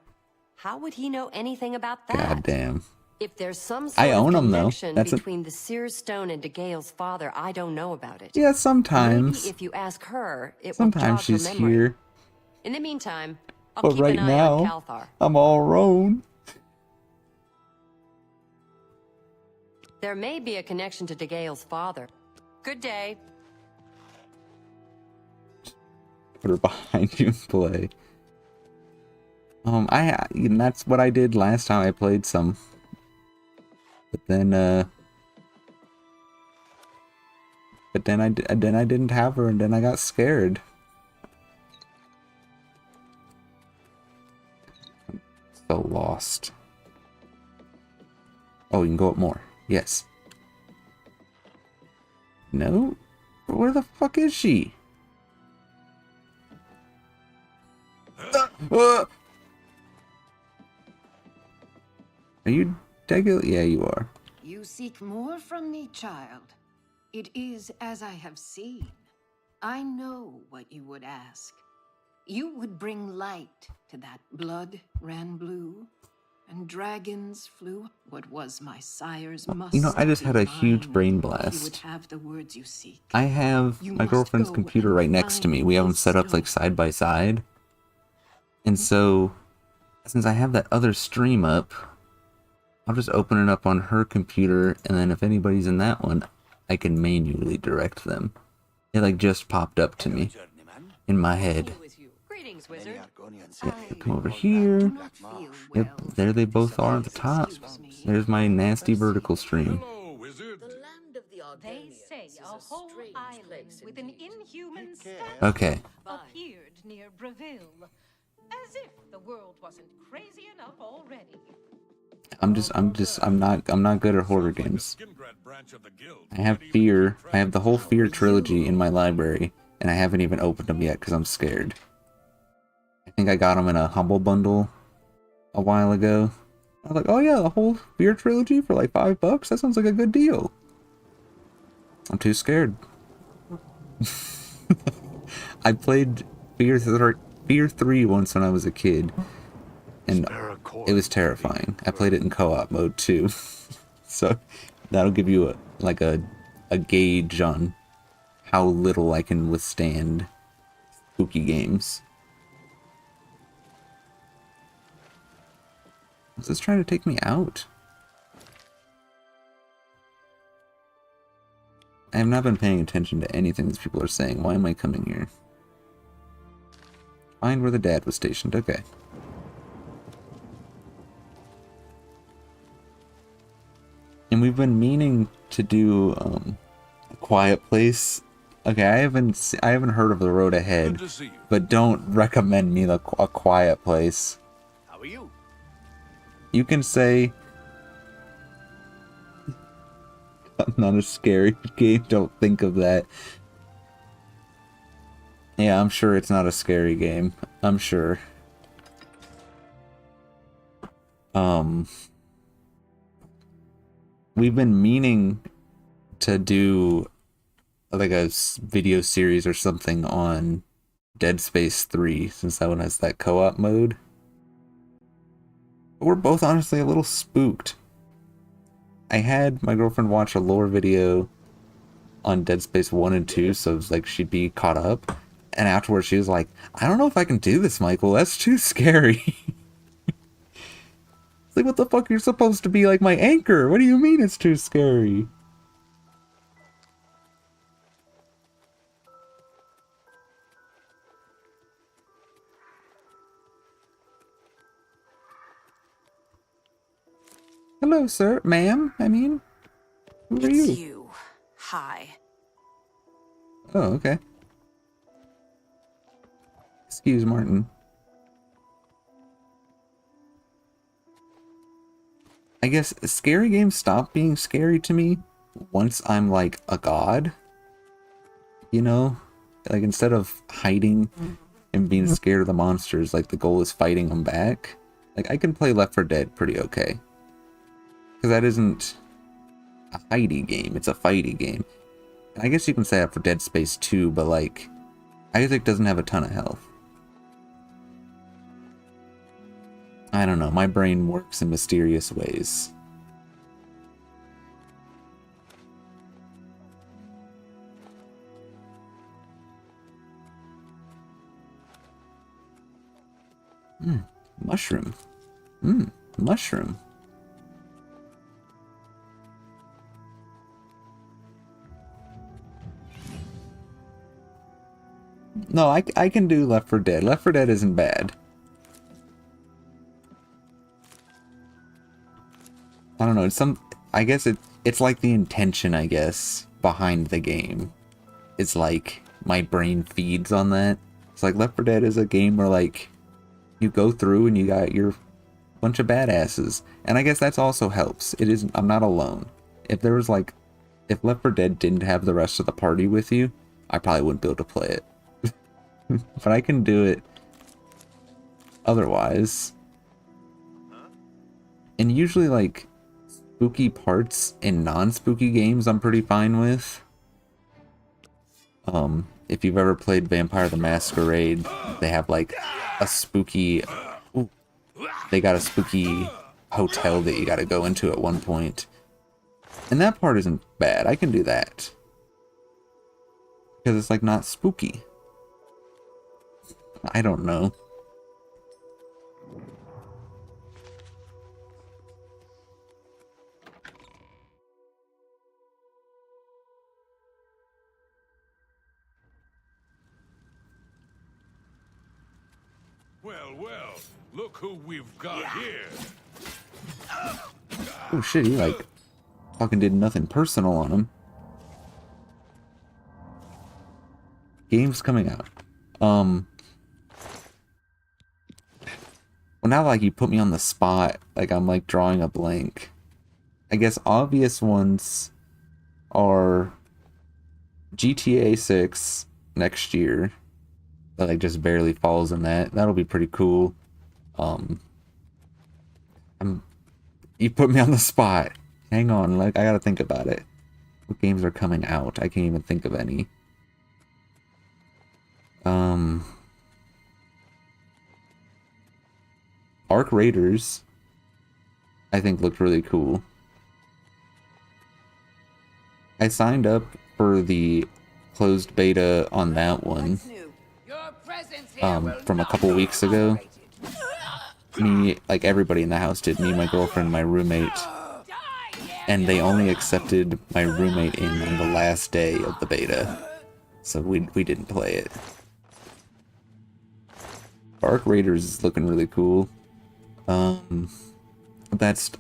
How would he know anything about that? God damn. If there's some sort I own of 'em, though. connection That's between the Sears Stone and DeGale's father, I don't know about it. Yeah, sometimes. Maybe if you ask her, it Sometimes will jog she's her memory. here. In the meantime, I'll But keep right an eye on now, Calthar. I'm all alone. There may be a connection to DeGale's father. Good day. Put her behind you and play. And that's what I did last time I played some. But then I didn't have her, and then I got scared. I'm so lost. Oh, you can go up more. Yes. No? Where the fuck is she? Are you Degil? Yeah, you are. You seek more from me, child. It is as I have seen. I know what you would ask. You would bring light to that blood ran blue, and dragons flew. What was my sire's must. You know, I just had a be huge mine. brain You would blast. have the words you seek. I have You my must girlfriend's go computer and right next to me. find We have them this set up like stone. side by side. And so, since I have that other stream up, I'll just open it up on her computer, and then if anybody's in that one, I can manually direct them. It like just popped up to me in my head. Greetings, wizard. Yeah, come over here. Yep, there they both are at the top. There's my nasty vertical stream. They say a whole island with an inhuman statue Okay. appeared near Breville. As if the world wasn't crazy enough already. I'm not good at horror games. I have Fear. I have the whole Fear trilogy in my library, and I haven't even opened them yet because I'm scared. I think I got them in a Humble Bundle a while ago. I was like, oh yeah, the whole Fear trilogy for like $5? That sounds like a good deal. I'm too scared. I played Fear 3 once when I was a kid, and it was terrifying. I played it in co-op mode too. So that'll give you a gauge on how little I can withstand spooky games. Is this trying to take me out? I have not been paying attention to anything these people are saying. Why am I coming here? Find where the dad was stationed. Okay. And we've been meaning to do a quiet place. Okay, I haven't heard of The Road Ahead, but don't recommend me a quiet place. How are you? You can say not a scary game. Don't think of that. Yeah, I'm sure it's not a scary game. I'm sure. We've been meaning to do like a video series or something on Dead Space 3, since that one has that co-op mode. But we're both honestly a little spooked. I had my girlfriend watch a lore video on Dead Space 1 and 2, so it was like she'd be caught up. And afterwards she was like, I don't know if I can do this, Michael. That's too scary. It's like, what the fuck? You're supposed to be like my anchor. What do you mean it's too scary? hello, sir. Ma'am, I mean. Who are It's you? you. Hi. Oh, okay. Excuse Martin. I guess scary games stop being scary to me once I'm like a god. You know? Like instead of hiding and being scared of the monsters, like the goal is fighting them back. Like I can play Left 4 Dead pretty okay. Because that isn't a hidey game, it's a fighty game. And I guess you can say that for Dead Space 2, but like Isaac doesn't have a ton of health. I don't know, my brain works in mysterious ways. Mushroom. Mushroom. No, I can do Left 4 Dead. Left 4 Dead isn't bad. I don't know, I guess it's like the intention, I guess, behind the game. It's like my brain feeds on that. It's like Left 4 Dead is a game where like you go through and you got your bunch of badasses. And I guess that's also helps. I'm not alone. If Left 4 Dead didn't have the rest of the party with you, I probably wouldn't be able to play it. But I can do it otherwise. And usually like spooky parts in non-spooky games I'm pretty fine with. If you've ever played Vampire the Masquerade, they have like a spooky they got a spooky hotel that you gotta go into at one point. And that part isn't bad. I can do that. Because it's like not spooky. I don't know. Well, look who we've got here. Oh shit, he like fucking did nothing personal on him. Game's coming out. Well, now like you put me on the spot, like I'm like drawing a blank. I guess obvious ones are GTA 6 next year. That like just barely falls in that. That'll be pretty cool. You put me on the spot. Hang on, like I gotta think about it. What games are coming out? I can't even think of any. Arc Raiders, I think looked really cool. I signed up for the closed beta on that one from a couple weeks ago. Me, like everybody in the house did, me, my girlfriend, my roommate, and they only accepted my roommate in on the last day of the beta, so we didn't play it. Arc Raiders is looking really cool. It's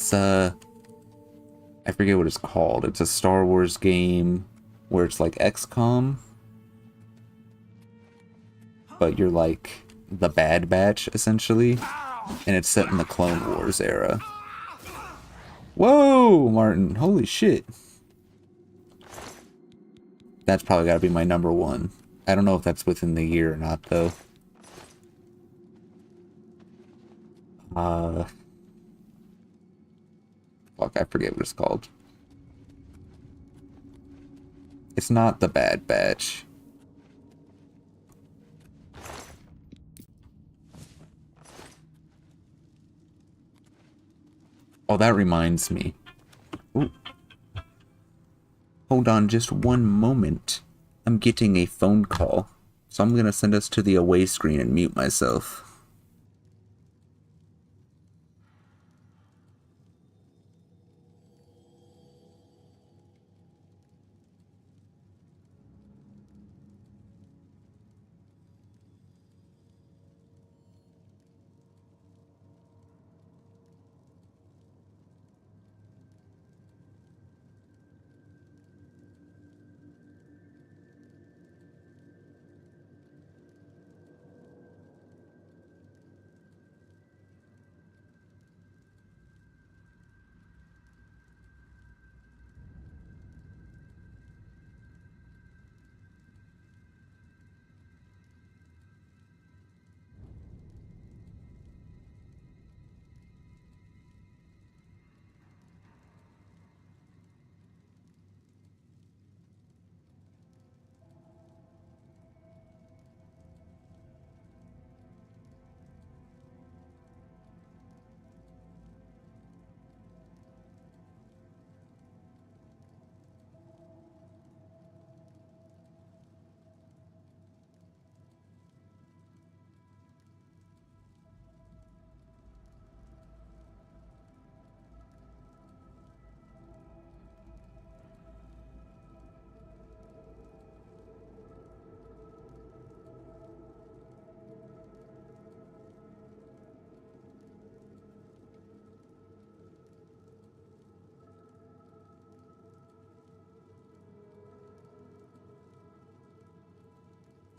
I forget what it's called. It's a Star Wars game where it's like XCOM, but you're like the Bad Batch essentially, and it's set in the Clone Wars era. Whoa, Martin! Holy shit! That's probably got to be my number one. I don't know if that's within the year or not though. Fuck, I forget what it's called. It's not the Bad Batch. Oh, that reminds me. Ooh. Hold on just one moment. I'm getting a phone call. So I'm gonna send us to the away screen and mute myself.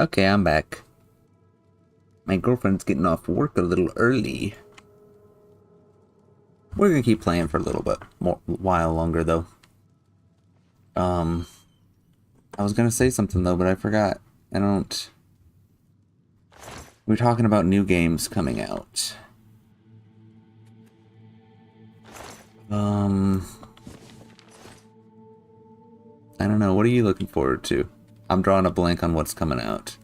Okay, I'm back. My girlfriend's getting off work a little early. We're gonna keep playing for a little bit while longer though. I was gonna say something though, but I forgot. We're talking about new games coming out. I don't know. What are you looking forward to? I'm drawing a blank on what's coming out.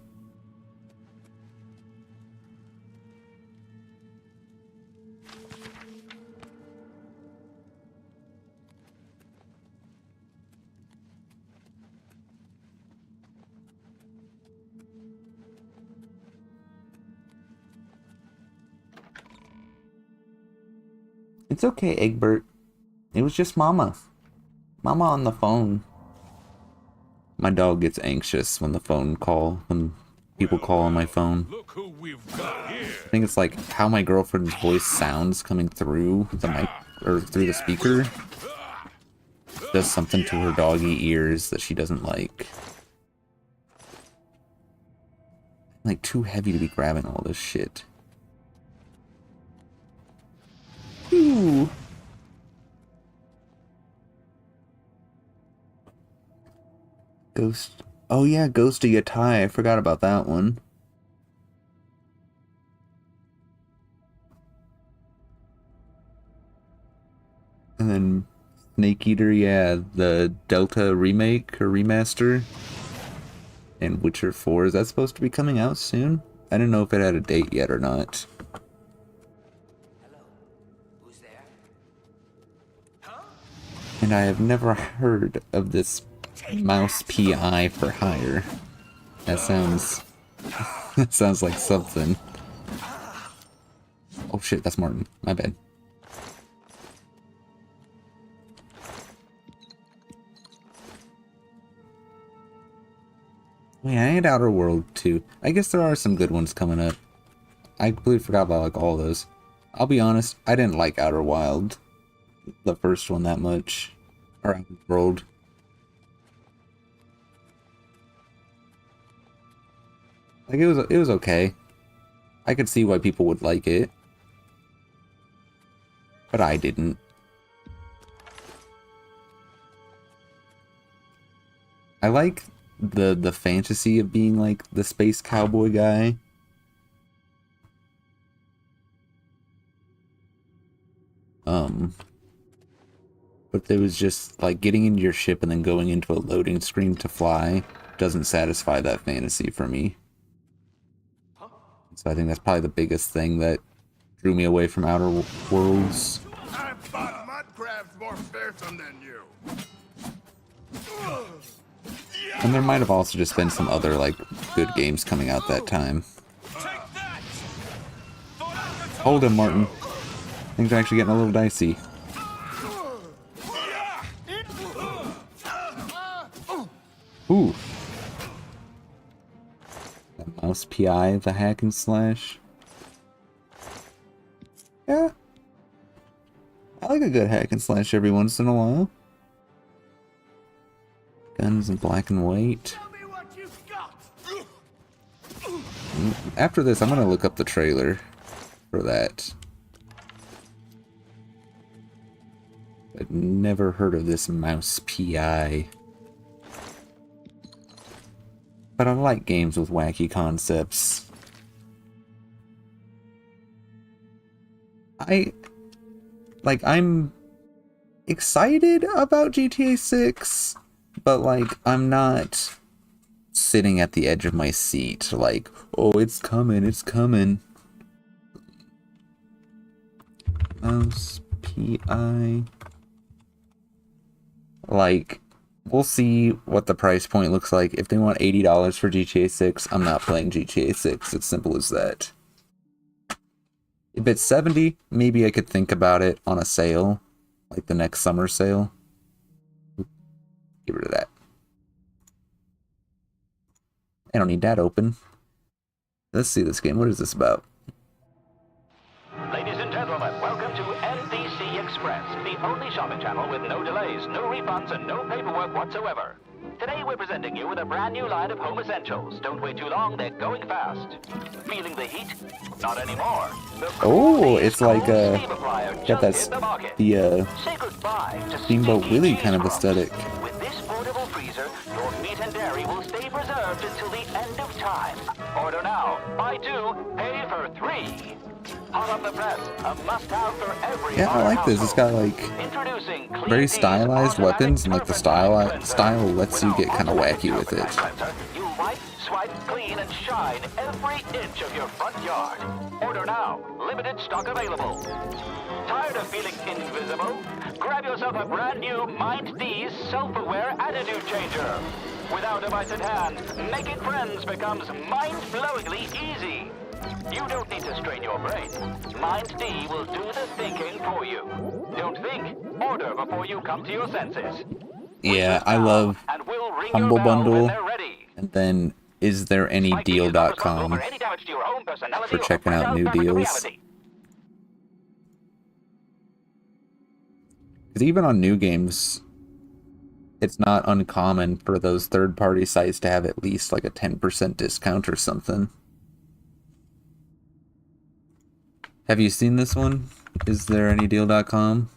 It's okay, Egbert. It was just Mama. Mama on the phone. My dog gets anxious when when people call on my phone. I think it's like how my girlfriend's voice sounds coming through the mic or through the speaker. Does something to her doggy ears that she doesn't like. I'm like too heavy to be grabbing all this shit. Ooh. Ghost. Oh yeah, Ghost of Yatai. I forgot about that one. And then Snake Eater, yeah, the Delta remake or remaster. And Witcher 4, is that supposed to be coming out soon? I didn't know if it had a date yet or not. And I have never heard of this mouse PI for hire. That sounds like something. Oh shit, that's Martin. My bad. Wait, I had Outer World too. I guess there are some good ones coming up. I completely forgot about like all those. I'll be honest, I didn't like Outer Wild, the first one, that much. Or Outer World. Like it was okay. I could see why people would like it. But I didn't. I like the fantasy of being like the space cowboy guy. But there was just like getting into your ship and then going into a loading screen to fly doesn't satisfy that fantasy for me. So I think that's probably the biggest thing that drew me away from Outer Worlds. I thought mud crabs more fearsome than you. And there might have also just been some other like good games coming out that time. Hold him, Martin. Things are actually getting a little dicey. Ooh. The mouse PI, the hack and slash. Yeah. I like a good hack and slash every once in a while. Guns in black and white. After this, I'm gonna look up the trailer for that. I've never heard of this mouse PI. But I like games with wacky concepts. I'm excited about GTA 6, but like I'm not sitting at the edge of my seat like, oh, it's coming, it's coming. Mouse PI. Like, we'll see what the price point looks like. If they want $80 for GTA 6, I'm not playing GTA 6. It's simple as that. If it's $70, maybe I could think about it on a sale, like the next summer sale. Get rid of that. I don't need that open. Let's see this game. What is this about? Ladies and gentlemen, welcome to NBC Express, the only shopping channel with no delays, no refunds, and no paperwork whatsoever. Today we're presenting you with a brand new line of home essentials. Don't wait too long, they're going fast. Feeling the heat? Not anymore. Oh, it's like Steam applier got that just hit the market. Say goodbye to Steamboat Willie kind of aesthetic. With this portable freezer, your meat and dairy will stay preserved until the end of time. Order now. Buy 2, pay for 3. Hot off the press, a must-have for every Yeah, I like this. It's got like very stylized weapons, and like the style lets you get kind of wacky with it. You wipe, swipe, clean, and shine every inch of your front yard. Order now. Limited stock available. Tired of feeling invisible? Grab yourself a brand new Mind D's self-aware attitude changer. Without device at hand, making friends becomes mind-blowingly easy. You don't need to strain your brain. Mind D will do the thinking for you. Don't think. Order before you come to your senses. Yeah, I love Humble Bundle, and then istthereanydeal.com for checking out new deals. Because even on new games, it's not uncommon for those third-party sites to have at least like a 10% discount or something. Have you seen this one? Istthereanydeal.com?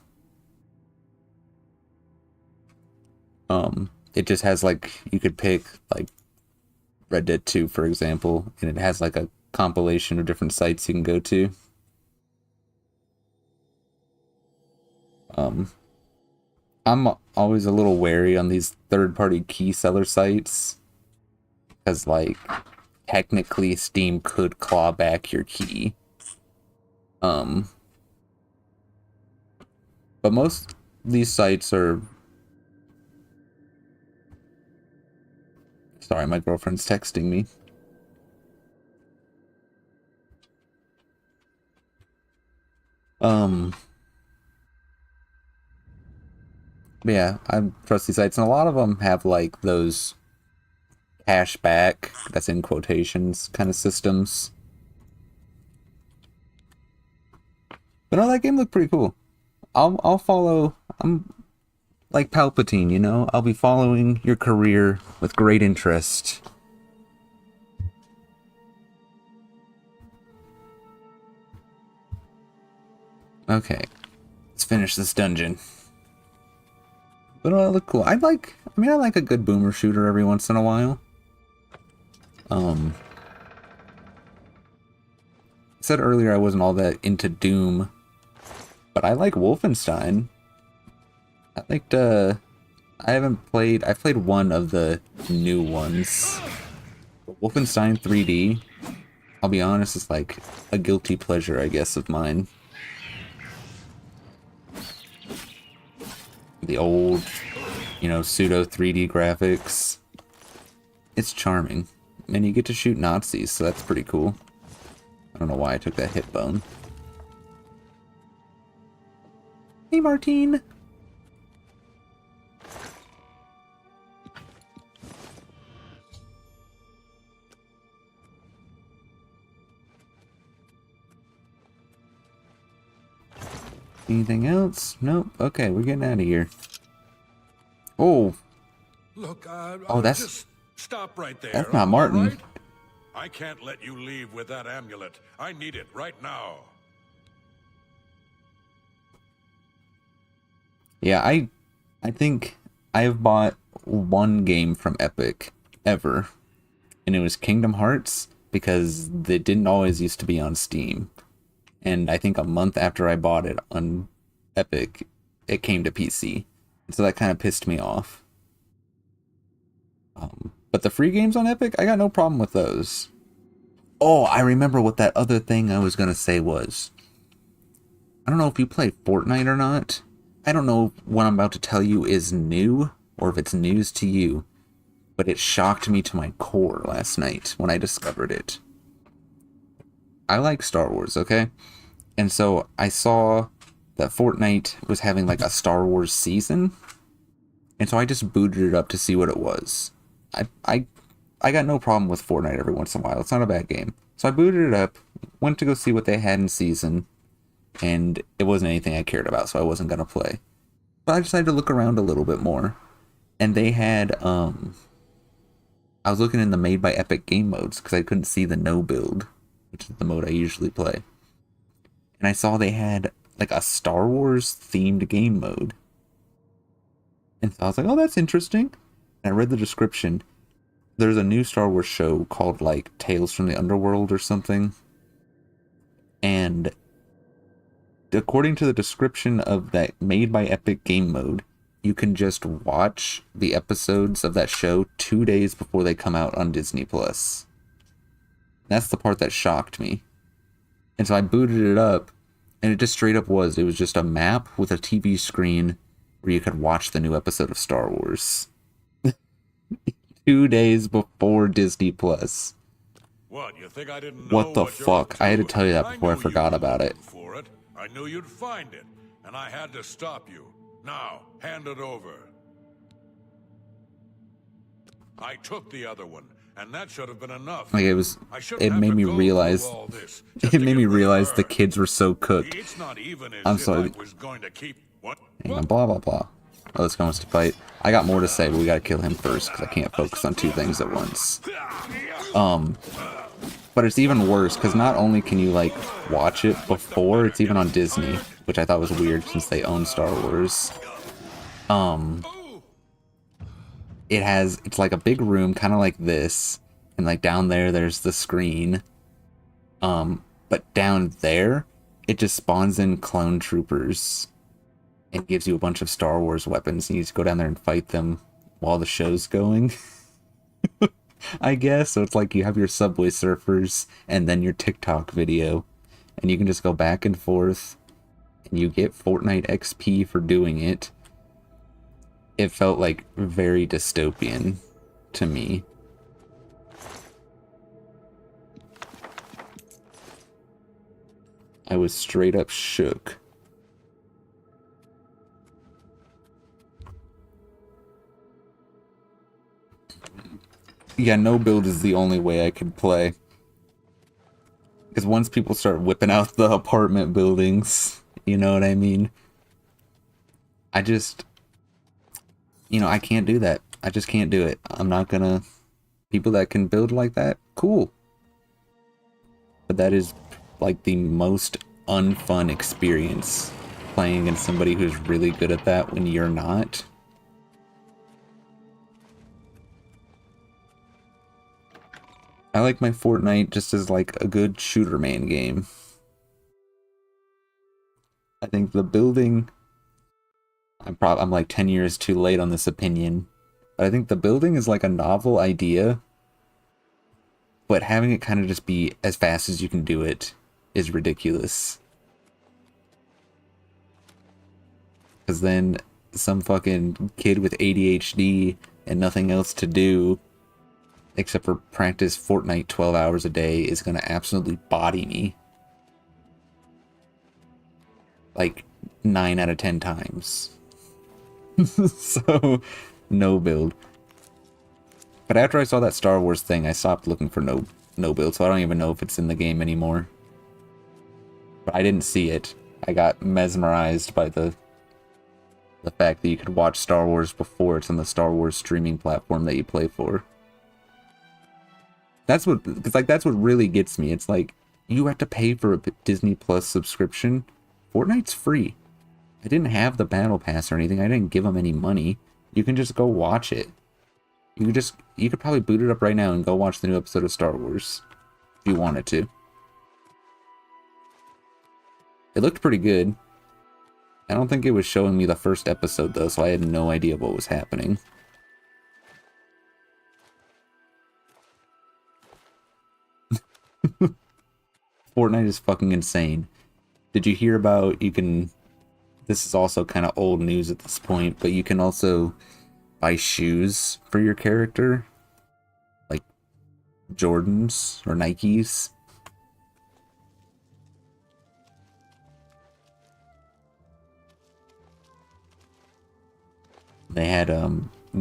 It just has like, you could pick like Red Dead 2, for example, and it has like a compilation of different sites you can go to. I'm always a little wary on these third-party key seller sites, because like technically Steam could claw back your key. But most of these sites are... Sorry, my girlfriend's texting me. But yeah, I trust these sites, and a lot of them have like those cash back, that's in quotations, kind of systems. But no, that game looked pretty cool. I'll follow. I'm like Palpatine, you know? I'll be following your career with great interest. Okay. Let's finish this dungeon. But it looked cool. I like a good boomer shooter every once in a while. I said earlier I wasn't all that into Doom, but I like Wolfenstein. I've played one of the new ones. But Wolfenstein 3D, I'll be honest, is like a guilty pleasure, I guess, of mine. The old, pseudo 3D graphics. It's charming. And you get to shoot Nazis, so that's pretty cool. I don't know why I took that hit bone. Hey, Martine! Anything else? Nope. Okay, we're getting out of here. Oh. Look, that's... Just stop right there. That's not Martin. Right? I can't let you leave with that amulet. I need it right now. Yeah, I think I have bought one game from Epic ever, and it was Kingdom Hearts, because they didn't always used to be on Steam. And I think a month after I bought it on Epic, it came to PC. So that kind of pissed me off. But the free games on Epic, I got no problem with those. Oh, I remember what that other thing I was going to say was. I don't know if you play Fortnite or not. I don't know if what I'm about to tell you is new, or if it's news to you. But it shocked me to my core last night when I discovered it. I like Star Wars, okay? And so I saw that Fortnite was having like a Star Wars season. And so I just booted it up to see what it was. I got no problem with Fortnite every once in a while. It's not a bad game. So I booted it up, went to go see what they had in season, and it wasn't anything I cared about, so I wasn't going to play. But I decided to look around a little bit more. And they had, I was looking in the made by Epic game modes because I couldn't see the no build, which is the mode I usually play. And I saw they had like a Star Wars themed game mode. And so I was like, oh, that's interesting. And I read the description. There's a new Star Wars show called like Tales from the Underworld or something. And according to the description of that made by Epic game mode, you can just watch the episodes of that show 2 days before they come out on Disney Plus. That's the part that shocked me. And so I booted it up, and it just straight up was. It was just a map with a TV screen where you could watch the new episode of Star Wars. 2 days before Disney Plus. What, you think I didn't know What the fuck? I had to tell you that before I forgot about it. for it? I knew you'd find it, and I had to stop you. Now, hand it over. I took the other one, and that should have been enough. Like it made me realize, it made me realize the kids were so cooked. I'm sorry. Hang on, blah, blah, blah. Oh, this guy wants to fight. I got more to say, but we gotta kill him first, because I can't focus on two things at once. But it's even worse, because not only can you, like, watch it before, it's even on Disney, which I thought was weird, since they own Star Wars. It's like a big room, kind of like this, and, like, down there, there's the screen. But down there, it just spawns in clone troopers, and gives you a bunch of Star Wars weapons, and you just go down there and fight them while the show's going. I guess. So it's like you have your Subway Surfers and then your TikTok video. And you can just go back and forth. And you get Fortnite XP for doing it. It felt like very dystopian to me. I was straight up shook. Yeah, no build is the only way I could play. Because once people start whipping out the apartment buildings, you know what I mean? I just... You know, I can't do that. I just can't do it. I'm not gonna... People that can build like that, cool. But that is, like, the most unfun experience. Playing against somebody who's really good at that when you're not. I like my Fortnite just as like a good shooter man game. I think the building, I'm like 10 years too late on this opinion, but I think the building is like a novel idea, but having it kind of just be as fast as you can do it is ridiculous. Because then some fucking kid with ADHD and nothing else to do except for practice Fortnite 12 hours a day is gonna absolutely body me. Like 9 out of 10 times. So, no build. But after I saw that Star Wars thing, I stopped looking for no build, so I don't even know if it's in the game anymore. But I didn't see it. I got mesmerized by the fact that you could watch Star Wars before it's on the Star Wars streaming platform that you play for. That's what really gets me. It's like, you have to pay for a Disney Plus subscription. Fortnite's free. I didn't have the battle pass or anything. I didn't give them any money. You can just go watch it. You could probably boot it up right now and go watch the new episode of Star Wars. If you wanted to. It looked pretty good. I don't think it was showing me the first episode though, so I had no idea what was happening. Fortnite is fucking insane. Did you hear about, this is also kind of old news at this point, but you can also buy shoes for your character? Like Jordans or Nikes. They had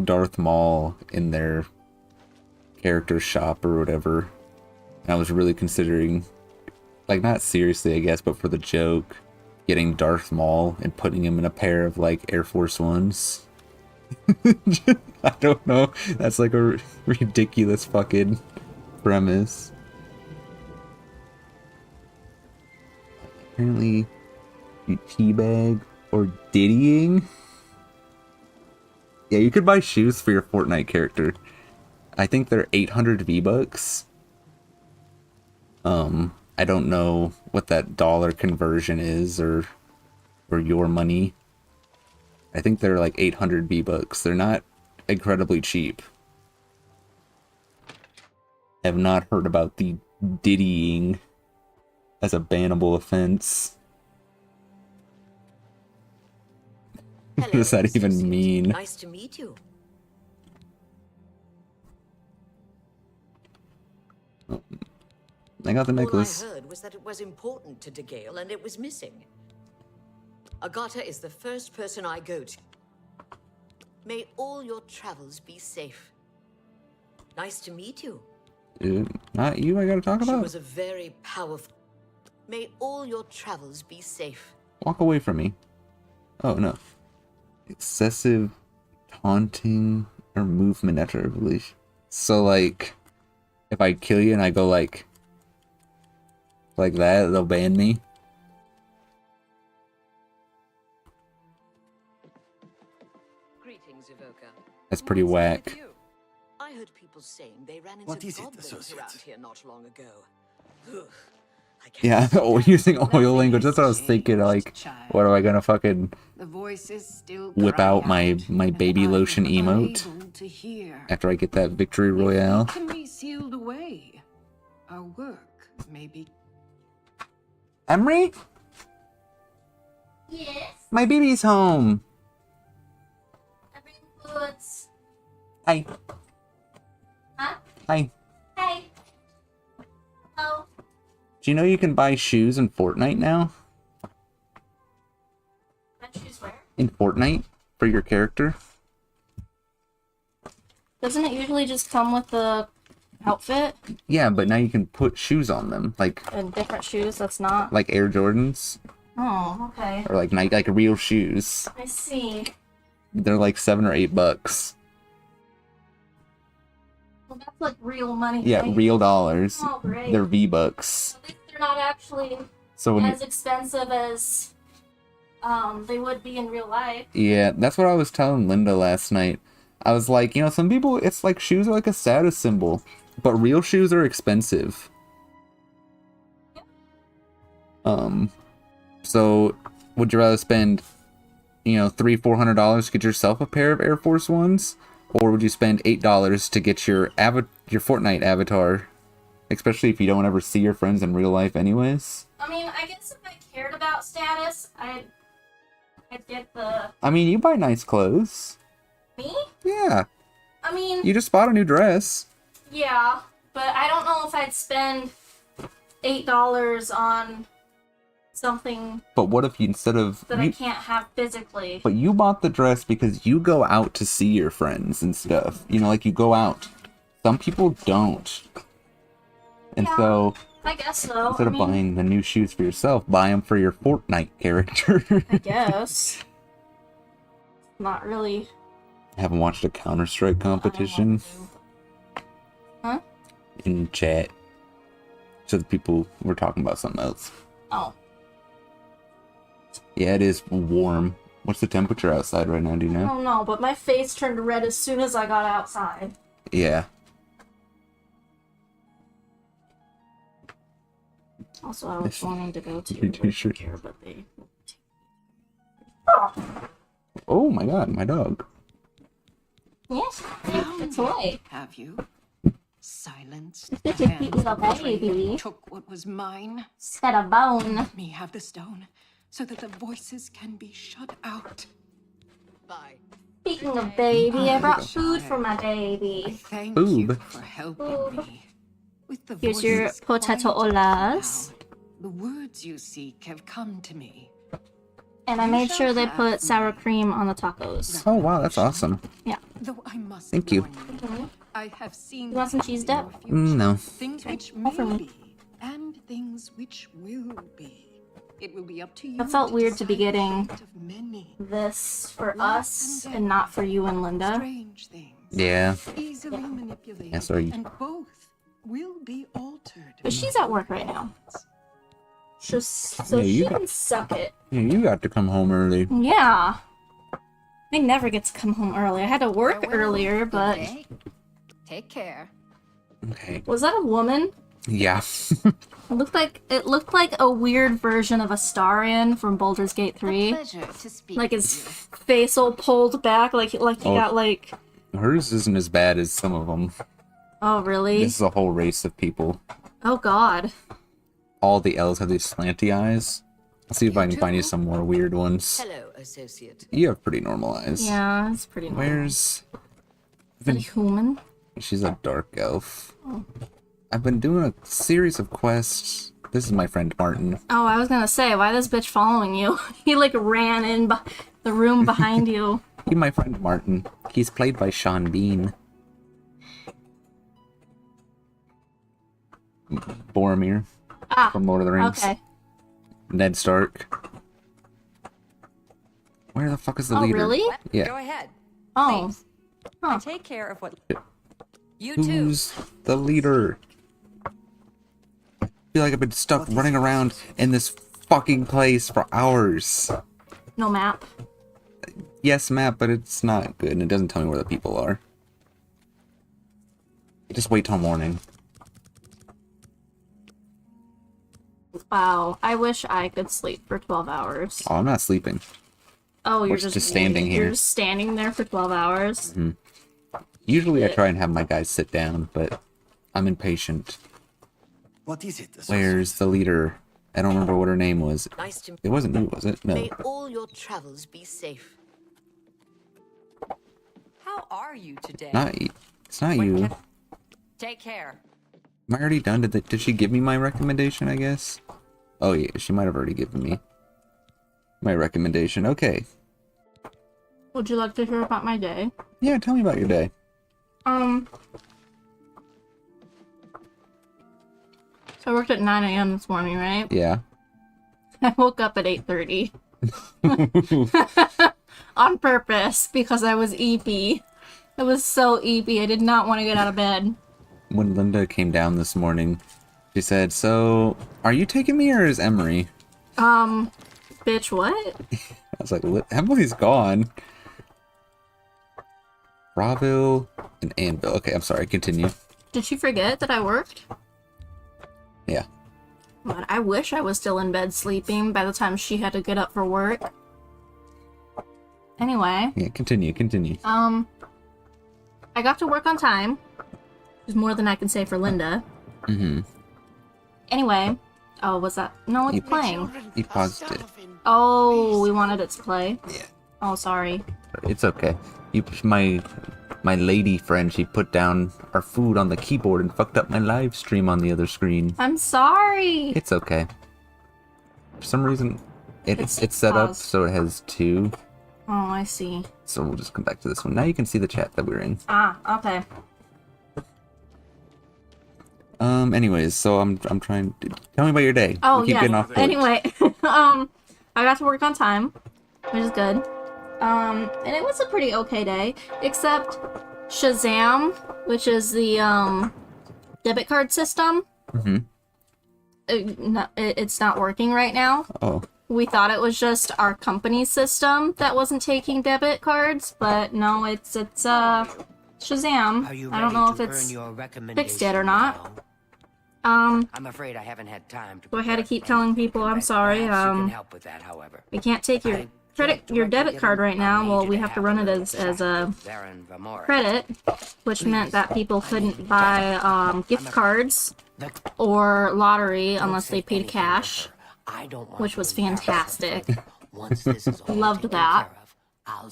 Darth Maul in their character shop or whatever. And I was really considering, like, not seriously I guess, but for the joke, getting Darth Maul and putting him in a pair of like Air Force Ones. I don't know. That's like a ridiculous fucking premise. Apparently, you teabag or diddying. Yeah, you could buy shoes for your Fortnite character. I think they're 800 V-Bucks. I don't know what that dollar conversion is or your money. I think they're like 800 V-Bucks. They're not incredibly cheap. I have not heard about the diddying as a bannable offense. What does that even mean? Nice to meet you. Oh, I got the necklace. All I heard was that it was important to DeGale and it was missing. Agatha is the first person I go to. May all your travels be safe. Nice to meet you. Dude, not you I gotta talk She about? was a very powerful... May all your travels be safe. Walk away from me. Oh, no. Excessive taunting or movement after a release. So, like, if I kill you and I go, like that, they'll ban me? Greetings, Evoker. That's pretty whack. I heard people saying they ran into What is it, goblins Associate? around here not long ago. Ugh. Yeah, using oil language. That's what I was thinking. Like, what am I gonna fucking The voices still whip out my baby lotion emote able to hear. after I get that victory royale? Can be sealed away. Our work may be. Emery? Yes. My baby's home. What's... Hi. Huh? Hi. Hey. Oh. Do you know you can buy shoes in Fortnite now? Shoes where? In Fortnite? For your character? Doesn't it usually just come with the outfit Yeah, but now you can put shoes on them. Like and different shoes? That's not. Air Jordans. Oh, okay. Or like Nike, like real shoes. I see. They're like $7 or $8. Well, that's like real money. Yeah, right? real dollars. Oh, great. They're V-Bucks. At least they're not actually So when as expensive as they would be in real life. Yeah, that's what I was telling Linda last night. I was like, you know, some people, it's like shoes are like a status symbol, but real shoes are expensive. So would you rather spend, you know, $300-400 to get yourself a pair of Air Force Ones, or would you spend $8 to get your Fortnite avatar, especially if you don't ever see your friends in real life anyways? I mean, I guess if I cared about status, I'd get the... I mean, you buy nice clothes. Me? Yeah. I mean... You just bought a new dress. Yeah, but I don't know if I'd spend $8 on something But what if you, instead of... that I can't have physically. But you bought the dress because you go out to see your friends and stuff. You know, like you go out. Some people don't. And Yeah, so, I guess so. instead I of mean, buying the new shoes for yourself, buy them for your Fortnite character. I guess. Not really. Haven't watched a Counter-Strike competition Huh? in chat. So the people were talking about something else. Oh. Yeah, it is warm. What's the temperature outside right now, do you I know? don't know, but my face turned red as soon as I got outside. Yeah. Also, I was wanting to go to You do sure. care, but they... Oh my god, my dog. Yes, it's away. Have you? Silenced It's the a hand piece of that baby. took what was mine. Set a bone. Let me have the stone, so that the voices can be shut out. Bye. Speaking of baby, I brought food for my baby. Thank Boob. you for helping me. With the Here's your voices potato quiet olas. now, the words you seek have come to me. And I made sure they put sour cream on the tacos. Oh wow, that's awesome. Yeah. Though I must Thank you. warn I have seen You want some cheese dip? No. things which All for may me. be and things which will be. It will be up to you. That felt weird to be decide the getting fate of many. this for Life us and and death not for you and Linda. Strange things. Yeah. Easily manipulated. Yeah, sorry. And both will be altered. But she's at work right now. So Yeah, you she got- can suck it. Yeah, you got to come home early. Yeah. I never get to come home early. I had to work earlier, but... Take care. Okay. Was that a woman? Yeah. It looked like a weird version of Astarion from Baldur's Gate 3. Pleasure to speak. Like his face all pulled back, like he Oh. got like... Hers isn't as bad as some of them. Oh, really? This is a whole race of people. Oh, God. All the elves have these slanty eyes. I'll see if I can find you some more weird ones. Hello, associate. You have pretty normal eyes. Yeah, it's pretty normal. Where's... Is that a human? She's a dark elf. Oh. I've been doing a series of quests. This is my friend Martin. Oh, I was gonna say, why this bitch following you? He like ran in the room behind you. He's my friend Martin. He's played by Sean Bean. Boromir from Lord of the Rings. Okay. Ned Stark. Where the fuck is the Oh, leader? really? Yeah. Go ahead. Oh. I take care of what... You Who's the leader? I feel like I've been stuck running around in this fucking place for hours. No map. Yes, map, but it's not good, and it doesn't tell me where the people are. Just wait till morning. Wow. I wish I could sleep for 12 hours. Oh, I'm not sleeping. Oh, you're We're just standing here. You're just standing there for 12 hours? Mhm. Usually I try and have my guys sit down, but I'm impatient. What is it? Where's the leader? I don't remember what her name was. Nice to It wasn't you, was it? No. May all your travels be safe. How are you today? It's not you. Take care. Am I already done? Did she give me my recommendation, I guess? Oh yeah, she might have already given me my recommendation. Okay. Would you like to hear about my day? Yeah, tell me about your day. So I worked at 9 a.m. this morning, right? Yeah. I woke up at 8:30. On purpose, because I was eepy. I was so eepy, I did not want to get out of bed. When Linda came down this morning, she said, "So, are you taking me or is Emery?" Bitch, what? I was like, Emily's gone. Bravo and Anvil. Okay, I'm sorry, continue. Did she forget that I worked? Yeah. God, I wish I was still in bed sleeping by the time she had to get up for work. Anyway. Yeah, continue. I got to work on time. There's more than I can say for Linda. Mm-hmm. Anyway. Oh, was that? No, it's playing. He paused it. Oh, we wanted it to play? Yeah. Oh, sorry. It's okay. My lady friend, she put down our food on the keyboard and fucked up my live stream on the other screen. I'm sorry. It's okay. For some reason, it's set up so it has two. Oh, I see. So we'll just come back to this one. Now you can see the chat that we're in. Ah, okay. Anyways, so I'm trying to tell me about your day. Oh, we keep yeah. getting off point. Anyway, I got to work on time, which is good. And it was a pretty okay day, except Shazam, which is the debit card system. Mm-hmm. It's not working right now. Oh. We thought it was just our company system that wasn't taking debit cards, but no, it's Shazam. I don't know if it's fixed yet or not. I'm afraid I haven't had time to. So I had to keep telling people I'm sorry. You can help with that, however. We can't take your debit card right now. Well, we have to run it as a credit, which meant that people couldn't buy gift cards or lottery unless they paid cash, which was fantastic. Loved that.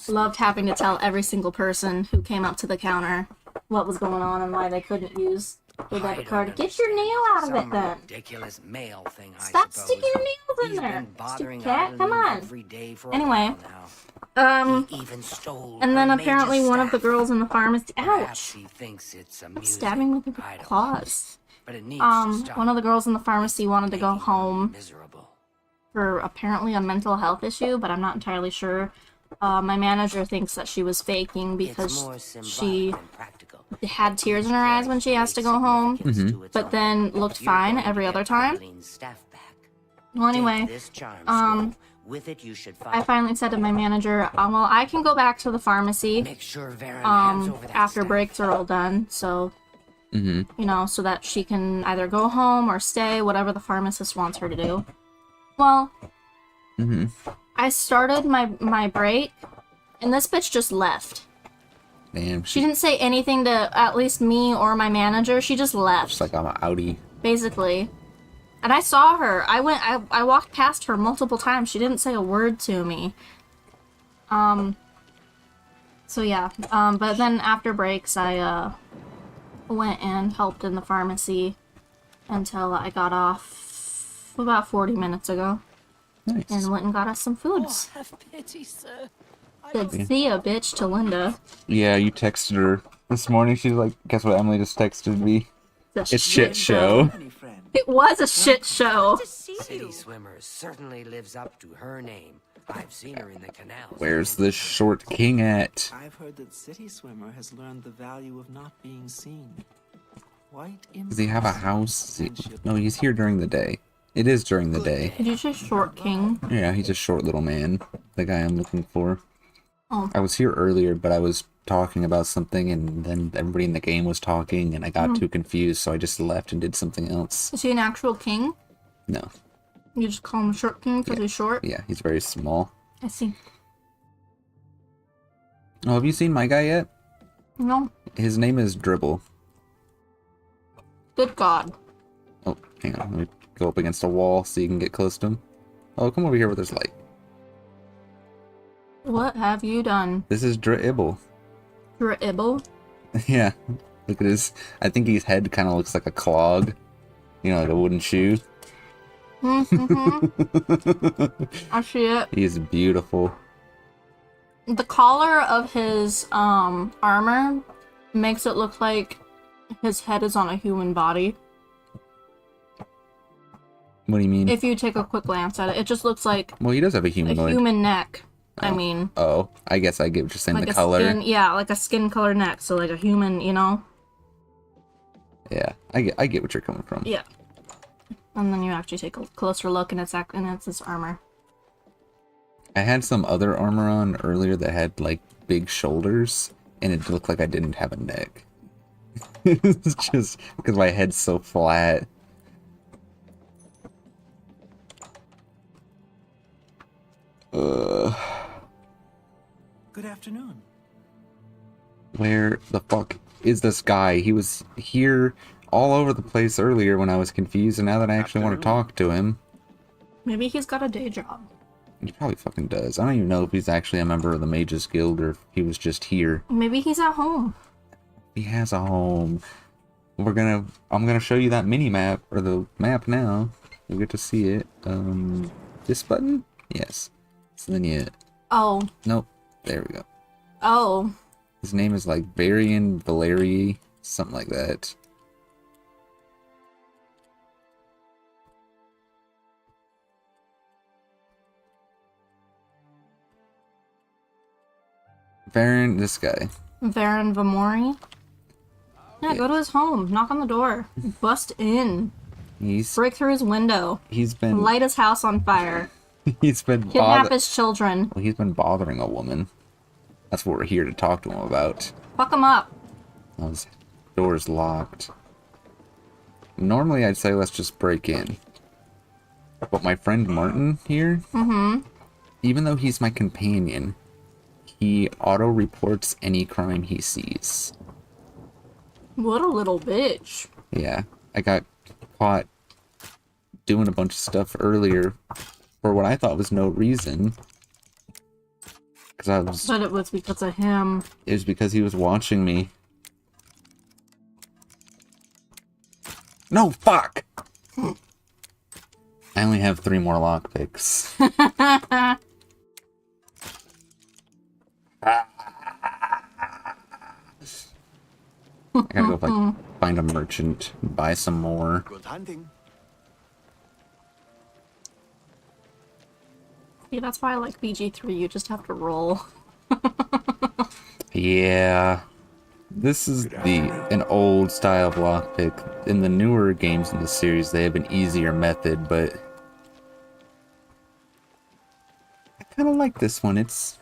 Loved having to tell every single person who came up to the counter what was going on and why they couldn't use their debit card. Get your nail out of it then. Ridiculous mail thing, Stop sticking your nails in there. Stupid cat, come on. Anyway, and then apparently one of the girls in the pharmacy, ouch, stabbing me with her claws. One of the girls in the pharmacy wanted to go home for apparently a mental health issue, but I'm not entirely sure. My manager thinks that she was faking because she had tears in her eyes when she has to go home, but then looked fine every other time. Well, anyway, I finally said to my manager, well, I can go back to the pharmacy after breaks are all done, so, you know, so that she can either go home or stay, whatever the pharmacist wants her to do. Well, I started my break, and this bitch just left. Damn. She didn't say anything to at least me or my manager. She just left. Just like I'm an outie. Basically. And I saw her. I walked past her multiple times. She didn't say a word to me. So yeah. But then after breaks, I went and helped in the pharmacy until I got off about 40 minutes ago. Nice. And went and got us some foods. Have pity, sir. Said, see ya, bitch, to Linda. Yeah, you texted her this morning. She's like, guess what Emily just texted me? It's shit show. It was a shit show. City Swimmer certainly lives up to her name. I've seen her in the canals. Where's the short king at? I've heard that City Swimmer has learned the value of not being seen. Quite Does he have a house? No, he's here during the day. It is during the day. Did you say short king? Yeah, he's a short little man. The guy I'm looking for. Oh. I was here earlier, but I was talking about something, and then everybody in the game was talking, and I got too confused, so I just left and did something else. Is he an actual king? No. You just call him short king because he's short? Yeah, he's very small. I see. Oh, have you seen my guy yet? No. His name is Dribble. Good God. Oh, hang on. Let me go up against a wall so you can get close to him. Oh, come over here where there's light. What have you done? This is Dribble. Dribble? Yeah. Look at his... I think his head kind of looks like a clog. You know, like a wooden shoe. I see it. He's beautiful. The collar of his armor makes it look like his head is on a human body. What do you mean? If you take a quick glance at it, it just looks like Well, he does have a humanoid. a human neck. I mean, Oh, I guess I get what you're saying. like The a color. skin, yeah, like a skin color neck. So like a human, you know. Yeah, I get what you're coming from. Yeah. And then you actually take a closer look, and it's his armor. I had some other armor on earlier that had like big shoulders, and it looked like I didn't have a neck. It's just because my head's so flat. Good afternoon. Where the fuck is this guy? He was here all over the place earlier when I was confused, and now that I actually want to talk to him. Maybe he's got a day job. He probably fucking does. I don't even know if he's actually a member of the Mages Guild or if he was just here. Maybe he's at home. He has a home. I'm gonna show you that mini map, or the map now. You'll get to see it. This button? Yes. So then you... Oh. Nope. There we go. Oh. His name is like Varian Valerii, something like that. Varian, this guy. Varen Vamori. Yeah, go to his home. Knock on the door. Bust in. Break through his window. He's been... Light his house on fire. He's been... Kidnap his children. Well, he's been bothering a woman. That's what we're here to talk to him about. Fuck him up. Oh, his door's locked. Normally I'd say let's just break in. But my friend Martin here, even though he's my companion, he auto-reports any crime he sees. What a little bitch. Yeah, I got caught doing a bunch of stuff earlier for what I thought was no reason. But it was because of him. It was because he was watching me. No, fuck! I only have 3 more lockpicks. I gotta go like, find a merchant and buy some more. Good hunting. See, that's why I like BG3. You just have to roll. Yeah. This is an old style of lockpick. In the newer games in the series, they have an easier method, but I kind of like this one. It's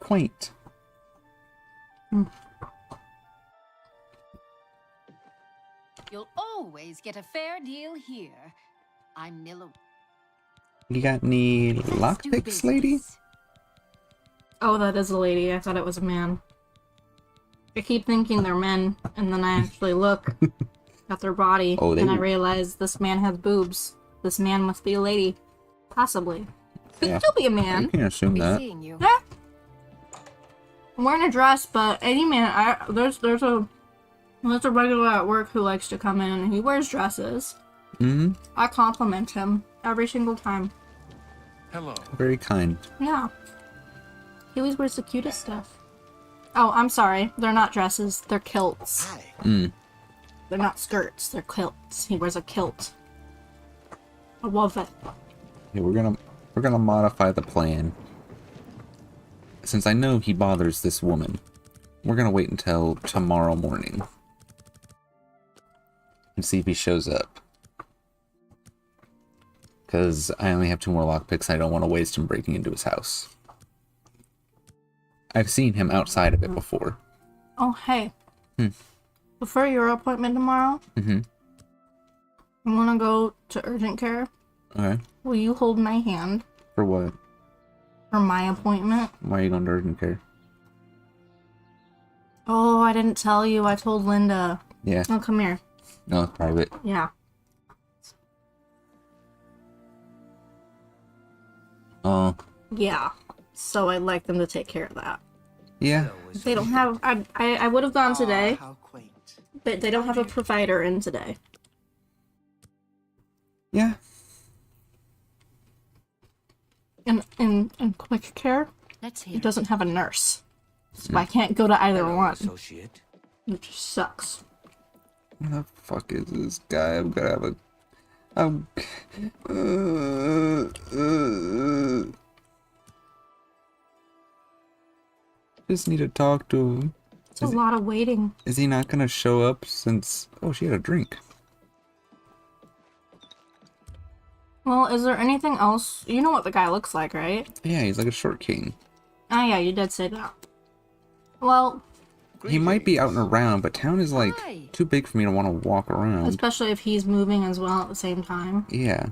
quaint. You'll always get a fair deal here. I'm Milo. You got any lockpicks, lady? Oh, that is a lady. I thought it was a man. I keep thinking they're men, and then I actually look at their body, and I realize this man has boobs. This man must be a lady. Possibly. Could still be a man. You can assume that. Yeah. I'm wearing a dress, but any man, there's a regular at work who likes to come in and he wears dresses. Mm-hmm. I compliment him every single time. Hello. Very kind. Yeah. He always wears the cutest stuff. Oh, I'm sorry. They're not dresses. They're kilts. Mm. They're not skirts. They're kilts. He wears a kilt. I love it. Yeah, we're gonna modify the plan. Since I know he bothers this woman, we're gonna wait until tomorrow morning and see if he shows up. Because I only have 2 more lockpicks and I don't want to waste him breaking into his house. I've seen him outside of it before. Oh, hey. Before your appointment tomorrow, Mm-hmm. I want to go to urgent care. Okay. Will you hold my hand For what? for my appointment? Why are you going to urgent care? Oh, I didn't tell you. I told Linda. Yeah. Oh, come here. No, it's private. Yeah. Oh. Yeah. So I'd like them to take care of that. Yeah. They don't have... I would have gone today, but they don't have a provider in today. Yeah. In quick care, it doesn't have a nurse. So I can't go to either one. Associate. It just sucks. Where the fuck is this guy? I'm gonna have a... Just need to talk to him. It's a lot of waiting. Is he not gonna show up since... Oh, she had a drink. Well, is there anything else? You know what the guy looks like, right? Yeah, he's like a short king. Oh yeah, you did say that. Well... He might be out and around, but town is like too big for me to want to walk around. Especially if he's moving as well at the same time. Yeah.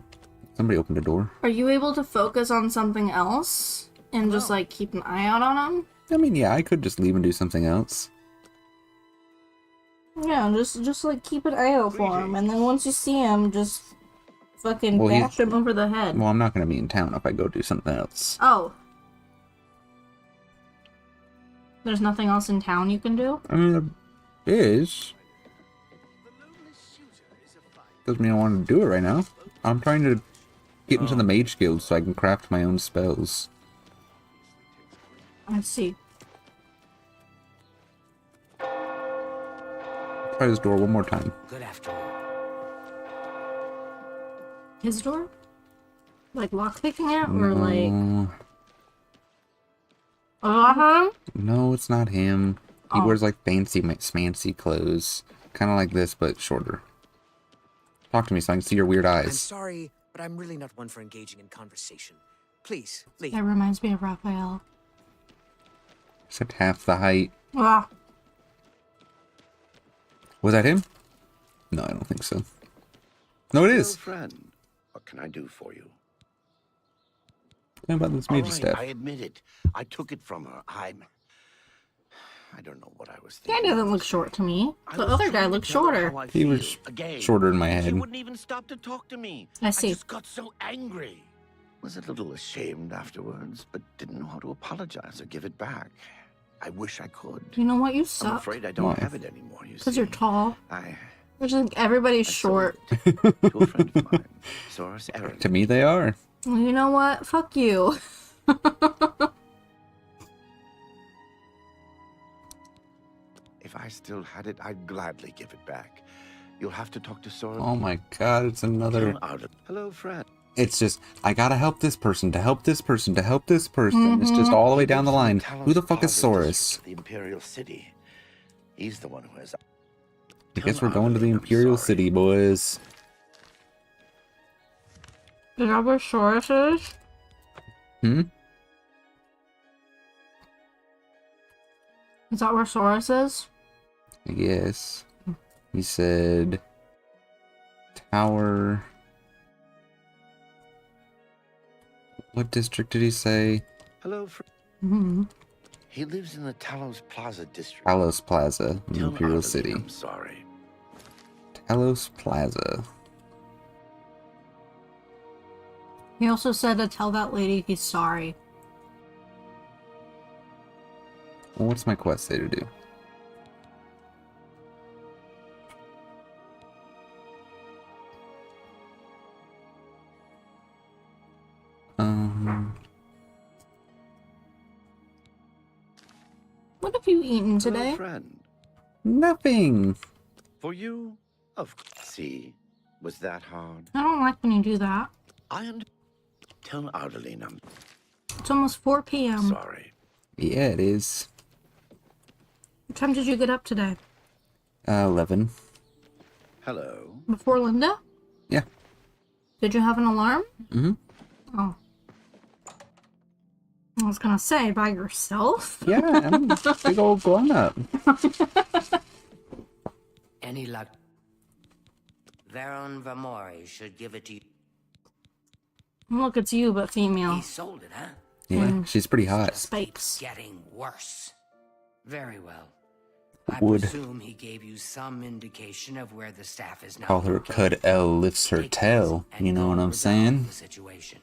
Somebody opened the door. Are you able to focus on something else and just like keep an eye out on him? I mean, yeah, I could just leave and do something else. Yeah, just like keep an eye out for him, and then once you see him, just fucking bash him over the head. Well, I'm not gonna be in town if I go do something else. Oh. There's nothing else in town you can do? I mean, there is. Doesn't mean I want to do it right now. I'm trying to get into the mage guild so I can craft my own spells. I see. Try this door one more time. Good afternoon. His door? Like lockpicking it, or like... No, it's not him. He wears like fancy, smancy clothes. Kind of like this, but shorter. Talk to me so I can see your weird eyes. I'm sorry, but I'm really not one for engaging in conversation. Please, leave. That reminds me of Raphael. Except half the height. Ah. Was that him? No, I don't think so. No, it is. Friend, what can I do for you? How about this mage staff? I admit it. I took it from her. I don't know what I was Guy thinking. doesn't look short to me. The other guy looks shorter. He was shorter in my She head. wouldn't even stop to talk to me. I see. I just got so angry. Was a little ashamed afterwards, but didn't know how to apologize or give it back. I wish I could. You know what? You I'm suck. afraid I don't have it anymore, you see. Because you're tall. I There's like everybody's short. to a friend of mine, Soros Aaron. To me, they are. Well, you know what? Fuck you. If I still had it, I'd gladly give it back. You'll have to talk to Soros. Oh my god, it's another... Hello, friend. It's just, I gotta help this person to help this person to help this person. It's just all the way down the line. Who the fuck is Saurus? The Imperial City. He's the one who has. I guess we're going to the Imperial City, boys. Is that where Saurus is? Hmm? Is that where Saurus is? I guess. He said... Tower... What district did he say? Hello, He lives in the Talos Plaza district. Talos Plaza, in Tell Imperial Arlene City. I'm sorry. Talos Plaza. He also said to tell that lady he's sorry. Well, what's my quest say to do? What have you eaten today? Hello, friend. Nothing. For you, of course. See, was that hard? I don't like when you do that. Tell Arlene I'm It's almost 4 p.m. sorry. Yeah, it is. What time did you get up today? 11. Hello. Before Linda? Yeah. Did you have an alarm? Mm-hmm. Oh. I was gonna say, by yourself? Yeah, I'm a big old grown-up. Any luck? Veron Vamori should give it to you. Look, it's you, but female. He sold it, huh? Yeah, she's pretty hot. Spikes. Getting worse. Very well. Would I presume he gave you some indication of where the staff is now. call her Cud L lifts her tail. You know what I'm saying? The situation.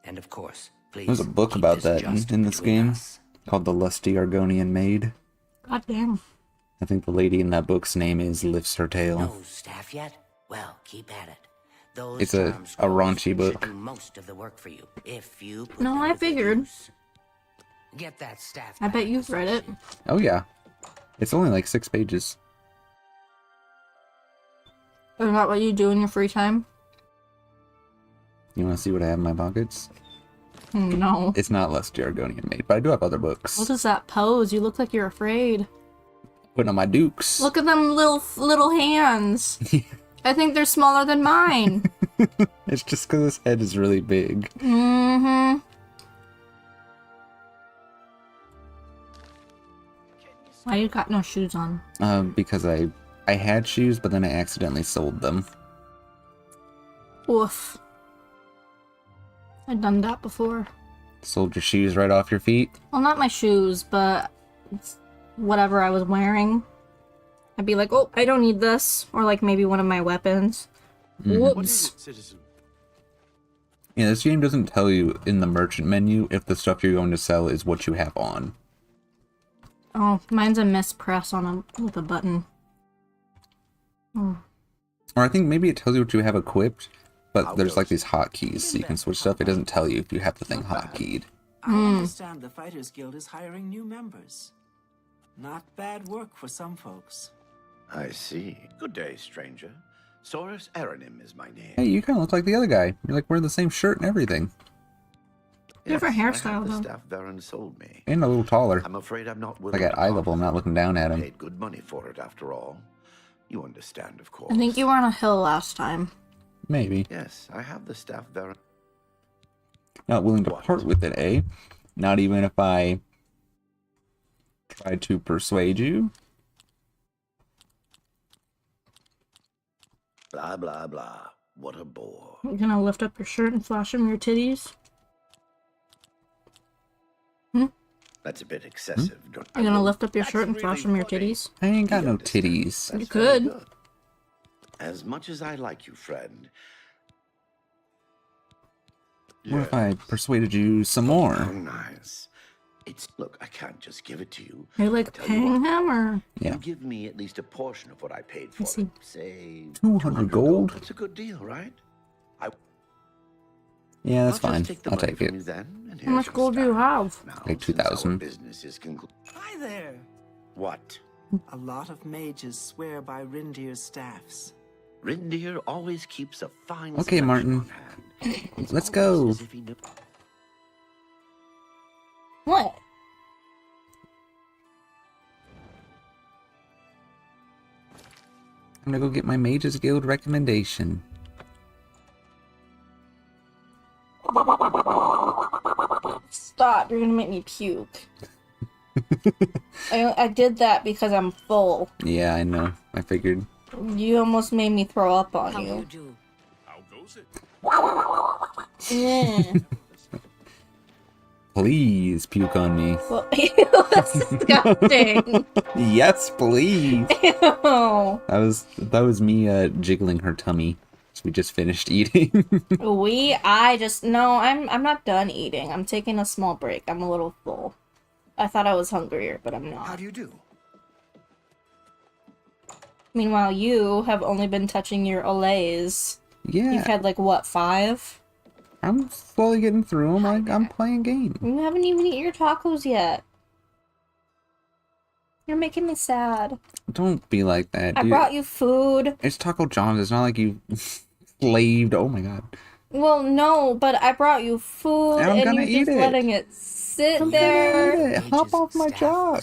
And of course, please. There's a book keep about this that just in this between game us. called The Lusty Argonian Maid. God damn. I think the lady in that book's name is Lifts Her Tail. No staff yet? Well, keep at it. Those It's a charm raunchy should book. do most of the work for you if you put No, them I to good figured. use. Get that staff. I bet you've read it. Oh yeah. It's only like 6 pages. Is that what you do in your free time? You want to see what I have in my pockets? No. It's not Lusty Argonian Maid, but I do have other books. What is that pose? You look like you're afraid. Putting on my dukes. Look at them little hands. I think they're smaller than mine. It's just because his head is really big. Mm-hmm. Why you got no shoes on? Because I had shoes, but then I accidentally sold them. Oof. I've done that before. Sold your shoes right off your feet? Well, not my shoes, but whatever I was wearing. I'd be like, oh, I don't need this. Or like maybe one of my weapons. Mhm. What Whoops. is it, citizen? Yeah, this game doesn't tell you in the merchant menu if the stuff you're going to sell is what you have on. Oh, mine's a mispress on with a button. Oh. Or I think maybe it tells you what you have equipped, but there's like these hotkeys, so you can switch stuff. It doesn't tell you if you have the thing hotkeyed. I understand the Fighters Guild is hiring new members. Not bad work for some folks. I see. Good day, stranger. Saurus Aranim is my name. Hey, you kind of look like the other guy. You're like wearing the same shirt and everything. Different I hairstyle, have the though. staff Varen sold me. And a little taller. I'm afraid I'm not Like willing at to eye part level, I'm with not it. looking down at I him. paid good money for it, after all. You understand, of course. I think you were on a hill last time. Maybe. Yes, I have the staff Varen. Not willing to part with it, eh? Not even if I try to persuade you? Blah, blah, blah. What a bore. You're gonna lift up your shirt and flash them your titties? That's a bit excessive. Don't You're gonna lift up your shirt and flash them your titties? I ain't got no titties. You could. As much as I like you, friend. What if I persuaded you some more? Oh, nice. It's look, I can't just give it to you. Are you like paying him or? Yeah. You give me at least a portion of what I paid for see. it. Say 200 gold? That's a good deal, right? Yeah, that's I'll fine. just take the I'll money take from it. you then, and How much here's your gold do you staff. have? Now, Like since our 2,000. business is concluded. Hi there. What? A lot of mages swear by Rindir's staffs. Rindir always keeps a fine Okay, selection Martin. on hand. Let's go. What? I'm gonna go get my Mages Guild recommendation. Stop, you're gonna make me puke. I did that because I'm full. Yeah, I know. I figured. You almost made me throw up on you. How goes it? Yeah. Please puke on me. Well, that's disgusting. Yes, please. Ew. That was me jiggling her tummy. So we just finished eating. No, I'm not done eating. I'm taking a small break. I'm a little full. I thought I was hungrier, but I'm not. How do you do? Meanwhile, you have only been touching your olays. Yeah. You've had like what, 5? I'm slowly getting through them. I'm playing game. You haven't even eaten your tacos yet. You're making me sad. Don't be like that, I dude. brought you food. It's Taco John's. It's not like you slaved. Oh my god. Well, no, but I brought you food I'm and gonna you're eat just it. letting it sit I'm there. gonna eat it. Hop off my job,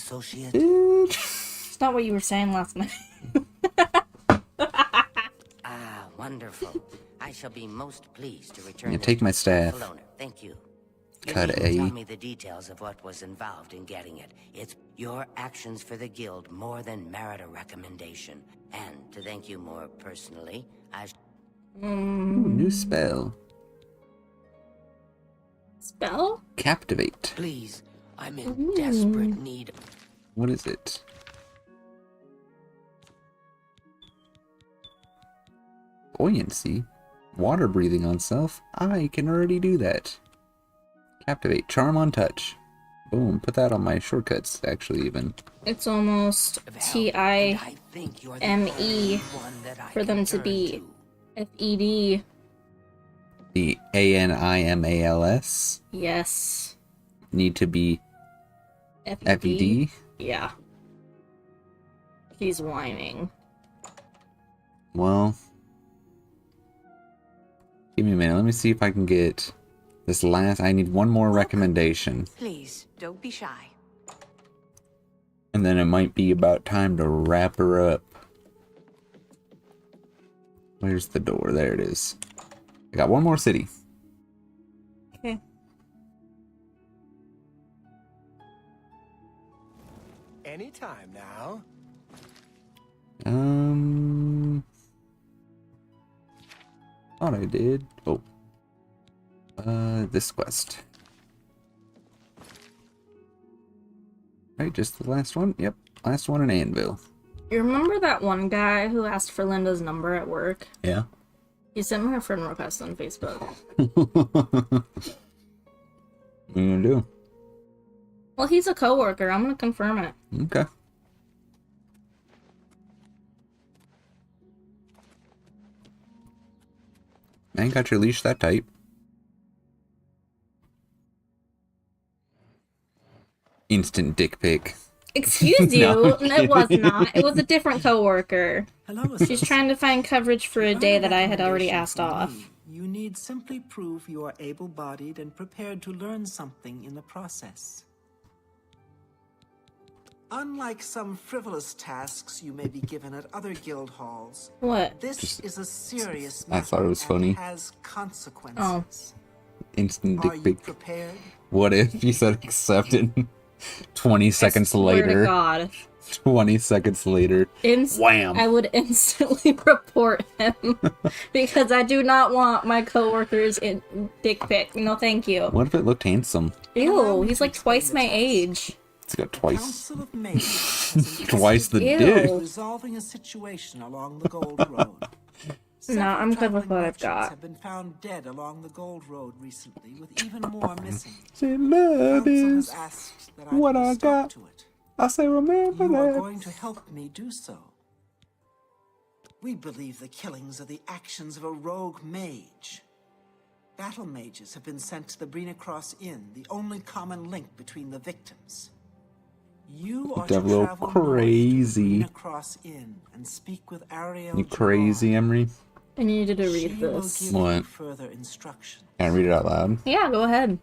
dude. It's not what you were saying last night. Ah, wonderful. I shall be most pleased to return Yeah, this take to my its staff. rightful owner. Thank you. Cut You needn't A. tell me the details of what was involved in getting it. It's your actions for the guild more than merit a recommendation. And to thank you more personally, Ooh, new spell. Spell? Captivate. Please, I'm in desperate need. What is it? Buoyancy. Water breathing on self. I can already do that. Captivate. Charm on touch. Boom. Put that on my shortcuts, actually, even. It's almost TIME for them to be FED. The ANIMALS Yes. need to be FED. Yeah. He's whining. Well, give me a minute. Let me see if I can get this last. I need one more recommendation. Please, don't be shy. And then it might be about time to wrap her up. Where's the door? There it is. I got one more city. Okay. Anytime now. Thought I did. Oh. This quest. Right, just the last one? Yep. Last one in Anvil. You remember that one guy who asked for Linda's number at work? Yeah. He sent me a friend request on Facebook. What are you gonna do? Well, he's a coworker. I'm gonna confirm it. Okay. I ain't got your leash that tight. Instant dick pic. Excuse you? No, It was not. It was a different coworker. Hello, She's trying to find coverage for a day that I had already asked off. You need simply prove you are able-bodied and prepared to learn something in the process. Unlike some frivolous tasks you may be given at other guild halls, What? This is a serious I matter thought it was and funny. has consequences. Oh. Instant Are dick you pic. prepared? What if you said accepted? 20 seconds Swear later. to God. 20 seconds later. Wham! I would instantly report him because I do not want my coworkers in dick pic. No, thank you. What if it looked handsome? Ew, he's like twice my age. It's got twice. Council of Mages has Twice the Ew. dick. resolving a situation along the Gold Road. No, I'm good with what I've Merchants got. have been found dead along the Gold Road recently, with even more missing. Say love Council is has asked that what I I put a stop got. to it. I say remember You are that. going to help me do so. We believe the killings are the actions of a rogue mage. Battle mages have been sent to the Brina Cross Inn, the only common link between the victims. You are to Devil travel north to crazy. Brina Cross Inn and speak with Ariel. You crazy, Emery? I needed to She read will this. give you What? further instruction. Can I read it out loud? Yeah, go ahead.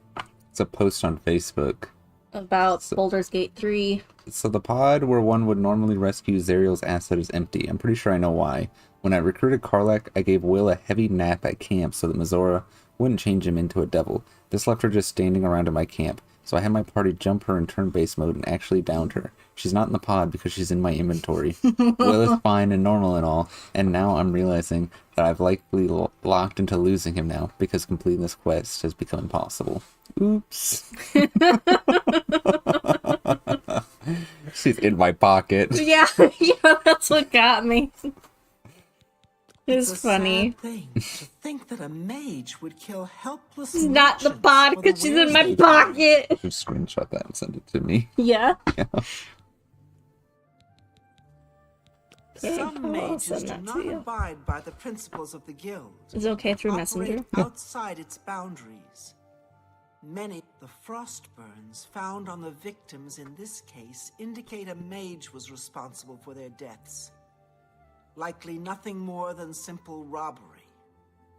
It's a post on Facebook. About Baldur's Gate 3. So the pod where one would normally rescue Zariel's asset is empty. I'm pretty sure I know why. When I recruited Karlak, I gave Will a heavy nap at camp so that Mizora wouldn't change him into a devil. This left her just standing around in my camp, so I had my party jump her in turn-based mode and actually downed her. She's not in the pod because she's in my inventory. Will is fine and normal and all, and now I'm realizing that I've likely locked into losing him now because completing this quest has become impossible. Oops. She's in my pocket. Yeah, yeah, that's what got me. It's funny. Sad thing to think that a mage would kill helpless She's not the merchants pod for the because she's in my wares they pocket. Just screenshot that and send it to me. Yeah. Yeah. Some I'll mages send do that to not you. abide by the principles of the guild. Is it okay through Operate Messenger? outside its boundaries. Many the frost burns found on the victims in this case indicate a mage was responsible for their deaths. Likely nothing more than simple robbery.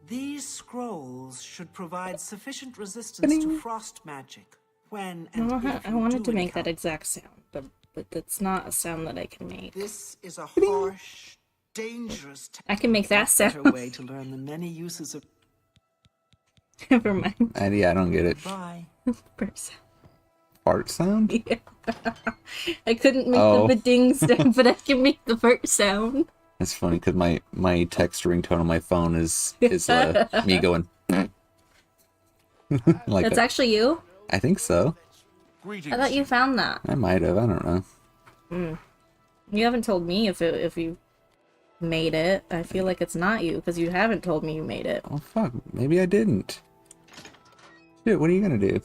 These scrolls should provide sufficient resistance to frost magic when and if I you wanted do to make that encounter. exact sound, but that's not a sound that I can make. This is a harsh, dangerous I can make that better sound. way to learn the many uses of. Never mind. Yeah, I don't get it. Bye. Bird sound. Fart sound? Yeah. I couldn't make Oh. the ding sound, but I can make the bird sound. It's funny because my text ringtone on my phone is me going. Like That's that. actually you? I think so. I thought you found that. I might have. I don't know. You haven't told me if you made it. I feel like it's not you because you haven't told me you made it. Oh fuck. Maybe I didn't. Shit. What are you gonna do?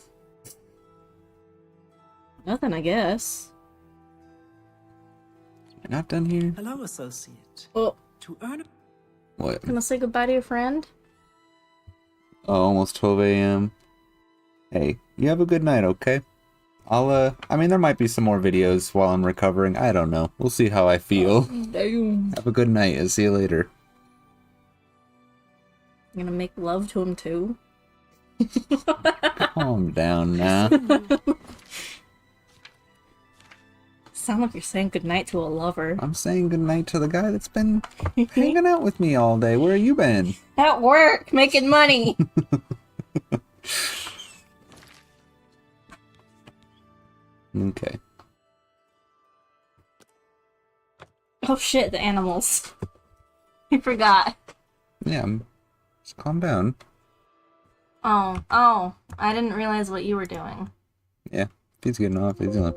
Nothing, I guess. You're not done here. Hello, associate. Oh, To earn a What? gonna say goodbye to your friend? Oh, almost 12 a.m. Hey, you have a good night, okay? I mean, there might be some more videos while I'm recovering. I don't know. We'll see how I feel. Damn. Have a good night. I'll see you later. I'm gonna make love to him too. Calm down now. Sound like you're saying goodnight to a lover. I'm saying goodnight to the guy that's been hanging out with me all day. Where have you been? At work, making money. Okay. Oh shit, the animals. I forgot. Yeah, just calm down. Oh, I didn't realize what you were doing. Yeah, if he's getting off, he's gonna